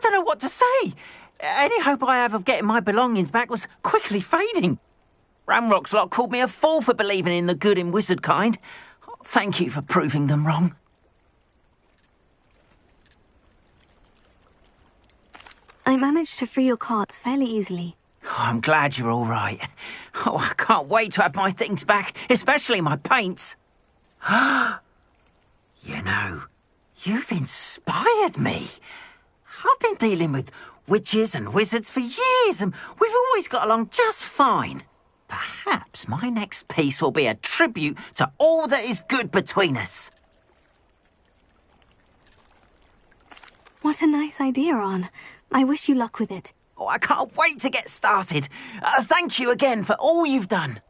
don't know what to say. Any hope I have of getting my belongings back was quickly fading. Ramrock's lot called me a fool for believing in the good in wizard kind. Thank you for proving them wrong. I managed to free your carts fairly easily. Oh, I'm glad you're all right. Oh, I can't wait to have my things back, especially my paints. You know, you've inspired me. I've been dealing with witches and wizards for years, and we've always got along just fine. Perhaps my next piece will be a tribute to all that is good between us. What a nice idea, Ron. I wish you luck with it. Oh, I can't wait to get started. Thank you again for all you've done.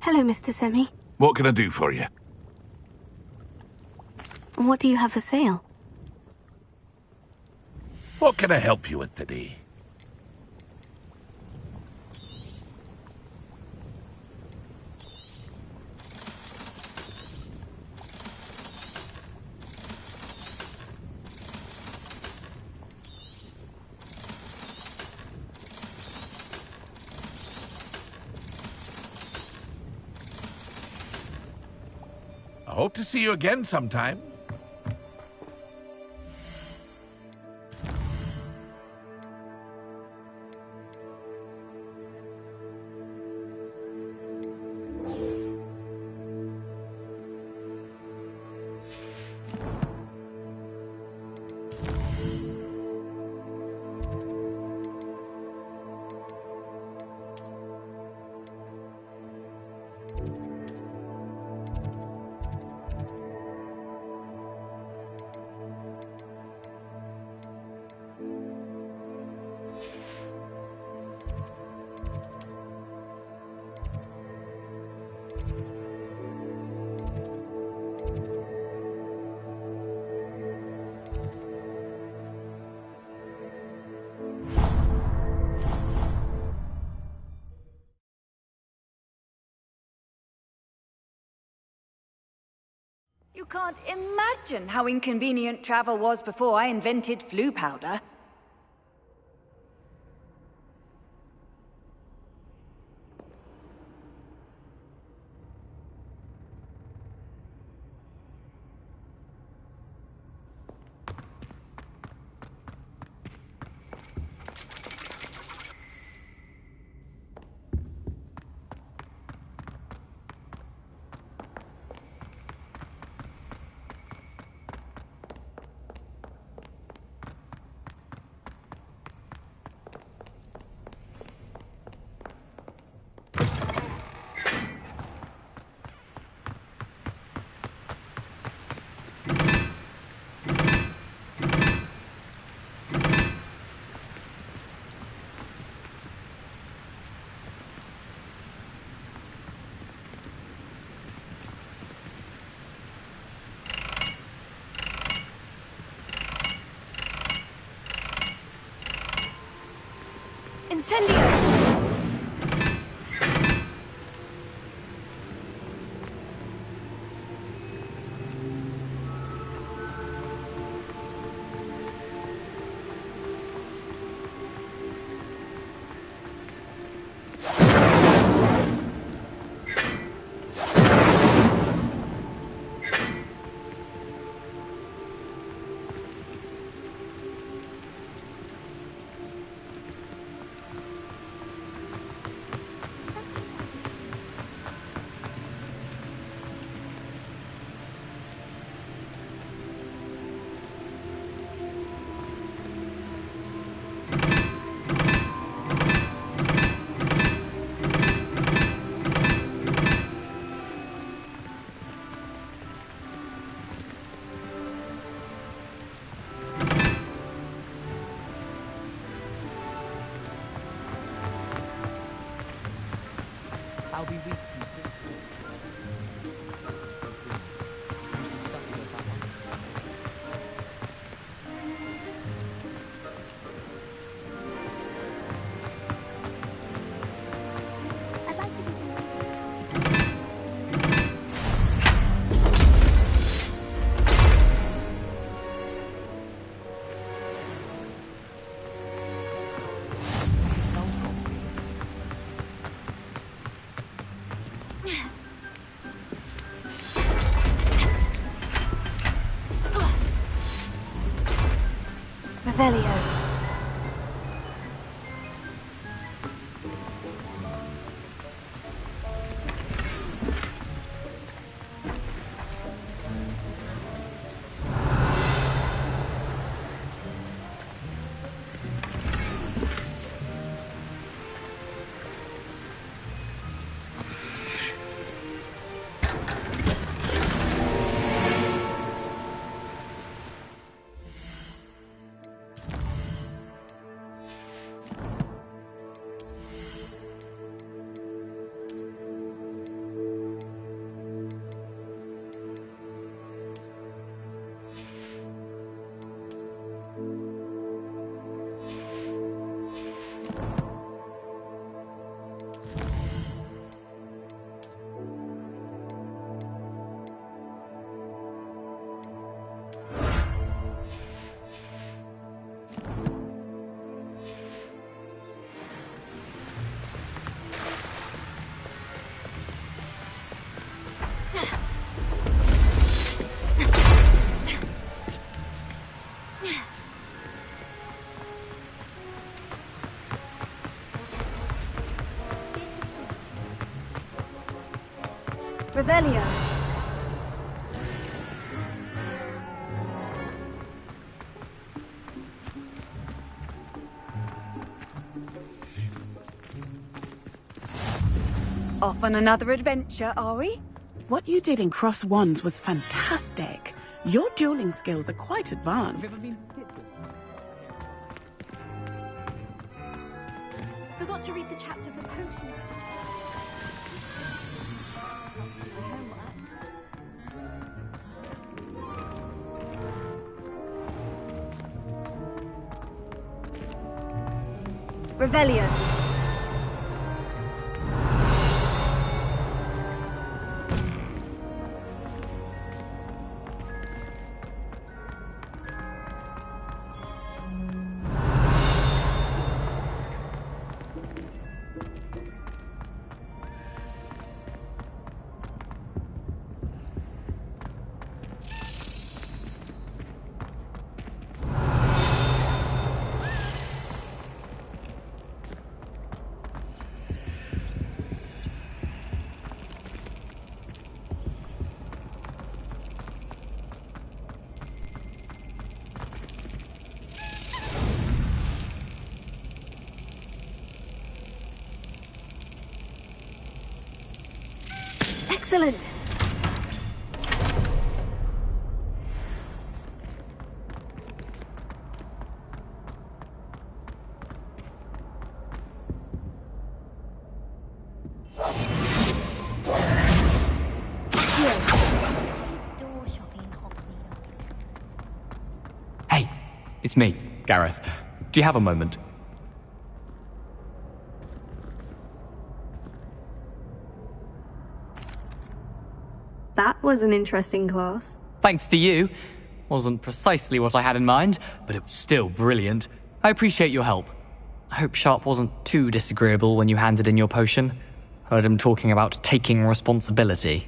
Hello, Mr. Semi. What can I do for you? What do you have for sale? What can I help you with today? I hope to see you again sometime. You can't imagine how inconvenient travel was before I invented flu powder. Incendio! I'll be weak. Revelio. Revelio. Off on another adventure, are we? What you did in Cross Wands was fantastic. Your dueling skills are quite advanced. Forgot to read the chapter for potion. Revelio. Excellent. Hey, it's me, Gareth. Do you have a moment? That was an interesting class. Thanks to you. Wasn't precisely what I had in mind, but it was still brilliant. I appreciate your help. I hope Sharp wasn't too disagreeable when you handed in your potion. Heard him talking about taking responsibility.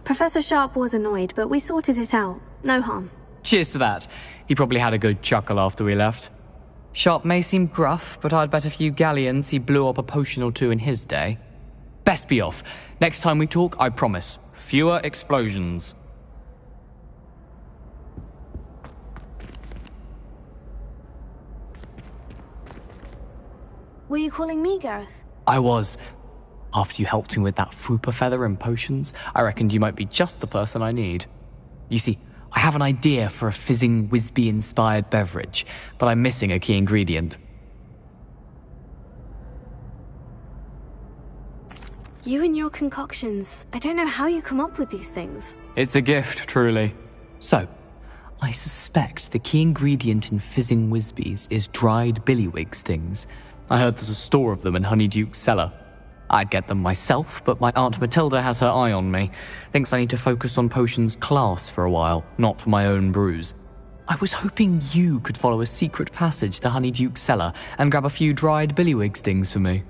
Professor Sharp was annoyed, but we sorted it out. No harm. Cheers to that. He probably had a good chuckle after we left. Sharp may seem gruff, but I'd bet a few galleons he blew up a potion or two in his day. Best be off. Next time we talk, I promise, fewer explosions. Were you calling me, Gareth? I was. After you helped me with that Fupa feather and potions, I reckoned you might be just the person I need. You see, I have an idea for a fizzing Whizbee-inspired beverage, but I'm missing a key ingredient. You and your concoctions. I don't know how you come up with these things. It's a gift, truly. So, I suspect the key ingredient in fizzing Whizbees is dried billywig stings. I heard there's a store of them in Honeyduke's cellar. I'd get them myself, but my Aunt Matilda has her eye on me. Thinks I need to focus on potions class for a while, not for my own brews. I was hoping you could follow a secret passage to Honeyduke's cellar and grab a few dried billywig stings for me.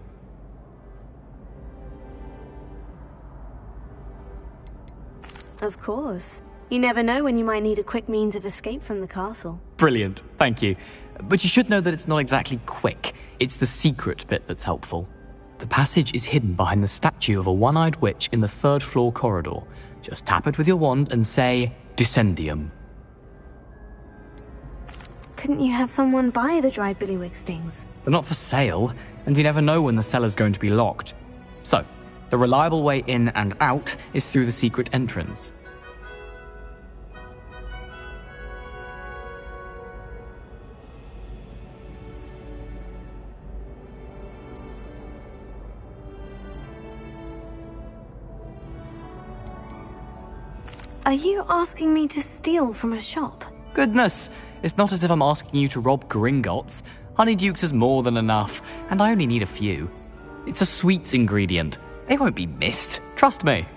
Of course. You never know when you might need a quick means of escape from the castle. Brilliant, thank you. But you should know that it's not exactly quick. It's the secret bit that's helpful. The passage is hidden behind the statue of a one-eyed witch in the third-floor corridor. Just tap it with your wand and say, Descendium. Couldn't you have someone buy the dried billywig stings? They're not for sale, and you never know when the cellar's going to be locked. So, the reliable way in and out is through the secret entrance. Are you asking me to steal from a shop? Goodness, it's not as if I'm asking you to rob Gringotts. Honeydukes is more than enough, and I only need a few. It's a sweets ingredient. They won't be missed. Trust me.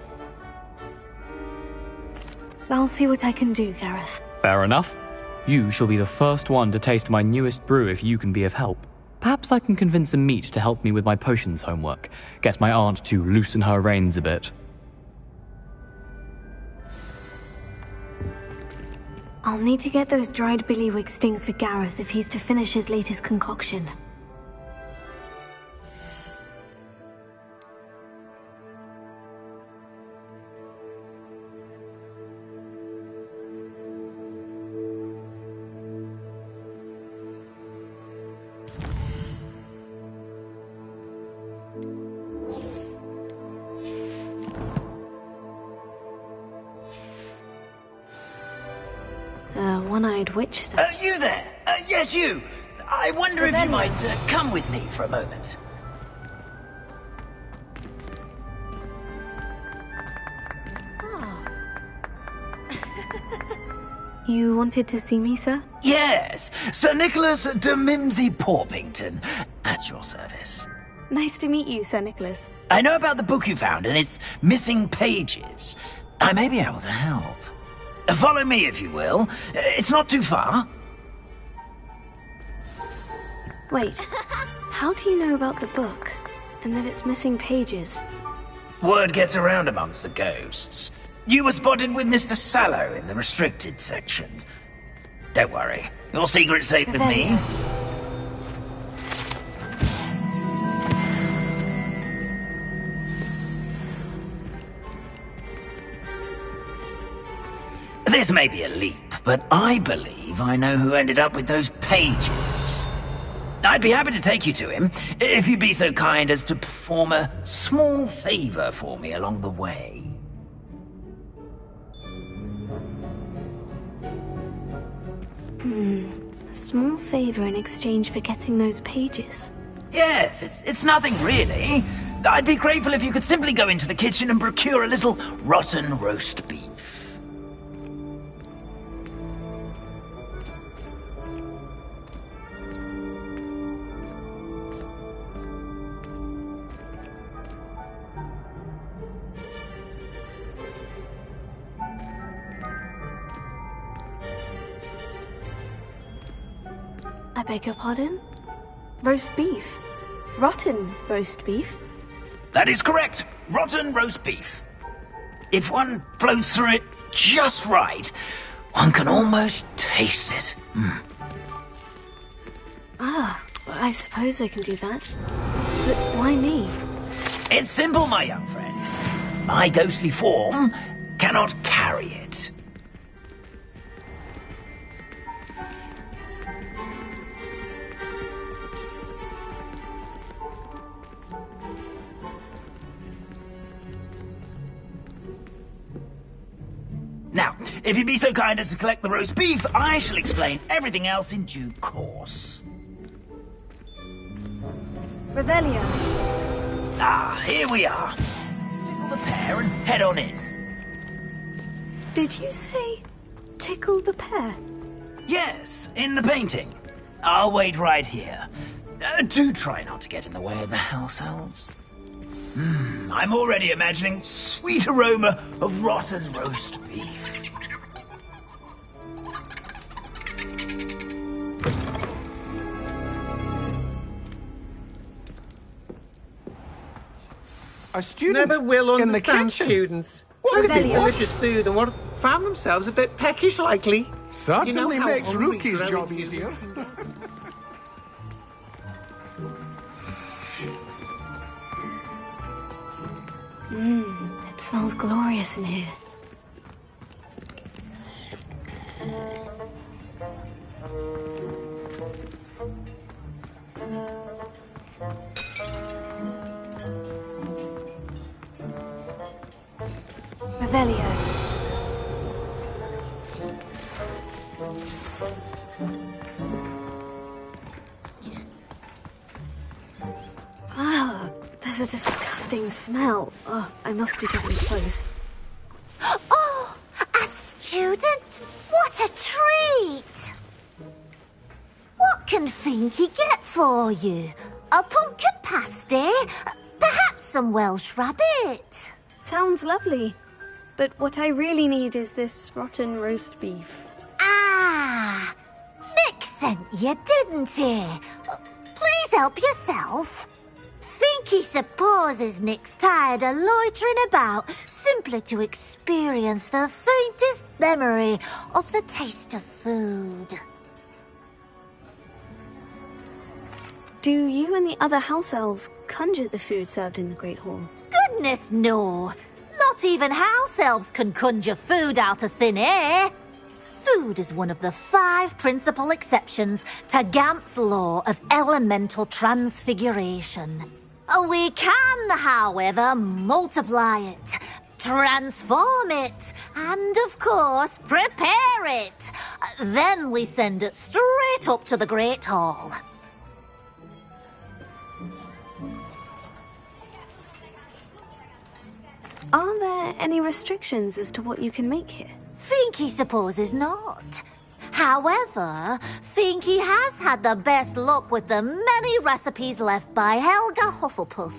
I'll see what I can do, Gareth. Fair enough. You shall be the first one to taste my newest brew if you can be of help. Perhaps I can convince a meat to help me with my potions homework. Get my aunt to loosen her reins a bit. I'll need to get those dried billywig stings for Gareth if he's to finish his latest concoction. One-eyed witch stuff. You there? Yes, you. I wonder if you might come with me for a moment. You wanted to see me, sir? Yes, Sir Nicholas de Mimsy Porpington, at your service. Nice to meet you, Sir Nicholas. I know about the book you found and its missing pages. I may be able to help. Follow me, if you will. It's not too far. Wait, how do you know about the book? And that it's missing pages? Word gets around amongst the ghosts. You were spotted with Mr. Sallow in the restricted section. Don't worry, your secret's safe with me. This may be a leap, but I believe I know who ended up with those pages. I'd be happy to take you to him, if you'd be so kind as to perform a small favor for me along the way. A small favor in exchange for getting those pages. Yes, it's nothing really. I'd be grateful if you could simply go into the kitchen and procure a little rotten roast beef. I beg your pardon? Roast beef? Rotten roast beef? That is correct. Rotten roast beef. If one flows through it just right, one can almost taste it. Ah, I suppose I can do that. But why me? It's simple, my young friend. My ghostly form cannot carry it. Now, if you'd be so kind as to collect the roast beef, I shall explain everything else in due course. Revelio. Ah, here we are. Tickle the pear and head on in. Did you say tickle the pear? Yes, in the painting. I'll wait right here. Do try not to get in the way of the house elves. I'm already imagining sweet aroma of rotten roast beef. Our students never will in the understand kitchen. students. Look at the delicious food and what found themselves a bit peckish likely. Certainly how makes hungry Rookie's growing job humans easier. can get. It smells glorious in here. Revelio. Ah, there's a disgusting smell. Oh, I must be getting close. Oh, a student? What a treat! What can Finky get for you? A pumpkin pasty? Perhaps some Welsh rabbit? Sounds lovely. But what I really need is this rotten roast beef. Ah, Nick sent you, didn't he? Please help yourself. Finky supposes Nick's tired of loitering about simply to experience the faintest memory of the taste of food. Do you and the other house elves conjure the food served in the Great Hall? Goodness, no. Not even house elves can conjure food out of thin air. Food is one of the 5 principal exceptions to Gamp's law of elemental transfiguration. We can, however, multiply it, transform it, and, of course, prepare it. Then we send it straight up to the Great Hall. Are there any restrictions as to what you can make here? Finky supposes not. However, Finky has had the best luck with the many recipes left by Helga Hufflepuff.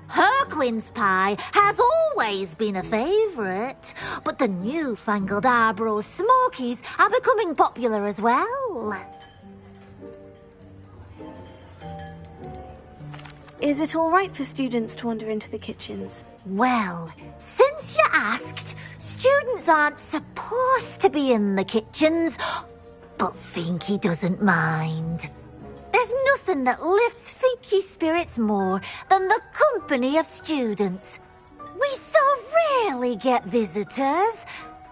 Her quince pie has always been a favourite, but the newfangled Arbroath Smokies are becoming popular as well. Is it all right for students to wander into the kitchens? Well, since you asked, students aren't supposed to be in the kitchens, but Finky doesn't mind. There's nothing that lifts Finky's spirits more than the company of students. We so rarely get visitors,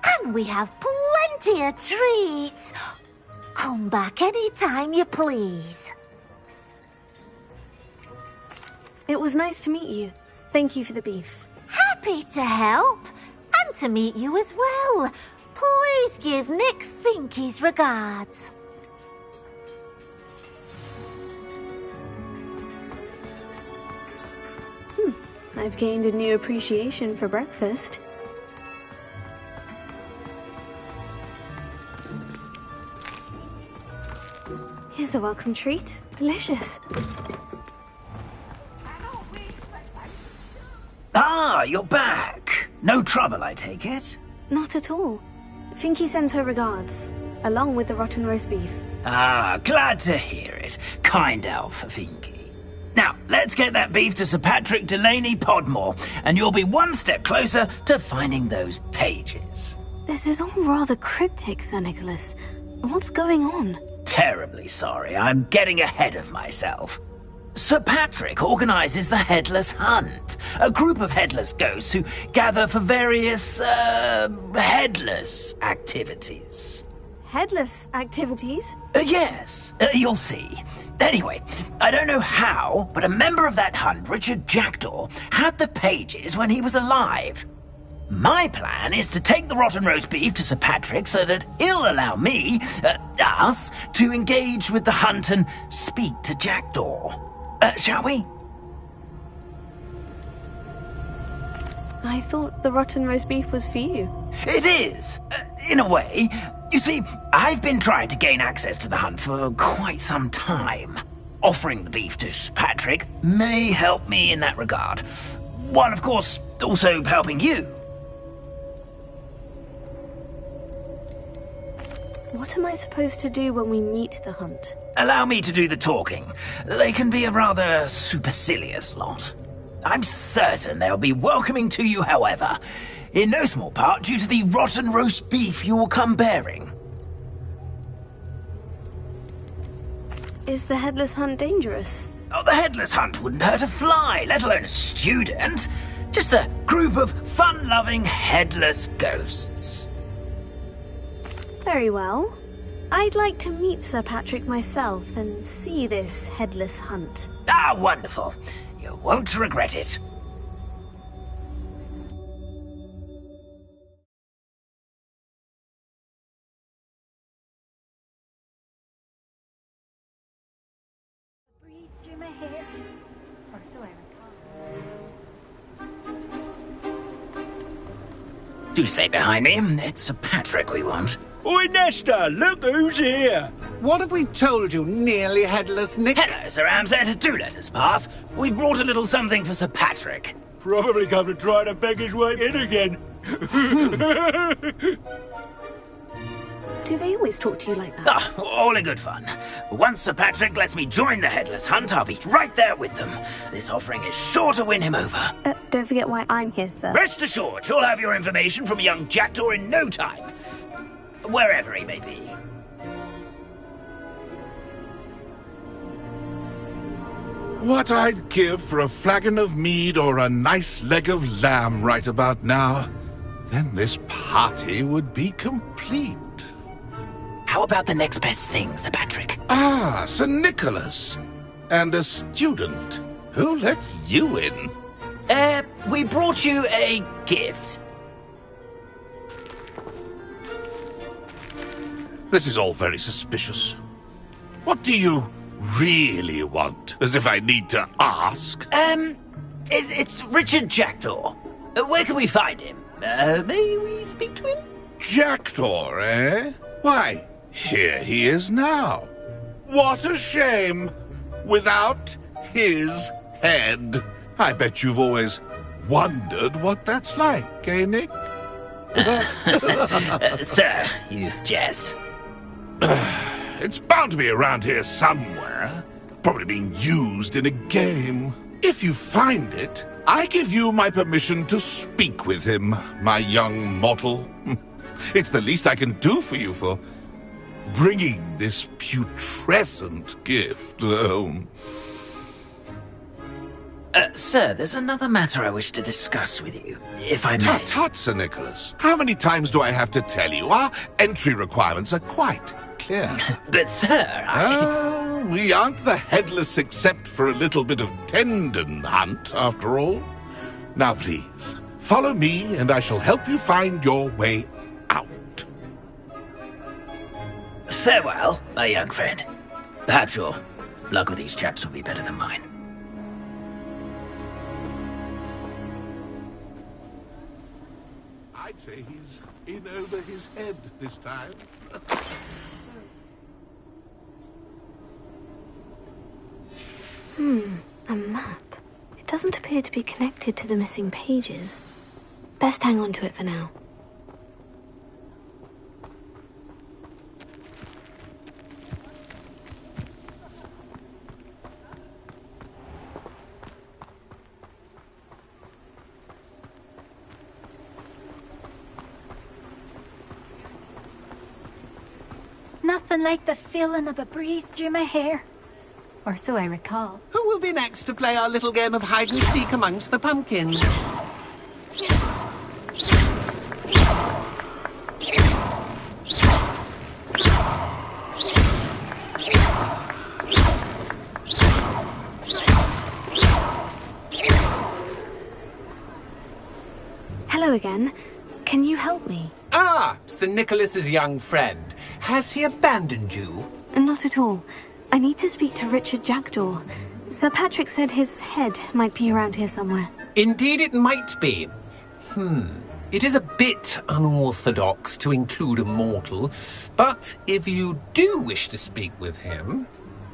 and we have plenty of treats. Come back any time you please. It was nice to meet you. Thank you for the beef. Happy to help, and to meet you as well. Please give Nick Finky's regards. I've gained a new appreciation for breakfast. Here's a welcome treat. Delicious. Ah, you're back. No trouble, I take it? Not at all. Finky sends her regards, along with the rotten roast beef. Ah, glad to hear it. Kind elf, Finky. Now, let's get that beef to Sir Patrick Delaney Podmore, and you'll be one step closer to finding those pages. This is all rather cryptic, Sir Nicholas. What's going on? Terribly sorry, I'm getting ahead of myself. Sir Patrick organises the Headless Hunt, a group of headless ghosts who gather for various, headless activities. Headless activities? Yes, you'll see. Anyway, I don't know how, but a member of that hunt, Richard Jackdaw, had the pages when he was alive. My plan is to take the rotten roast beef to Sir Patrick so that he'll allow me, us, to engage with the hunt and speak to Jackdaw. Shall we? I thought the rotten roast beef was for you. It is, in a way. You see, I've been trying to gain access to the hunt for quite some time. Offering the beef to Sir Patrick may help me in that regard. While, of course, also helping you. What am I supposed to do when we meet the hunt? Allow me to do the talking. They can be a rather supercilious lot. I'm certain they'll be welcoming to you, however, in no small part due to the rotten roast beef you'll come bearing. Is the Headless Hunt dangerous? Oh, the Headless Hunt wouldn't hurt a fly, let alone a student. Just a group of fun-loving headless ghosts. Very well. I'd like to meet Sir Patrick myself and see this Headless Hunt. Ah, wonderful. You won't regret it. Breeze through my hair. Or so I recall. Do stay behind me. It's Sir Patrick we want. Oi, Nesta, look who's here. What have we told you, nearly headless Nick? Hello, Sir Ramsay. Do let us pass. We brought a little something for Sir Patrick. Probably come to try to beg his way in again. Do they always talk to you like that? Ah, all in good fun. Once Sir Patrick lets me join the Headless Hunt, I'll be right there with them. This offering is sure to win him over. Don't forget why I'm here, sir. Rest assured, you'll have your information from young Jackdaw in no time. Wherever he may be. What I'd give for a flagon of mead or a nice leg of lamb right about now. Then this party would be complete. How about the next best thing, Sir Patrick? Ah, Sir Nicholas. And a student. Who let you in? We brought you a gift. This is all very suspicious. What do you really want? As if I need to ask. It's Richard Jackdaw. Where can we find him? May we speak to him? Jackdaw, eh? Why, here he is now. What a shame. Without his head. I bet you've always wondered what that's like, eh, Nick? Sir, you jest. It's bound to be around here somewhere. Probably being used in a game. If you find it, I give you my permission to speak with him, my young mortal. It's the least I can do for you for bringing this putrescent gift home. Sir, there's another matter I wish to discuss with you, if I may. Tut, Sir Nicholas. How many times do I have to tell you? Our entry requirements are quite clear. But, sir, we aren't the headless except for a little bit of tendon hunt, after all. Now, please, follow me, and I shall help you find your way out. Farewell, my young friend. Perhaps your luck with these chaps will be better than mine. I'd say he's in over his head this time. A map. It doesn't appear to be connected to the missing pages. Best hang on to it for now. something like the feeling of a breeze through my hair. Or so I recall. Who will be next to play our little game of hide-and-seek amongst the pumpkins? Hello again. Can you help me? Ah, Sir Nicholas's young friend. Has he abandoned you? Not at all. I need to speak to Richard Jackdaw. Sir Patrick said his head might be around here somewhere. Indeed it might be. It is a bit unorthodox to include a mortal, but if you do wish to speak with him...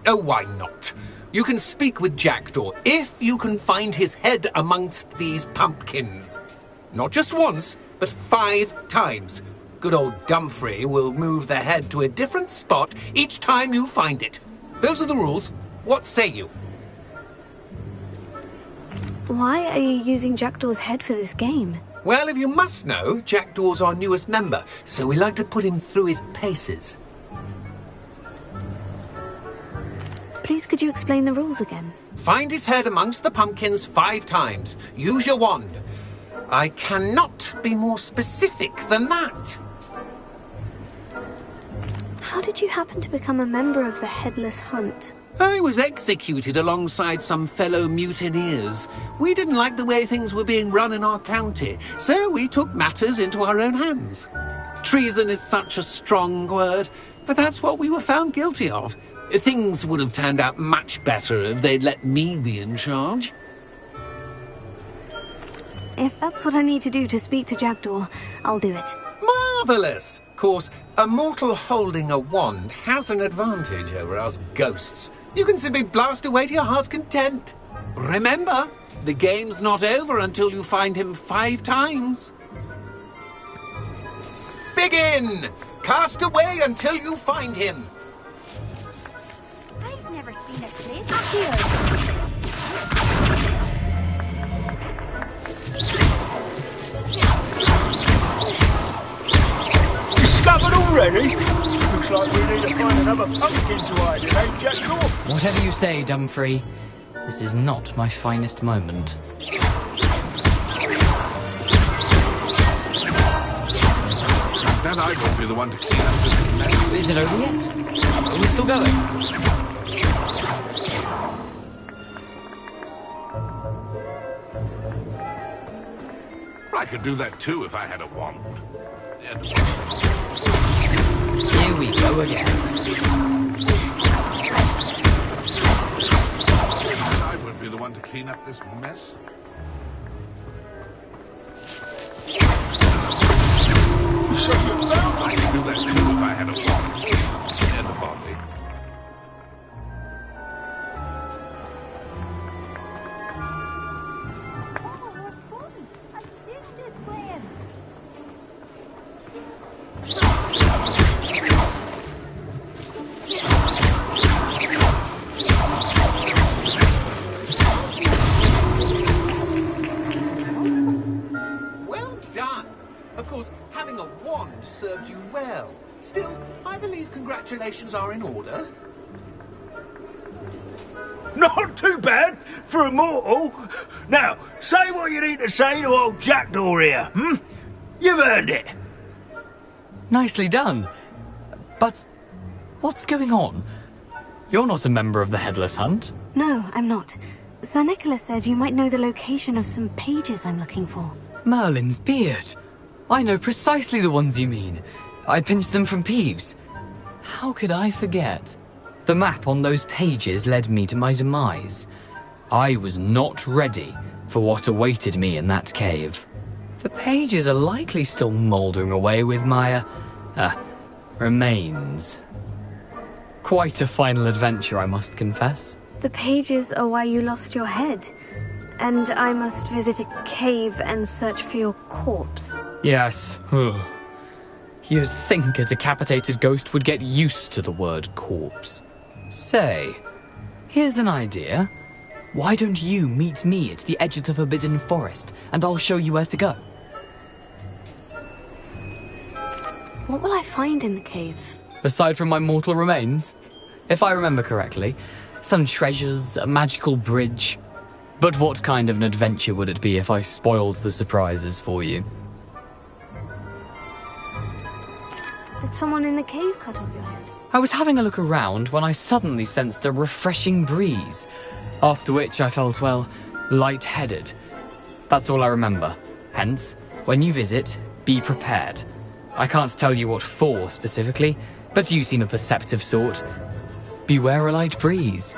Oh, why not? You can speak with Jackdaw if you can find his head amongst these pumpkins. Not just once, but 5 times. Good old Dumfrey will move the head to a different spot each time you find it. Those are the rules. What say you? Why are you using Jackdaw's head for this game? Well, if you must know, Jackdaw's our newest member, so we like to put him through his paces. Please could you explain the rules again? Find his head amongst the pumpkins 5 times. Use your wand. I cannot be more specific than that. How did you happen to become a member of the Headless Hunt? I was executed alongside some fellow mutineers. We didn't like the way things were being run in our county, so we took matters into our own hands. Treason is such a strong word, but that's what we were found guilty of. Things would have turned out much better if they'd let me be in charge. If that's what I need to do to speak to Jackdaw, I'll do it. Marvellous! Of course, a mortal holding a wand has an advantage over us ghosts. You can simply blast away to your heart's content. Remember, the game's not over until you find him 5 times. Begin! Cast away until you find him. I've never seen a place here. Discovered already? Looks like we need to find another pumpkin to hide in, eh, Jackdaw? Whatever you say, Dumfrey. This is not my finest moment. Then I won't be the one to clean up this mess. Is it over yet? Are we still going? I could do that too if I had a wand. Here we go again. I would be the one to clean up this mess. I could do that too if I had a wand and a body. Well done! Of course, having a wand served you well. Still, I believe congratulations are in order. Not too bad for a mortal. Now, say what you need to say to old Jackdaw here, You've earned it. Nicely done. But what's going on? You're not a member of the Headless Hunt. No, I'm not. Sir Nicholas said you might know the location of some pages I'm looking for. Merlin's beard. I know precisely the ones you mean. I pinched them from Peeves. How could I forget? The map on those pages led me to my demise. I was not ready for what awaited me in that cave. The pages are likely still mouldering away with my, remains. Quite a final adventure, I must confess. The pages are why you lost your head. And I must visit a cave and search for your corpse. Yes. You'd think a decapitated ghost would get used to the word corpse. Say, here's an idea. Why don't you meet me at the edge of the Forbidden Forest, and I'll show you where to go? What will I find in the cave? aside from my mortal remains? If I remember correctly, some treasures, a magical bridge. But what kind of an adventure would it be if I spoiled the surprises for you? Did someone in the cave cut off your head? I was having a look around when I suddenly sensed a refreshing breeze, after which I felt, well, lightheaded. That's all I remember. Hence, when you visit, be prepared. I can't tell you what for specifically, but you seem a perceptive sort. Beware a light breeze.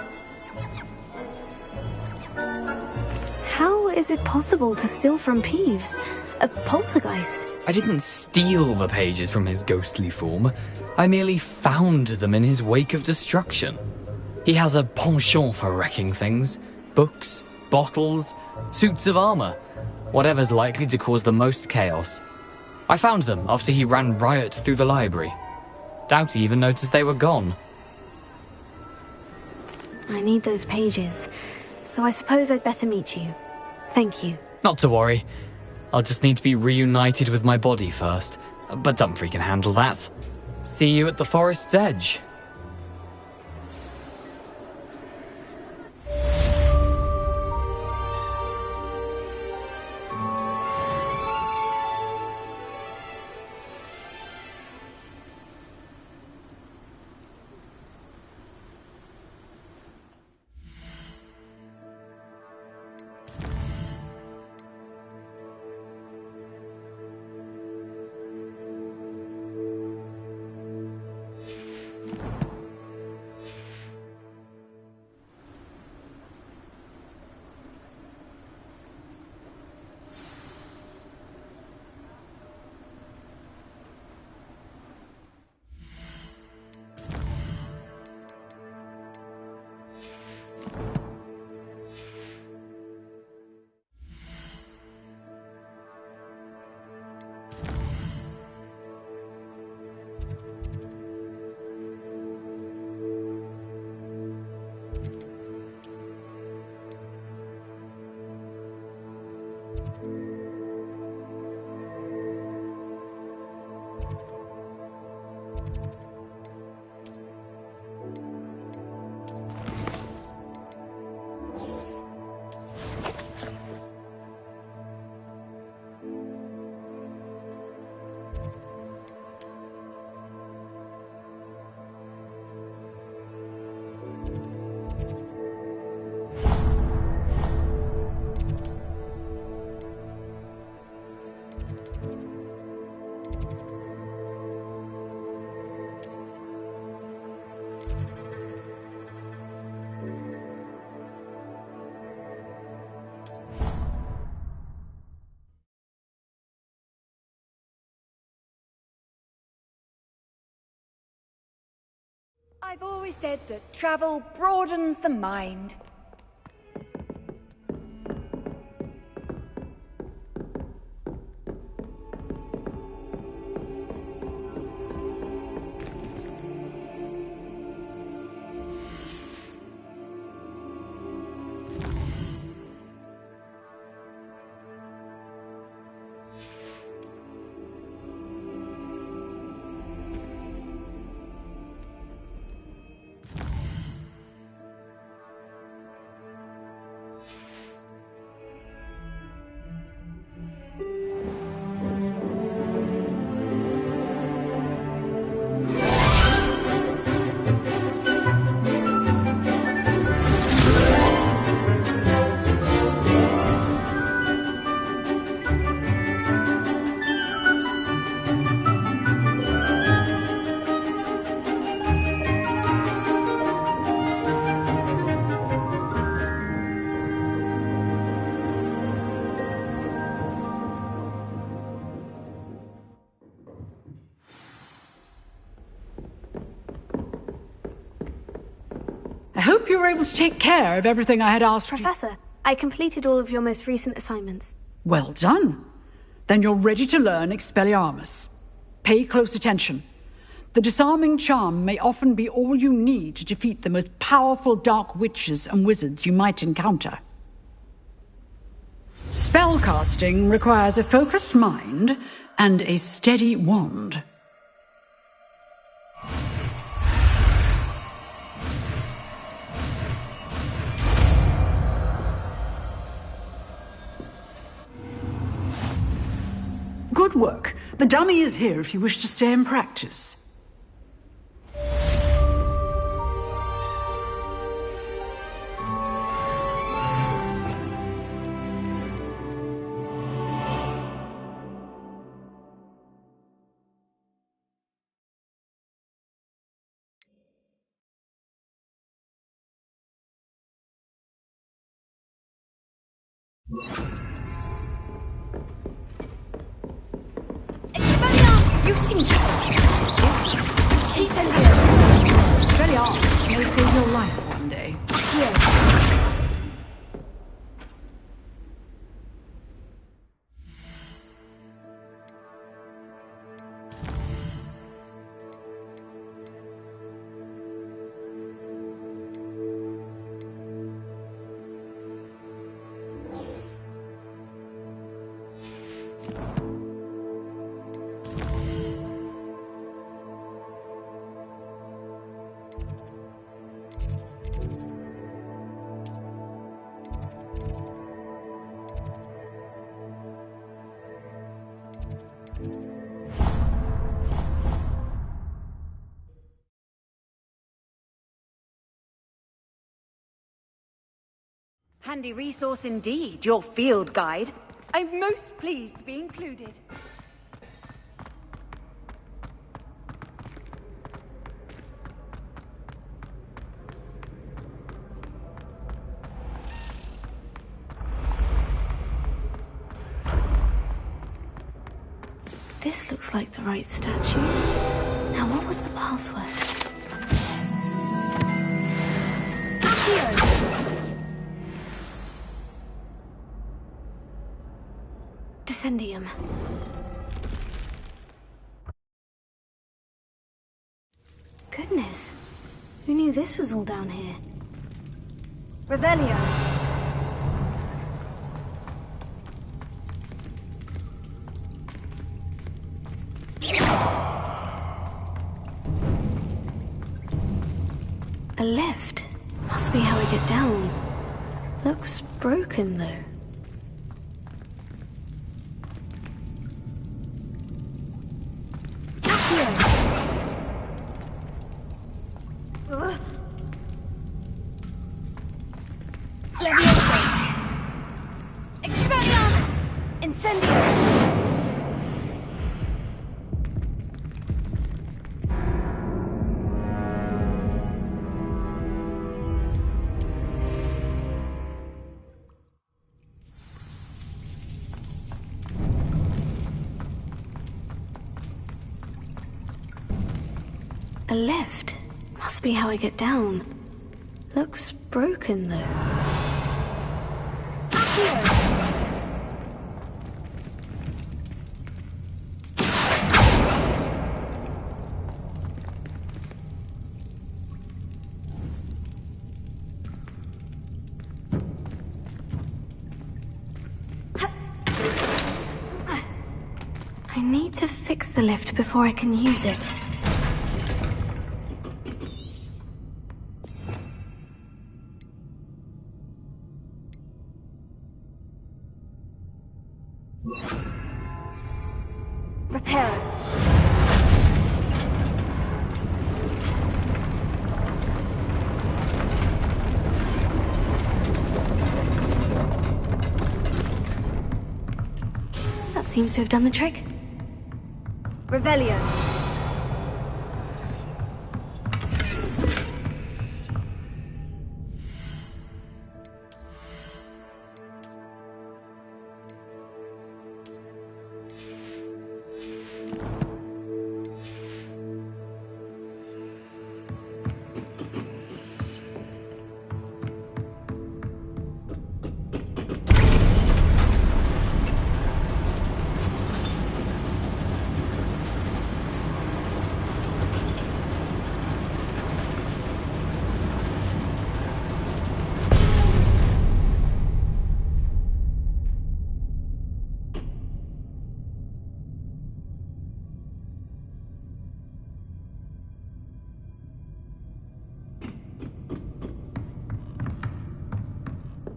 How is it possible to steal from Peeves? A poltergeist? I didn't steal the pages from his ghostly form. I merely found them in his wake of destruction. He has a penchant for wrecking things. Books, bottles, suits of armor. Whatever's likely to cause the most chaos. I found them after he ran riot through the library. Doubt he even noticed they were gone. I need those pages, so I suppose I'd better meet you. Thank you. Not to worry. I'll just need to be reunited with my body first. But Dumfries can handle that. See you at the forest's edge. I've always said that travel broadens the mind. I hope you were able to take care of everything I had asked you. Professor, I completed all of your most recent assignments. Well done. Then you're ready to learn Expelliarmus. Pay close attention. The disarming charm may often be all you need to defeat the most powerful dark witches and wizards you might encounter. Spellcasting requires a focused mind and a steady wand. Good work. The dummy is here if you wish to stay and practice. Expelliarmus may save your life one day. Handy resource indeed, your field guide. I'm most pleased to be included. This looks like the right statue. Now, what was the password? Descendium. Goodness. Who knew this was all down here? Revelio. A lift. Must be how I get down. Looks broken, though. Expelliarmus! Incendio! A lift. Must be how I get down. Looks broken, though. I need to fix the lift before I can use it. Reparo. That seems to have done the trick. Revelio.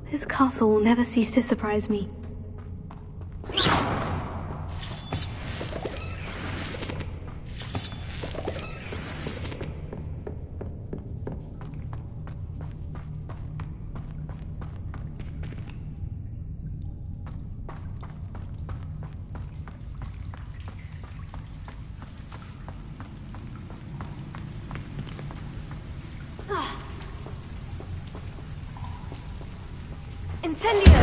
This castle will never cease to surprise me. Incendio!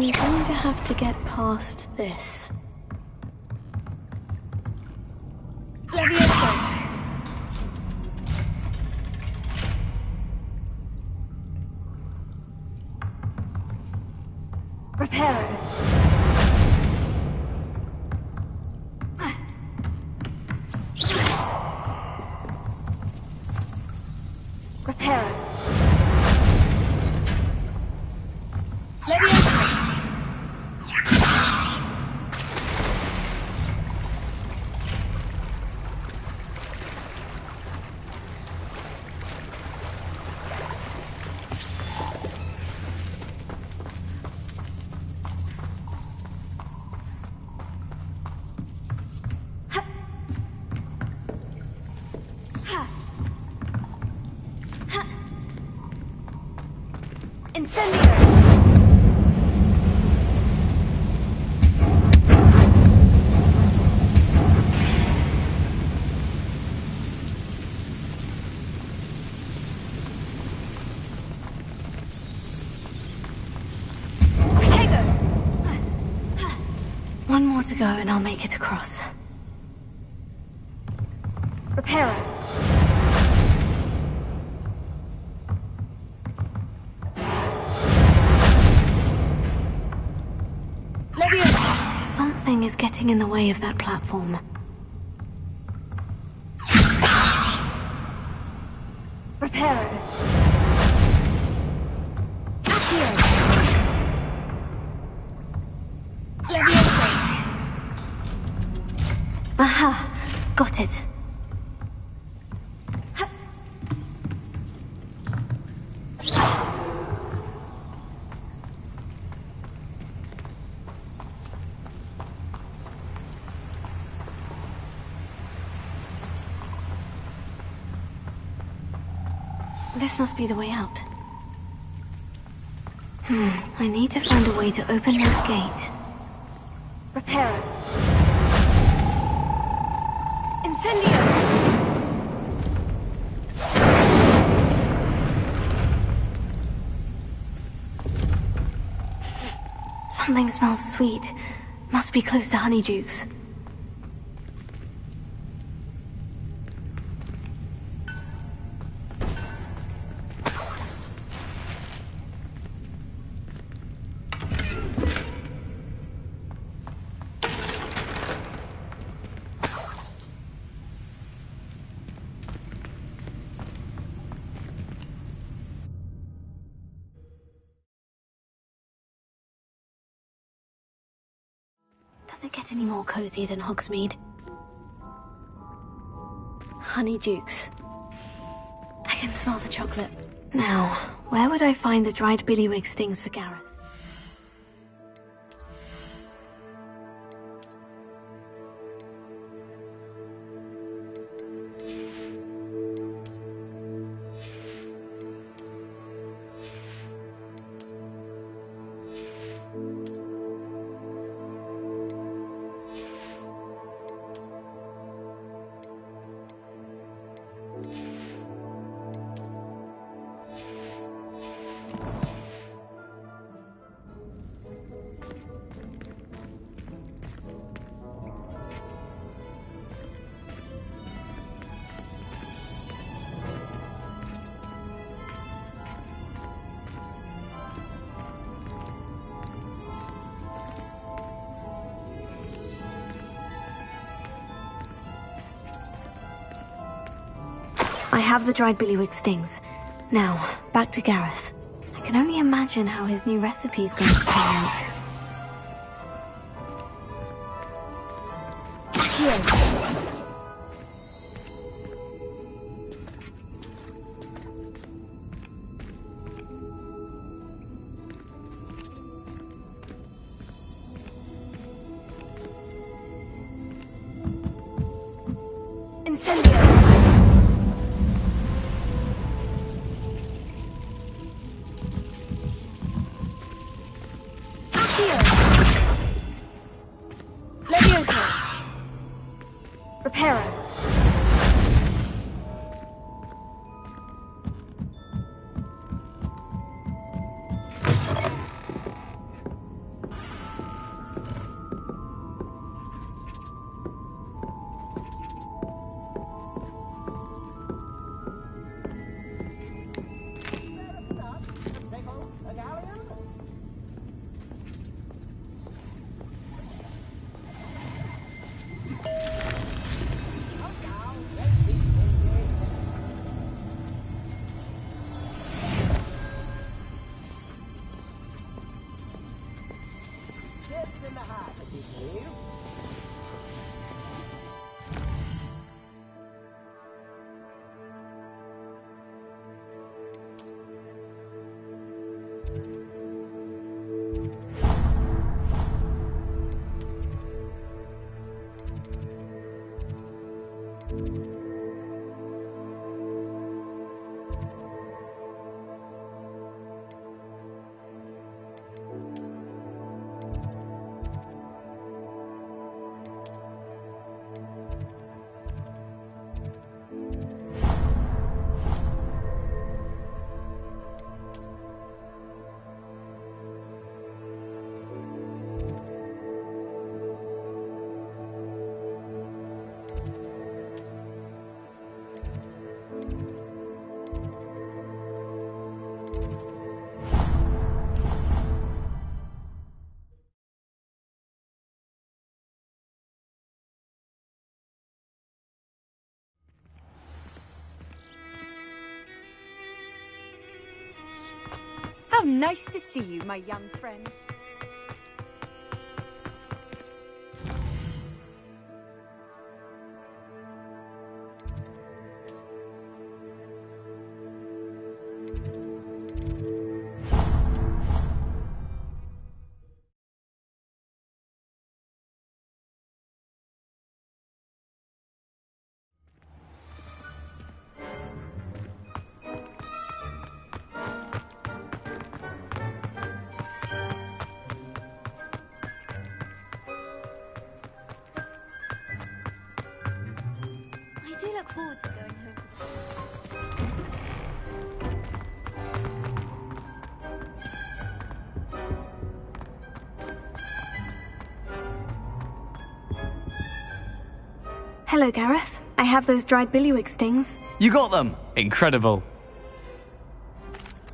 I'm going to have to get past this. Levioso! Reparo! Reparo! Levioso! Incendio! One more to go and I'll make it across. Reparo. Something is getting in the way of that platform. Reparo. Accio. Levioso. Aha! Got it. This must be the way out. I need to find a way to open that gate. Reparo. Incendio! Something smells sweet. Must be close to Honeydukes. Does it get any more cozy than Hogsmeade? Honeydukes. I can smell the chocolate. Now, where would I find the dried billywig stings for Gareth? I have the dried billywig stings. Now, back to Gareth. I can only imagine how his new recipe's going to turn out. Here. Incendio! Accio! Levioso! Reparo! How nice to see you, my young friend. I do look forward to going home. Hello, Gareth. I have those dried billywig stings. You got them! Incredible.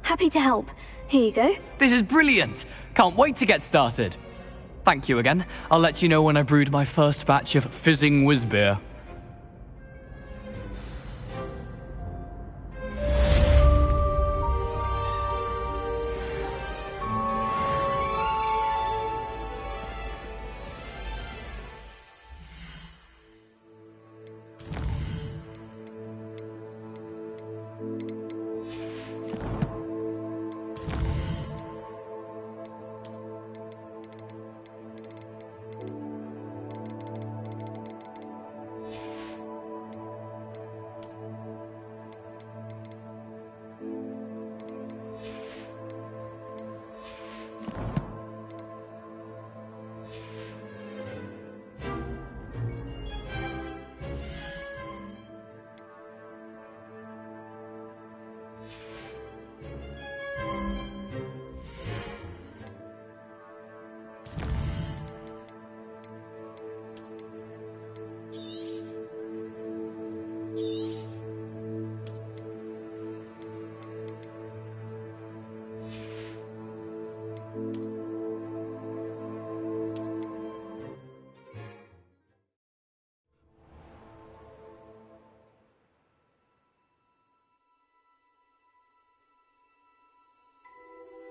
Happy to help. Here you go. This is brilliant! Can't wait to get started. Thank you again. I'll let you know when I've brewed my first batch of fizzing whiz beer.